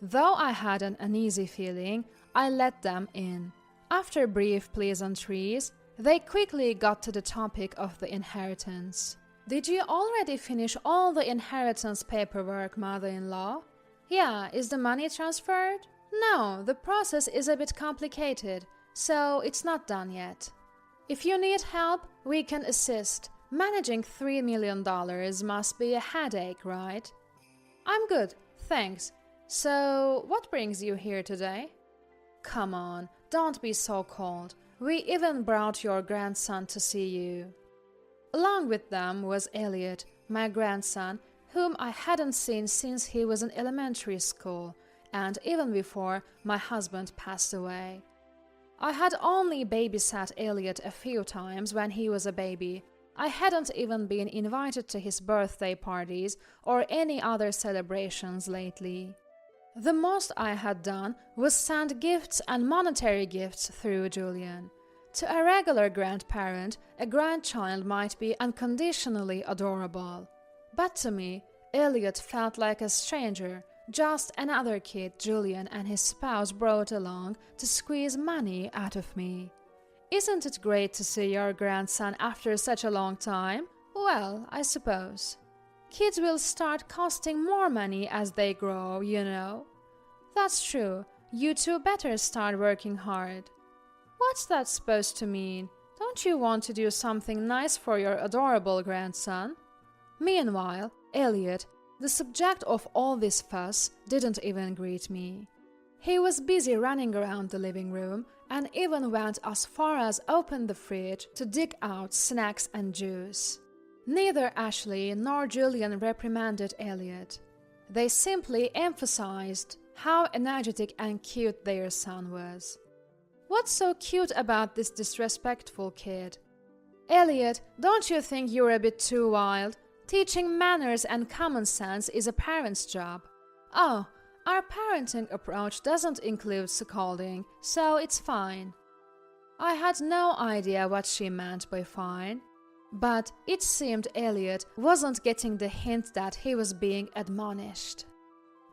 [SPEAKER 5] Though I had an uneasy feeling, I let them in. After brief pleasantries, they quickly got to the topic of the inheritance. "Did you already finish all the inheritance paperwork, mother-in-law?" "Yeah, is the money transferred?" "No, the process is a bit complicated, so it's not done yet." "If you need help, we can assist. Managing $3 million must be a headache, right?" "I'm good, thanks. So, what brings you here today?" "Come on, don't be so cold. We even brought your grandson to see you." Along with them was Elliot, my grandson, whom I hadn't seen since he was in elementary school, and even before my husband passed away. I had only babysat Elliot a few times when he was a baby. I hadn't even been invited to his birthday parties or any other celebrations lately. The most I had done was send gifts and monetary gifts through Julian. To a regular grandparent, a grandchild might be unconditionally adorable. But to me, Elliot felt like a stranger, just another kid Julian and his spouse brought along to squeeze money out of me. "Isn't it great to see your grandson after such a long time?" "Well, I suppose. Kids will start costing more money as they grow, you know." "That's true. You two better start working hard." "What's that supposed to mean? Don't you want to do something nice for your adorable grandson?" Meanwhile, Elliot, the subject of all this fuss, didn't even greet me. He was busy running around the living room and even went as far as open the fridge to dig out snacks and juice. Neither Ashley nor Julian reprimanded Elliot. They simply emphasized how energetic and cute their son was. "What's so cute about this disrespectful kid?" "Elliot, don't you think you're a bit too wild? Teaching manners and common sense is a parent's job." "Oh, our parenting approach doesn't include scolding, so it's fine." I had no idea what she meant by fine, but it seemed Elliot wasn't getting the hint that he was being admonished.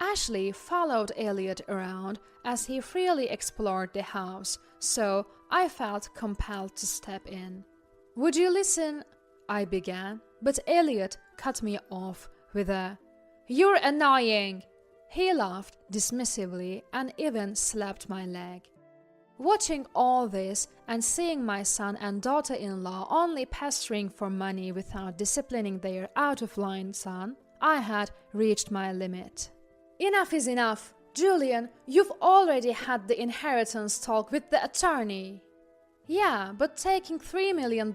[SPEAKER 5] Ashley followed Elliot around as he freely explored the house, so I felt compelled to step in. "Would you listen?" I began, but Elliot cut me off with a, "You're annoying!" He laughed dismissively and even slapped my leg. Watching all this and seeing my son and daughter-in-law only pestering for money without disciplining their out-of-line son, I had reached my limit. "Enough is enough. Julian, you've already had the inheritance talk with the attorney. Yeah, but taking $3 million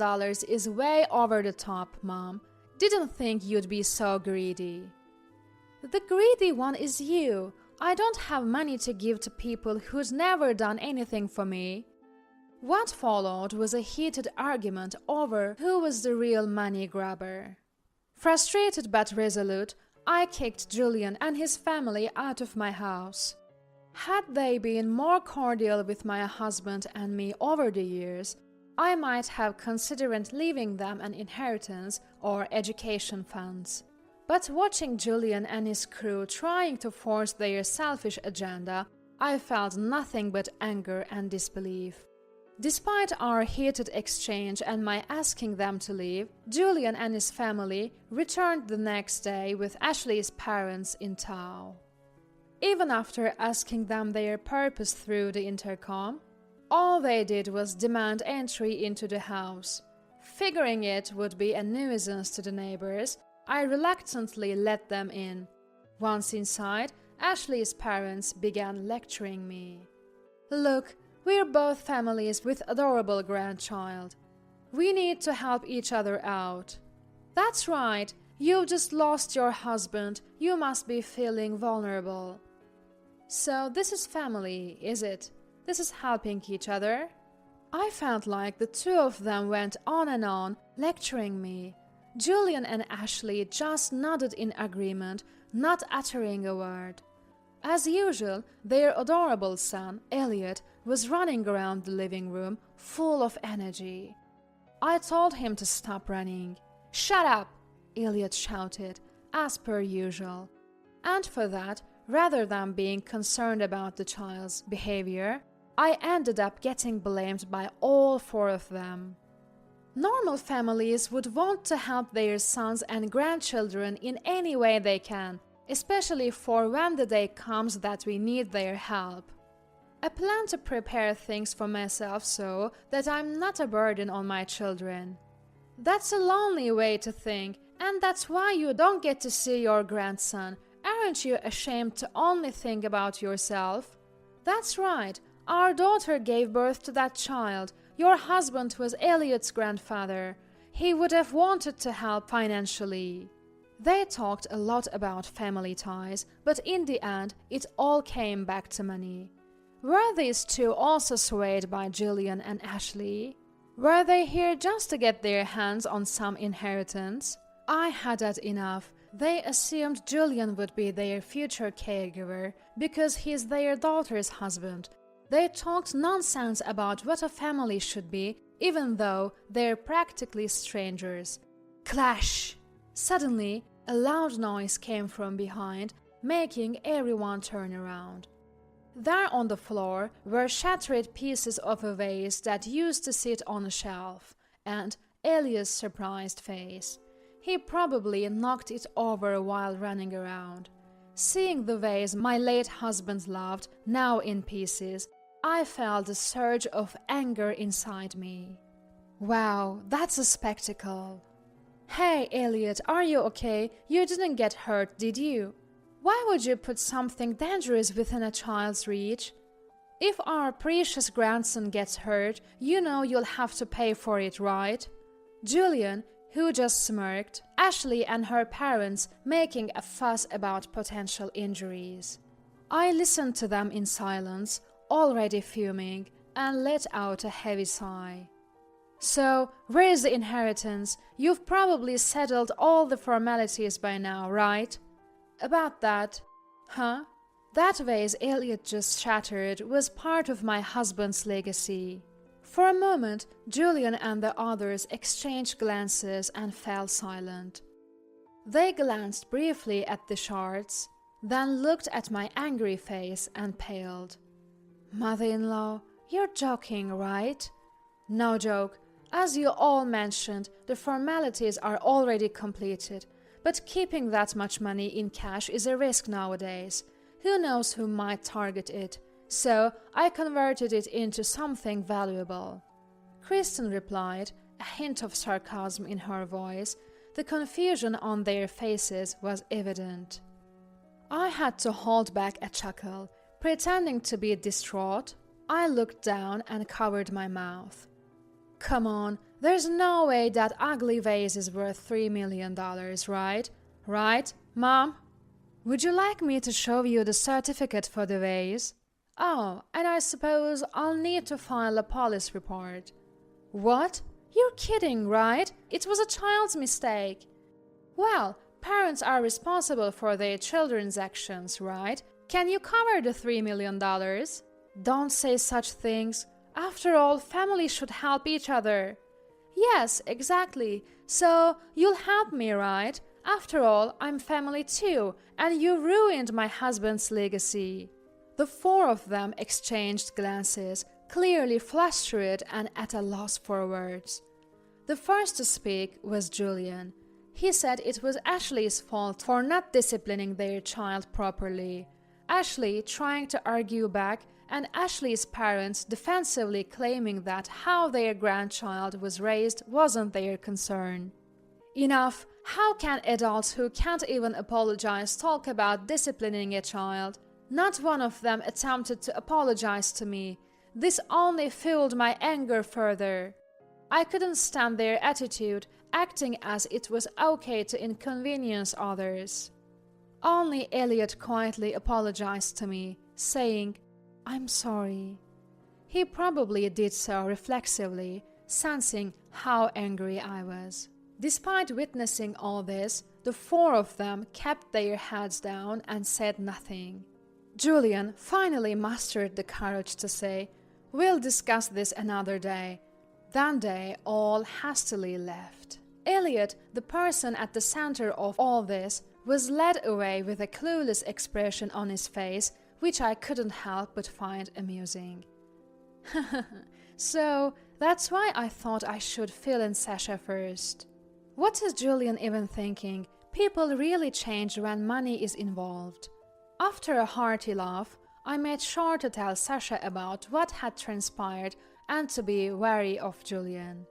[SPEAKER 5] is way over the top, Mom. Didn't think you'd be so greedy. The greedy one is you. I don't have money to give to people who's never done anything for me. What followed was a heated argument over who was the real money grabber. Frustrated but resolute, I kicked Julian and his family out of my house. Had they been more cordial with my husband and me over the years, I might have considered leaving them an inheritance or education funds. But watching Julian and his crew trying to force their selfish agenda, I felt nothing but anger and disbelief. Despite our heated exchange and my asking them to leave, Julian and his family returned the next day with Ashley's parents in tow. Even after asking them their purpose through the intercom, all they did was demand entry into the house. Figuring it would be a nuisance to the neighbors, I reluctantly let them in. Once inside, Ashley's parents began lecturing me. Look, we're both families with adorable grandchild. We need to help each other out. That's right, you've just lost your husband. You must be feeling vulnerable. So this is family, is it? This is helping each other? I felt like the two of them went on, lecturing me. Julian and Ashley just nodded in agreement, not uttering a word. As usual, their adorable son, Elliot, was running around the living room, full of energy. I told him to stop running. "Shut up!" Elliot shouted, as per usual. And for that, rather than being concerned about the child's behavior, I ended up getting blamed by all four of them. Normal families would want to help their sons and grandchildren in any way they can, especially for when the day comes that we need their help. I plan to prepare things for myself so that I'm not a burden on my children. That's a lonely way to think, and that's why you don't get to see your grandson. Aren't you ashamed to only think about yourself? That's right, our daughter gave birth to that child. Your husband was Elliot's grandfather. He would have wanted to help financially. They talked a lot about family ties, but in the end, it all came back to money. Were these two also swayed by Julian and Ashley? Were they here just to get their hands on some inheritance? I had had enough. They assumed Julian would be their future caregiver because he's their daughter's husband. They talked nonsense about what a family should be, even though they're practically strangers. Clash! Suddenly, a loud noise came from behind, making everyone turn around. There on the floor were shattered pieces of a vase that used to sit on a shelf, and Elias' surprised face. He probably knocked it over while running around. Seeing the vase my late husband loved, now in pieces, I felt a surge of anger inside me. Wow, that's a spectacle. Hey, Elliot, are you okay? You didn't get hurt, did you? Why would you put something dangerous within a child's reach? If our precious grandson gets hurt, you know you'll have to pay for it, right? Julian, who just smirked, Ashley and her parents making a fuss about potential injuries. I listened to them in silence, already fuming, and let out a heavy sigh. So, where's the inheritance? You've probably settled all the formalities by now, right? About that, huh? That vase Elliot just shattered was part of my husband's legacy. For a moment, Julian and the others exchanged glances and fell silent. They glanced briefly at the shards, then looked at my angry face and paled. Mother-in-law, you're joking, right? No joke. As you all mentioned, the formalities are already completed, but keeping that much money in cash is a risk nowadays. Who knows who might target it? So I converted it into something valuable. Kristen replied, a hint of sarcasm in her voice. The confusion on their faces was evident. I had to hold back a chuckle. Pretending to be distraught, I looked down and covered my mouth. Come on, there's no way that ugly vase is worth $3 million, right? Right, Mom? Would you like me to show you the certificate for the vase? Oh, and I suppose I'll need to file a police report. What? You're kidding, right? It was a child's mistake. Well, parents are responsible for their children's actions, right? Can you cover the $3 million? Don't say such things. After all, families should help each other. Yes, exactly. So, you'll help me, right? After all, I'm family too, and you ruined my husband's legacy. The four of them exchanged glances, clearly flustered and at a loss for words. The first to speak was Julian. He said it was Ashley's fault for not disciplining their child properly. Ashley trying to argue back, and Ashley's parents defensively claiming that how their grandchild was raised wasn't their concern. Enough! How can adults who can't even apologize talk about disciplining a child? Not one of them attempted to apologize to me. This only fueled my anger further. I couldn't stand their attitude, acting as it was okay to inconvenience others. Only Elliot quietly apologized to me, saying, "I'm sorry." He probably did so reflexively, sensing how angry I was. Despite witnessing all this, the four of them kept their heads down and said nothing. Julian finally mustered the courage to say, "We'll discuss this another day." Then they all hastily left. Elliot, the person at the center of all this, was led away with a clueless expression on his face, which I couldn't help but find amusing. So, that's why I thought I should fill in Sasha first. What is Julian even thinking? People really change when money is involved. After a hearty laugh, I made sure to tell Sasha about what had transpired and to be wary of Julian.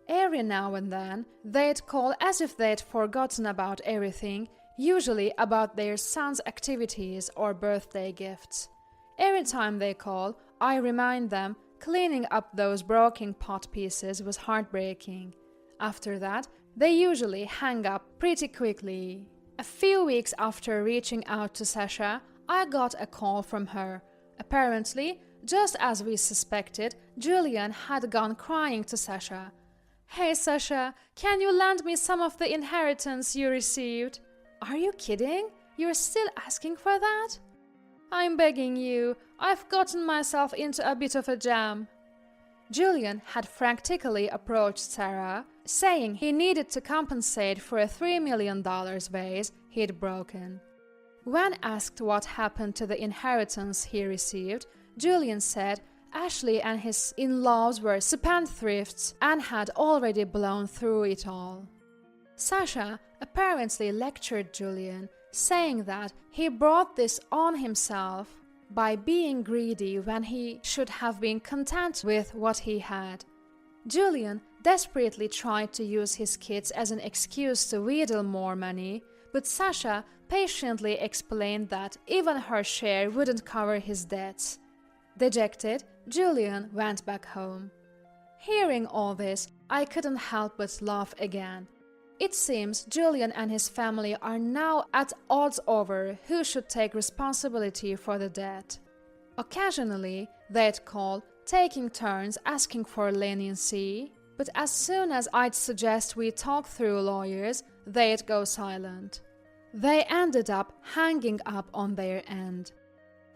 [SPEAKER 5] Every now and then, they'd call as if they'd forgotten about everything, usually about their son's activities or birthday gifts. Every time they call, I remind them cleaning up those broken pot pieces was heartbreaking. After that, they usually hang up pretty quickly. A few weeks after reaching out to Sasha, I got a call from her. Apparently, just as we suspected, Julian had gone crying to Sasha. "Hey Sasha, can you lend me some of the inheritance you received?" "Are you kidding? You're still asking for that?" "I'm begging you. I've gotten myself into a bit of a jam." Julian had frantically approached Sarah, saying he needed to compensate for a $3 million vase he'd broken. When asked what happened to the inheritance he received, Julian said Ashley and his in-laws were spendthrifts and had already blown through it all. Sasha apparently lectured Julian, saying that he brought this on himself by being greedy when he should have been content with what he had. Julian desperately tried to use his kids as an excuse to wheedle more money, but Sasha patiently explained that even her share wouldn't cover his debts. Dejected, Julian went back home. Hearing all this, I couldn't help but laugh again. It seems Julian and his family are now at odds over who should take responsibility for the debt. Occasionally, they'd call, taking turns asking for leniency, but as soon as I'd suggest we talk through lawyers, they'd go silent. They ended up hanging up on their end.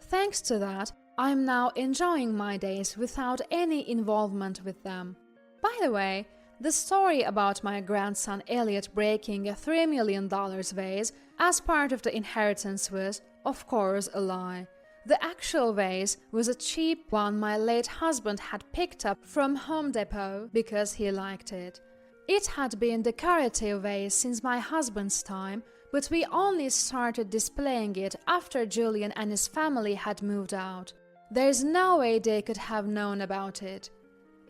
[SPEAKER 5] Thanks to that, I'm now enjoying my days without any involvement with them. By the way, the story about my grandson Elliot breaking a $3 million vase as part of the inheritance was, of course, a lie. The actual vase was a cheap one my late husband had picked up from Home Depot because he liked it. It had been a decorative vase since my husband's time, but we only started displaying it after Julian and his family had moved out. There's no way they could have known about it.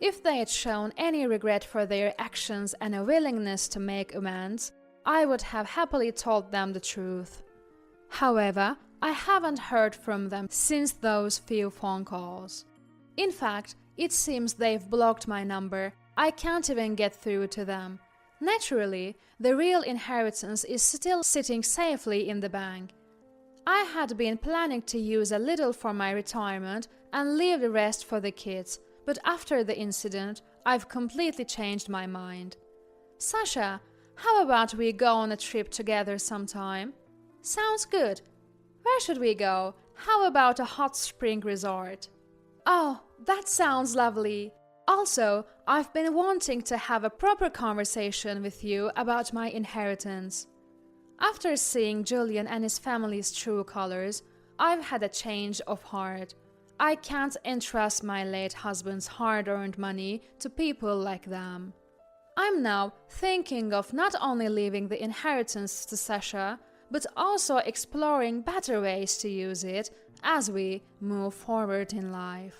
[SPEAKER 5] If they had shown any regret for their actions and a willingness to make amends, I would have happily told them the truth. However, I haven't heard from them since those few phone calls. In fact, it seems they've blocked my number. I can't even get through to them. Naturally, the real inheritance is still sitting safely in the bank. I had been planning to use a little for my retirement and leave the rest for the kids, but after the incident, I've completely changed my mind. Sasha, how about we go on a trip together sometime? Sounds good. Where should we go? How about a hot spring resort? Oh, that sounds lovely. Also, I've been wanting to have a proper conversation with you about my inheritance. After seeing Julian and his family's true colors, I've had a change of heart. I can't entrust my late husband's hard-earned money to people like them. I'm now thinking of not only leaving the inheritance to Sasha, but also exploring better ways to use it as we move forward in life.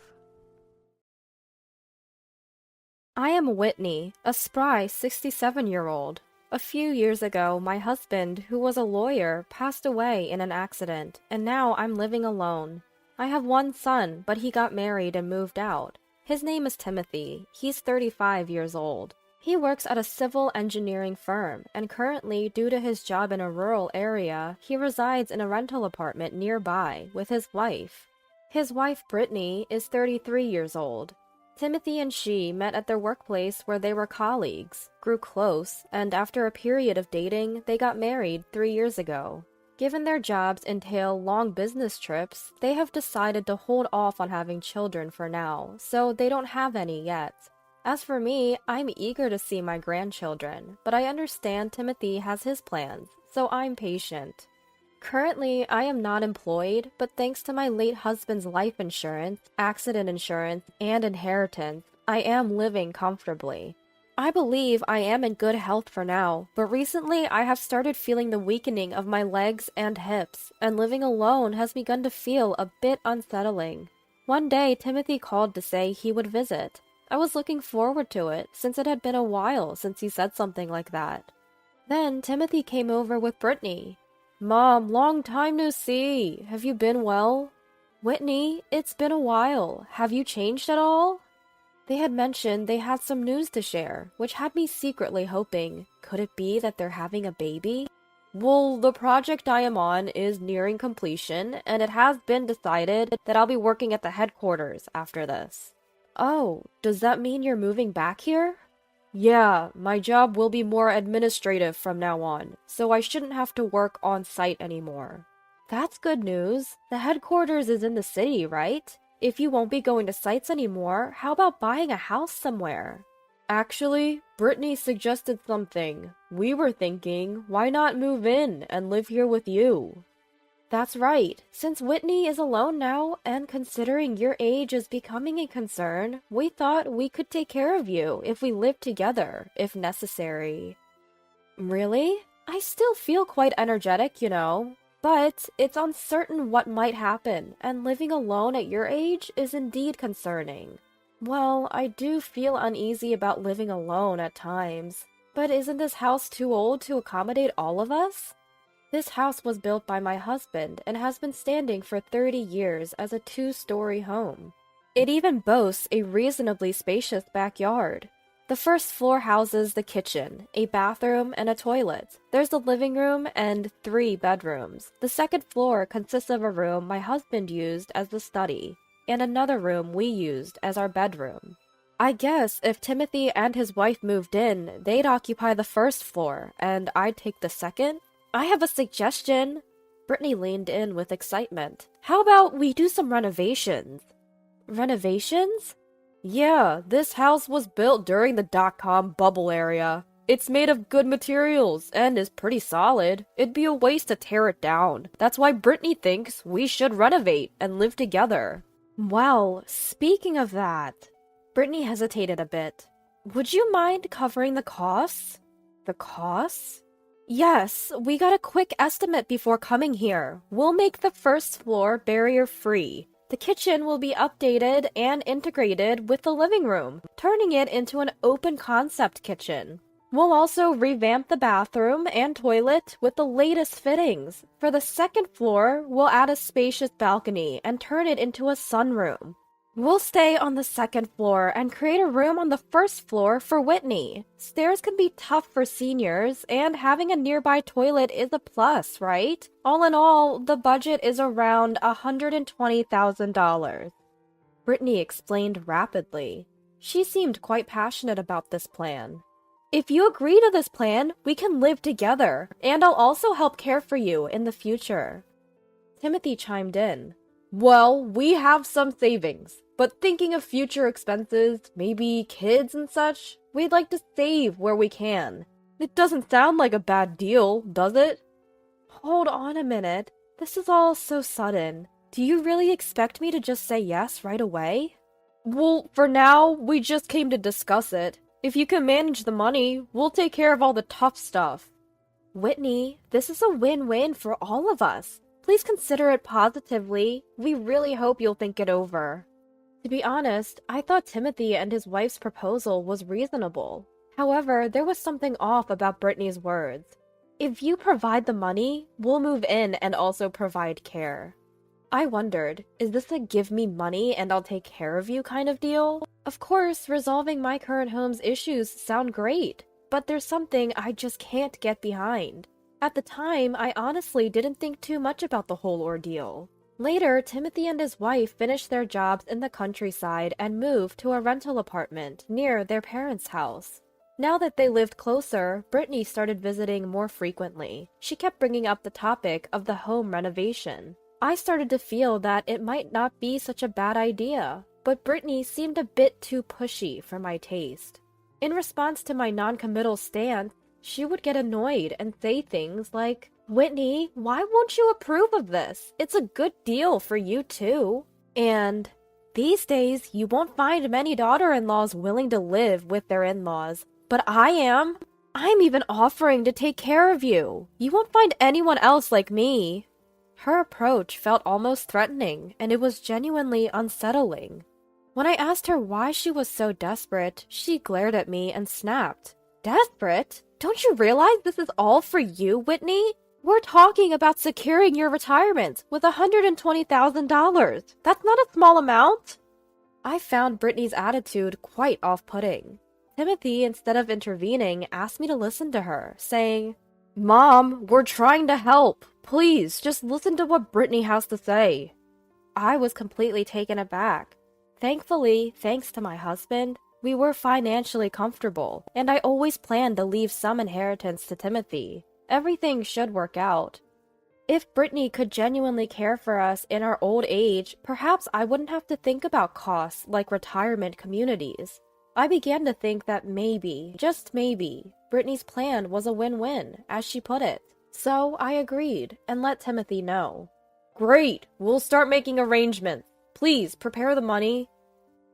[SPEAKER 6] I am Whitney, a spry 67-year-old. A few years ago, my husband, who was a lawyer, passed away in an accident, and now I'm living alone. I have one son, but he got married and moved out. His name is Timothy. He's 35 years old. He works at a civil engineering firm, and currently, due to his job in a rural area, he resides in a rental apartment nearby with his wife. His wife, Brittany, is 33 years old. Timothy and she met at their workplace where they were colleagues, grew close, and after a period of dating, they got married 3 years ago. Given their jobs entail long business trips, they have decided to hold off on having children for now, so they don't have any yet. As for me, I'm eager to see my grandchildren, but I understand Timothy has his plans, so I'm patient. Currently, I am not employed, but thanks to my late husband's life insurance, accident insurance, and inheritance, I am living comfortably. I believe I am in good health for now, but recently I have started feeling the weakening of my legs and hips, and living alone has begun to feel a bit unsettling. One day, Timothy called to say he would visit. I was looking forward to it, since it had been a while since he said something like that. Then, Timothy came over with Brittany. "Mom, long time no see. Have you been well?" "Whitney, it's been a while. Have you changed at all?" They had mentioned they had some news to share, which had me secretly hoping. Could it be that they're having a baby? "Well, the project I am on is nearing completion, and it has been decided that I'll be working at the headquarters after this." "Oh, does that mean you're moving back here?" "Yeah, my job will be more administrative from now on, so I shouldn't have to work on site anymore." "That's good news. The headquarters is in the city, right? If you won't be going to sites anymore, how about buying a house somewhere?" "Actually, Brittany suggested something. We were thinking, why not move in and live here with you?" "That's right. Since Whitney is alone now, and considering your age is becoming a concern, we thought we could take care of you if we lived together, if necessary." "Really? I still feel quite energetic, you know. But it's uncertain what might happen, and living alone at your age is indeed concerning." "Well, I do feel uneasy about living alone at times. But isn't this house too old to accommodate all of us?" "This house was built by my husband and has been standing for 30 years as a 2-story home. It even boasts a reasonably spacious backyard. The first floor houses the kitchen, a bathroom, and a toilet. There's the living room and 3 bedrooms. The second floor consists of a room my husband used as the study, and another room we used as our bedroom. I guess if Timothy and his wife moved in, they'd occupy the first floor, and I'd take the second. I have a suggestion." Brittany leaned in with excitement. "How about we do some renovations?" "Renovations?" "Yeah, this house was built during the dot-com bubble era. It's made of good materials and is pretty solid. It'd be a waste to tear it down. That's why Brittany thinks we should renovate and live together." "Well, speaking of that..." Brittany hesitated a bit. "Would you mind covering the costs?" "The costs?" "Yes, we got a quick estimate before coming here. We'll make the first floor barrier-free. The kitchen will be updated and integrated with the living room, turning it into an open-concept kitchen. We'll also revamp the bathroom and toilet with the latest fittings. For the second floor, we'll add a spacious balcony and turn it into a sunroom. We'll stay on the second floor and create a room on the first floor for Whitney. Stairs can be tough for seniors, and having a nearby toilet is a plus, right? All in all, the budget is around $120,000. Brittany explained rapidly. She seemed quite passionate about this plan. If you agree to this plan, we can live together, and I'll also help care for you in the future. Timothy chimed in. Well, we have some savings, but thinking of future expenses, maybe kids and such, we'd like to save where we can. It doesn't sound like a bad deal, does it? Hold on a minute. This is all so sudden. Do you really expect me to just say yes right away? Well, for now, we just came to discuss it. If you can manage the money, we'll take care of all the tough stuff. Whitney, this is a win-win for all of us. Please consider it positively. We really hope you'll think it over. To be honest, I thought Timothy and his wife's proposal was reasonable. However, there was something off about Brittany's words. If you provide the money, we'll move in and also provide care. I wondered, is this a give me money and I'll take care of you kind of deal? Of course, resolving my current home's issues sound great, but there's something I just can't get behind. At the time, I honestly didn't think too much about the whole ordeal. Later, Timothy and his wife finished their jobs in the countryside and moved to a rental apartment near their parents' house. Now that they lived closer, Brittany started visiting more frequently. She kept bringing up the topic of the home renovation. I started to feel that it might not be such a bad idea, but Brittany seemed a bit too pushy for my taste. In response to my non-committal stance, she would get annoyed and say things like, Whitney, why won't you approve of this? It's a good deal for you too. And, these days, you won't find many daughter-in-laws willing to live with their in-laws, but I am. I'm even offering to take care of you. You won't find anyone else like me. Her approach felt almost threatening, and it was genuinely unsettling. When I asked her why she was so desperate, she glared at me and snapped. Desperate? Don't you realize this is all for you, Whitney? We're talking about securing your retirement with $120,000. That's not a small amount. I found Brittany's attitude quite off-putting. Timothy, instead of intervening, asked me to listen to her, saying, Mom, we're trying to help. Please, just listen to what Brittany has to say. I was completely taken aback. Thankfully, thanks to my husband, we were financially comfortable, and I always planned to leave some inheritance to Timothy. Everything should work out. If Brittany could genuinely care for us in our old age, perhaps I wouldn't have to think about costs like retirement communities. I began to think that maybe, just maybe, Brittany's plan was a win-win, as she put it. So I agreed and let Timothy know. Great, we'll start making arrangements. Please prepare the money.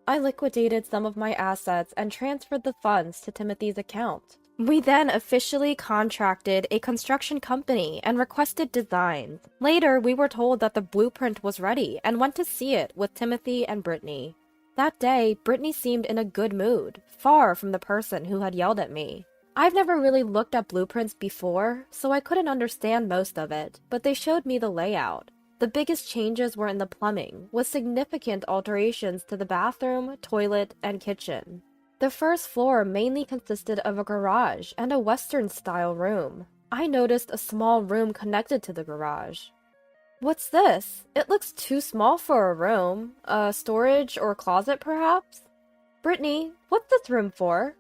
[SPEAKER 6] I liquidated some of my assets and transferred the funds to Timothy's account. We then officially contracted a construction company and requested designs. Later, we were told that the blueprint was ready and went to see it with Timothy and Brittany. That day, Brittany seemed in a good mood, far from the person who had yelled at me. I've never really looked at blueprints before, so I couldn't understand most of it, but they showed me the layout. The biggest changes were in the plumbing, with significant alterations to the bathroom, toilet, and kitchen. The first floor mainly consisted of a garage and a Western-style room. I noticed a small room connected to the garage. What's this? It looks too small for a room. A storage or closet, perhaps? Brittany, what's this room for?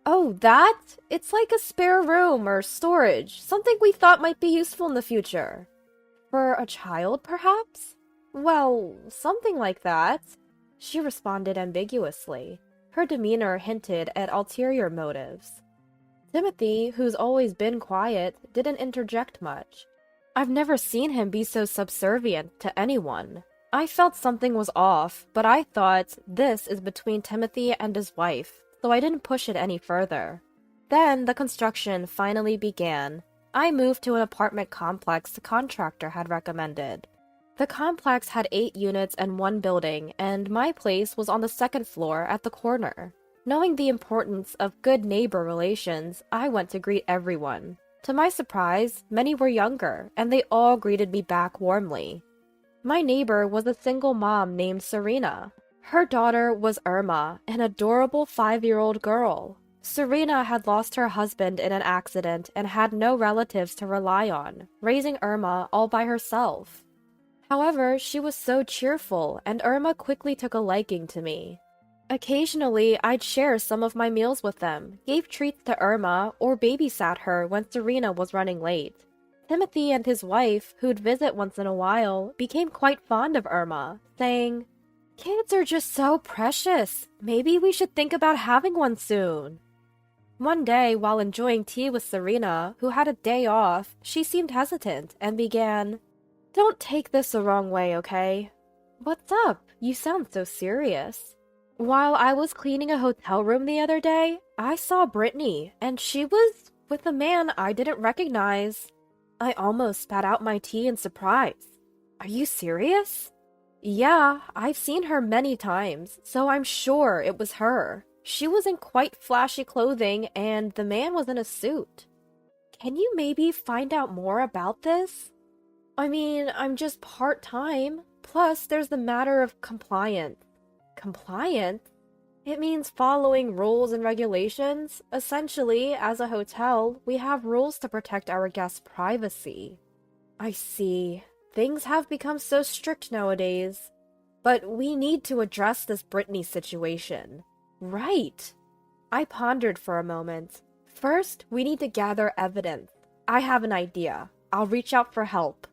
[SPEAKER 6] Oh, that? It's like a spare room or storage, something we thought might be useful in the future. For a child, perhaps? Well, something like that. She responded ambiguously. Her demeanor hinted at ulterior motives. Timothy, who's always been quiet, didn't interject much. I've never seen him be so subservient to anyone. I felt something was off, but I thought this is between Timothy and his wife, so I didn't push it any further. Then the construction finally began. I moved to an apartment complex the contractor had recommended. The complex had 8 units and 1 building, and my place was on the second floor at the corner. Knowing the importance of good neighbor relations, I went to greet everyone. To my surprise, many were younger, and they all greeted me back warmly. My neighbor was a single mom named Serena. Her daughter was Irma, an adorable 5-year-old girl. Serena had lost her husband in an accident and had no relatives to rely on, raising Irma all by herself. However, she was so cheerful, and Irma quickly took a liking to me. Occasionally, I'd share some of my meals with them, gave treats to Irma, or babysat her when Serena was running late. Timothy and his wife, who'd visit once in a while, became quite fond of Irma, saying, "Kids are just so precious. Maybe we should think about having one soon." One day, while enjoying tea with Serena, who had a day off, she seemed hesitant and began, "Don't take this the wrong way, okay? What's up? You sound so serious." While I was cleaning a hotel room the other day, I saw Brittany, and she was with a man I didn't recognize. I almost spat out my tea in surprise. "Are you serious?" "Yeah, I've seen her many times, so I'm sure it was her. She was in quite flashy clothing, and the man was in a suit. Can you maybe find out more about this? I mean, I'm just part-time. Plus, there's the matter of compliance." Compliance? It means following rules and regulations. Essentially, as a hotel, we have rules to protect our guests' privacy. I see. Things have become so strict nowadays. But we need to address this Brittany situation. Right. I pondered for a moment. First, we need to gather evidence. I have an idea. I'll reach out for help.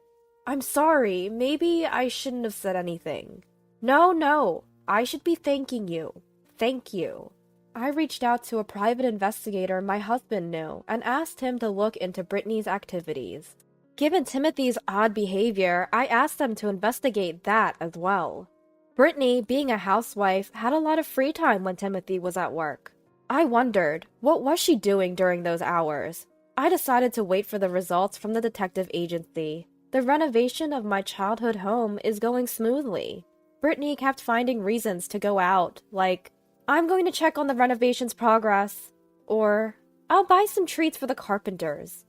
[SPEAKER 6] I'm sorry, maybe I shouldn't have said anything. No. I should be thanking you. Thank you. I reached out to a private investigator my husband knew and asked him to look into Brittany's activities. Given Timothy's odd behavior, I asked them to investigate that as well. Brittany, being a housewife, had a lot of free time when Timothy was at work. I wondered, what was she doing during those hours? I decided to wait for the results from the detective agency. The renovation of my childhood home is going smoothly. Brittany kept finding reasons to go out, like, "I'm going to check on the renovation's progress," or, "I'll buy some treats for the Carpenters."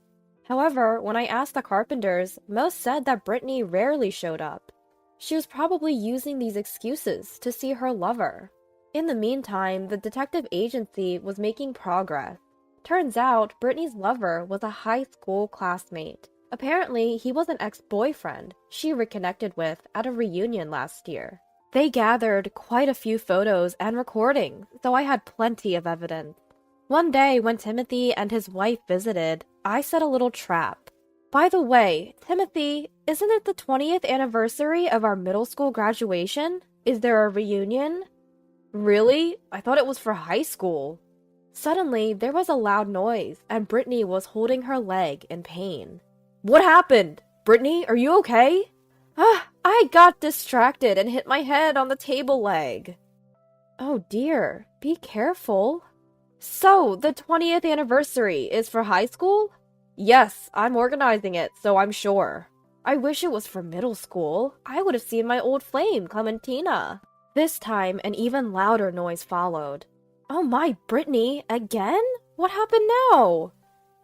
[SPEAKER 6] However, when I asked the Carpenters, most said that Brittany rarely showed up. She was probably using these excuses to see her lover. In the meantime, the detective agency was making progress. Turns out, Brittany's lover was a high school classmate. Apparently, he was an ex-boyfriend she reconnected with at a reunion last year. They gathered quite a few photos and recordings, so I had plenty of evidence. One day, when Timothy and his wife visited, I set a little trap. "By the way, Timothy, isn't it the 20th anniversary of our middle school graduation? Is there a reunion?" "Really? I thought it was for high school." Suddenly, there was a loud noise, and Brittany was holding her leg in pain. "What happened? Brittany, are you okay?" I got distracted and hit my head on the table leg." "Oh dear, be careful." "So, the 20th anniversary is for high school?" "Yes, I'm organizing it, so I'm sure." "I wish it was for middle school. I would have seen my old flame, Clementina." This time, an even louder noise followed. "Oh my, Brittany, again? What happened now?"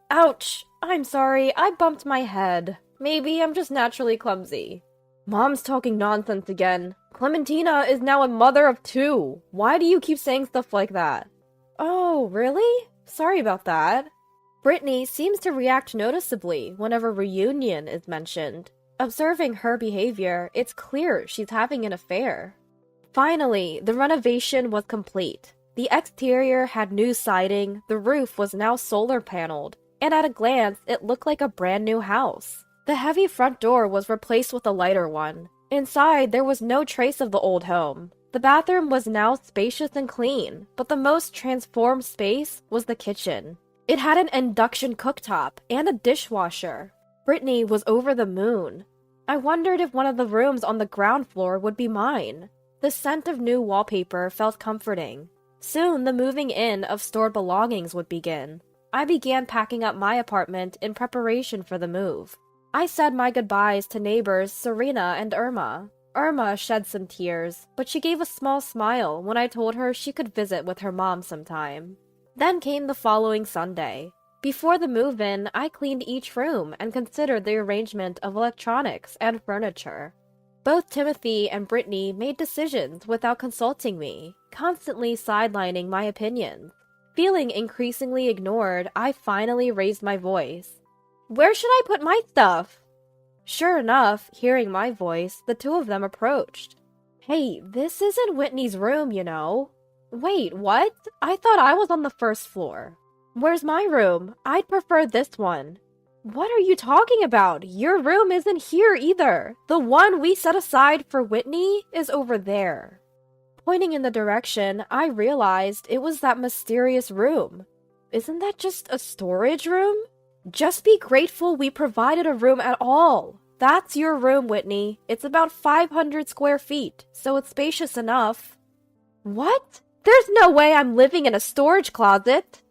[SPEAKER 6] "Ouch, I'm sorry, I bumped my head. Maybe I'm just naturally clumsy." "Mom's talking nonsense again. Clementina is now a mother of 2. Why do you keep saying stuff like that?" "Oh, really? Sorry about that." Brittany seems to react noticeably whenever reunion is mentioned. Observing her behavior, it's clear she's having an affair. Finally, the renovation was complete. The exterior had new siding, the roof was now solar paneled, and at a glance, it looked like a brand new house. The heavy front door was replaced with a lighter one. Inside, there was no trace of the old home. The bathroom was now spacious and clean, but the most transformed space was the kitchen. It had an induction cooktop and a dishwasher. Brittany was over the moon. I wondered if one of the rooms on the ground floor would be mine. The scent of new wallpaper felt comforting. Soon, the moving in of stored belongings would begin. I began packing up my apartment in preparation for the move. I said my goodbyes to neighbors Serena and Irma. Irma shed some tears, but she gave a small smile when I told her she could visit with her mom sometime. Then came the following Sunday. Before the move-in, I cleaned each room and considered the arrangement of electronics and furniture. Both Timothy and Brittany made decisions without consulting me, constantly sidelining my opinions. Feeling increasingly ignored, I finally raised my voice. "Where should I put my stuff?" Sure enough, hearing my voice, the two of them approached. "Hey, this isn't Whitney's room, you know." "Wait, what? I thought I was on the first floor." "Where's my room? I'd prefer this one." "What are you talking about? Your room isn't here either. The one we set aside for Whitney is over there." Pointing in the direction, I realized it was that mysterious room. Isn't that just a storage room? Just be grateful we provided a room at all. That's your room, Whitney. It's about 500 square feet, so it's spacious enough. What? There's no way I'm living in a storage closet.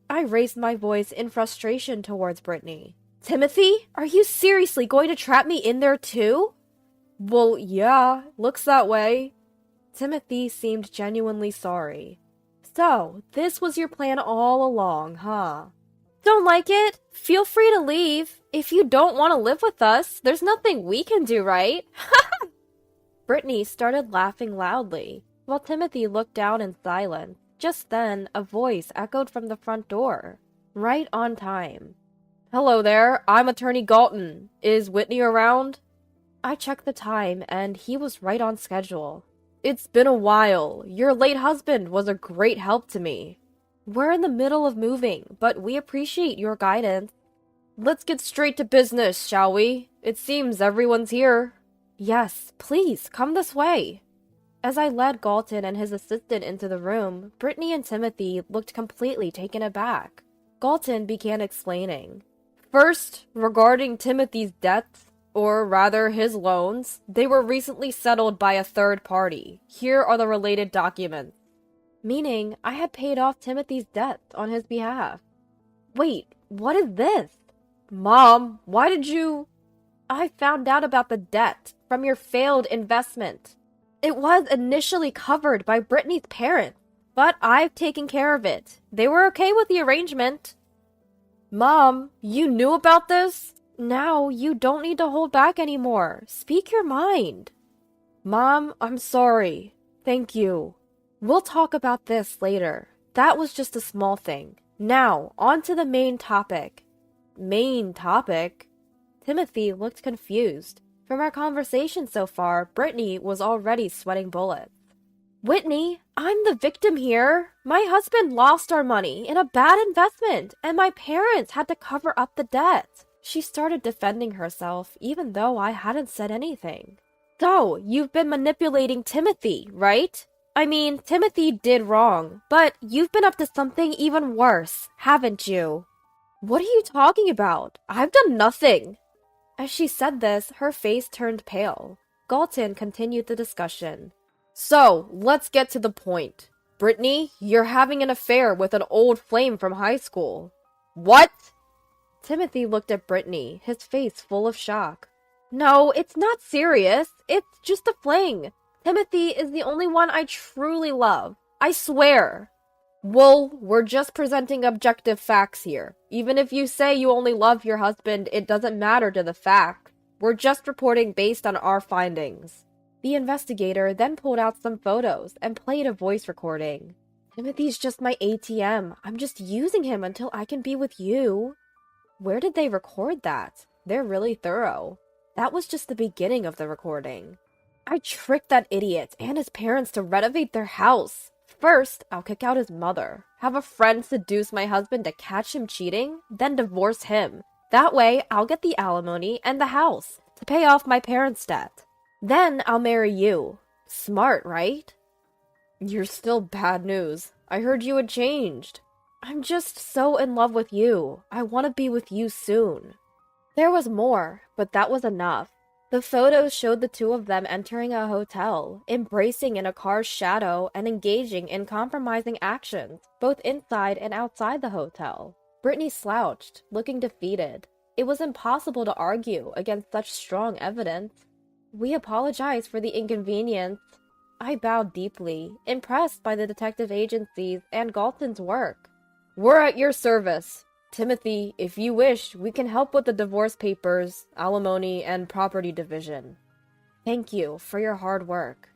[SPEAKER 6] I raised my voice in frustration towards Brittany. "Timothy, are you seriously going to trap me in there too?" "Well, yeah, looks that way." Timothy seemed genuinely sorry. "So, this was your plan all along, huh?" "Don't like it? Feel free to leave. If you don't want to live with us, there's nothing we can do, right?" Brittany started laughing loudly, while Timothy looked down in silence. Just then, a voice echoed from the front door. Right on time. "Hello there, I'm Attorney Galton. Is Whitney around?" I checked the time, and he was right on schedule. "It's been a while. Your late husband was a great help to me." "We're in the middle of moving, but we appreciate your guidance." "Let's get straight to business, shall we? It seems everyone's here." "Yes, please, come this way." As I led Galton and his assistant into the room, Brittany and Timothy looked completely taken aback. Galton began explaining. "First, regarding Timothy's debts, or rather his loans, they were recently settled by a third party. Here are the related documents." Meaning, I had paid off Timothy's debts on his behalf. "Wait, what is this?" "Mom, why did you—" "I found out about the debt from your failed investment. It was initially covered by Brittany's parents, but I've taken care of it. They were okay with the arrangement." "Mom, you knew about this?" "Now you don't need to hold back anymore. Speak your mind." "Mom, I'm sorry. Thank you. We'll talk about this later. That was just a small thing. Now, on to the main topic." "Main topic?" Timothy looked confused. From our conversation so far, Brittany was already sweating bullets. "Whitney, I'm the victim here. My husband lost our money in a bad investment, and my parents had to cover up the debt." She started defending herself, even though I hadn't said anything. "So, you've been manipulating Timothy, right? I mean, Timothy did wrong, but you've been up to something even worse, haven't you?" "What are you talking about? I've done nothing." As she said this, her face turned pale. Galton continued the discussion. "So, let's get to the point. Brittany, you're having an affair with an old flame from high school." "What?" Timothy looked at Brittany, his face full of shock. "No, it's not serious. It's just a fling. Timothy is the only one I truly love. I swear." "Well, we're just presenting objective facts here. Even if you say you only love your husband, it doesn't matter to the facts. We're just reporting based on our findings." The investigator then pulled out some photos and played a voice recording. "Timothy's just my ATM. I'm just using him until I can be with you." Where did they record that? They're really thorough. That was just the beginning of the recording. "I tricked that idiot and his parents to renovate their house. First, I'll kick out his mother, have a friend seduce my husband to catch him cheating, then divorce him. That way, I'll get the alimony and the house to pay off my parents' debt. Then I'll marry you. Smart, right?" "You're still bad news. I heard you had changed." "I'm just so in love with you. I want to be with you soon." There was more, but that was enough. The photos showed the two of them entering a hotel, embracing in a car's shadow, and engaging in compromising actions, both inside and outside the hotel. Brittany slouched, looking defeated. It was impossible to argue against such strong evidence. We apologize for the inconvenience. I bowed deeply, impressed by the detective agency's and Galton's work. We're at your service. Timothy, if you wish, we can help with the divorce papers, alimony, and property division. Thank you for your hard work.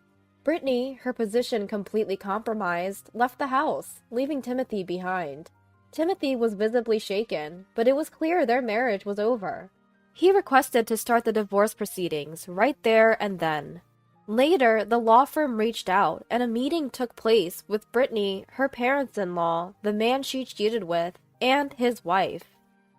[SPEAKER 6] Brittany, her position completely compromised, left the house, leaving Timothy behind. Timothy was visibly shaken, but it was clear their marriage was over. He requested to start the divorce proceedings right there and then. Later, the law firm reached out, and a meeting took place with Brittany, her parents-in-law, the man she cheated with, and his wife.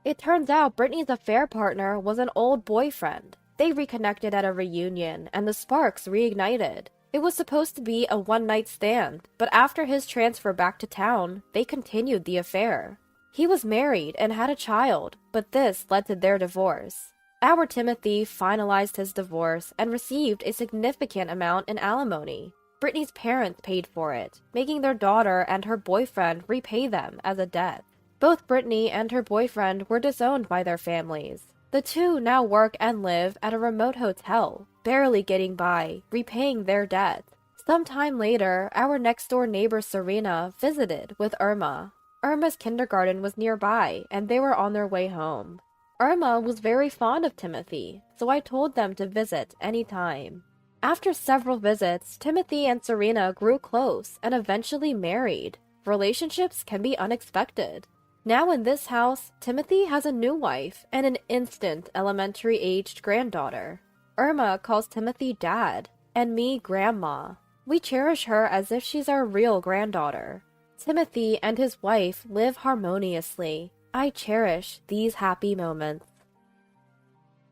[SPEAKER 6] It turns out Brittany's affair partner was an old boyfriend. They reconnected at a reunion, and the sparks reignited. It was supposed to be a one-night stand, but after his transfer back to town, they continued the affair. He was married and had a child, but this led to their divorce. Our Timothy finalized his divorce and received a significant amount in alimony. Brittany's parents paid for it, making their daughter and her boyfriend repay them as a debt. Both Brittany and her boyfriend were disowned by their families. The two now work and live at a remote hotel, barely getting by, repaying their debt. Sometime later, our next-door neighbor Serena visited with Irma. Irma's kindergarten was nearby, and they were on their way home. Irma was very fond of Timothy, so I told them to visit any time. After several visits, Timothy and Serena grew close and eventually married. Relationships can be unexpected. Now in this house, Timothy has a new wife and an instant elementary-aged granddaughter. Irma calls Timothy Dad, and me Grandma. We cherish her as if she's our real granddaughter. Timothy and his wife live harmoniously. I cherish these happy moments.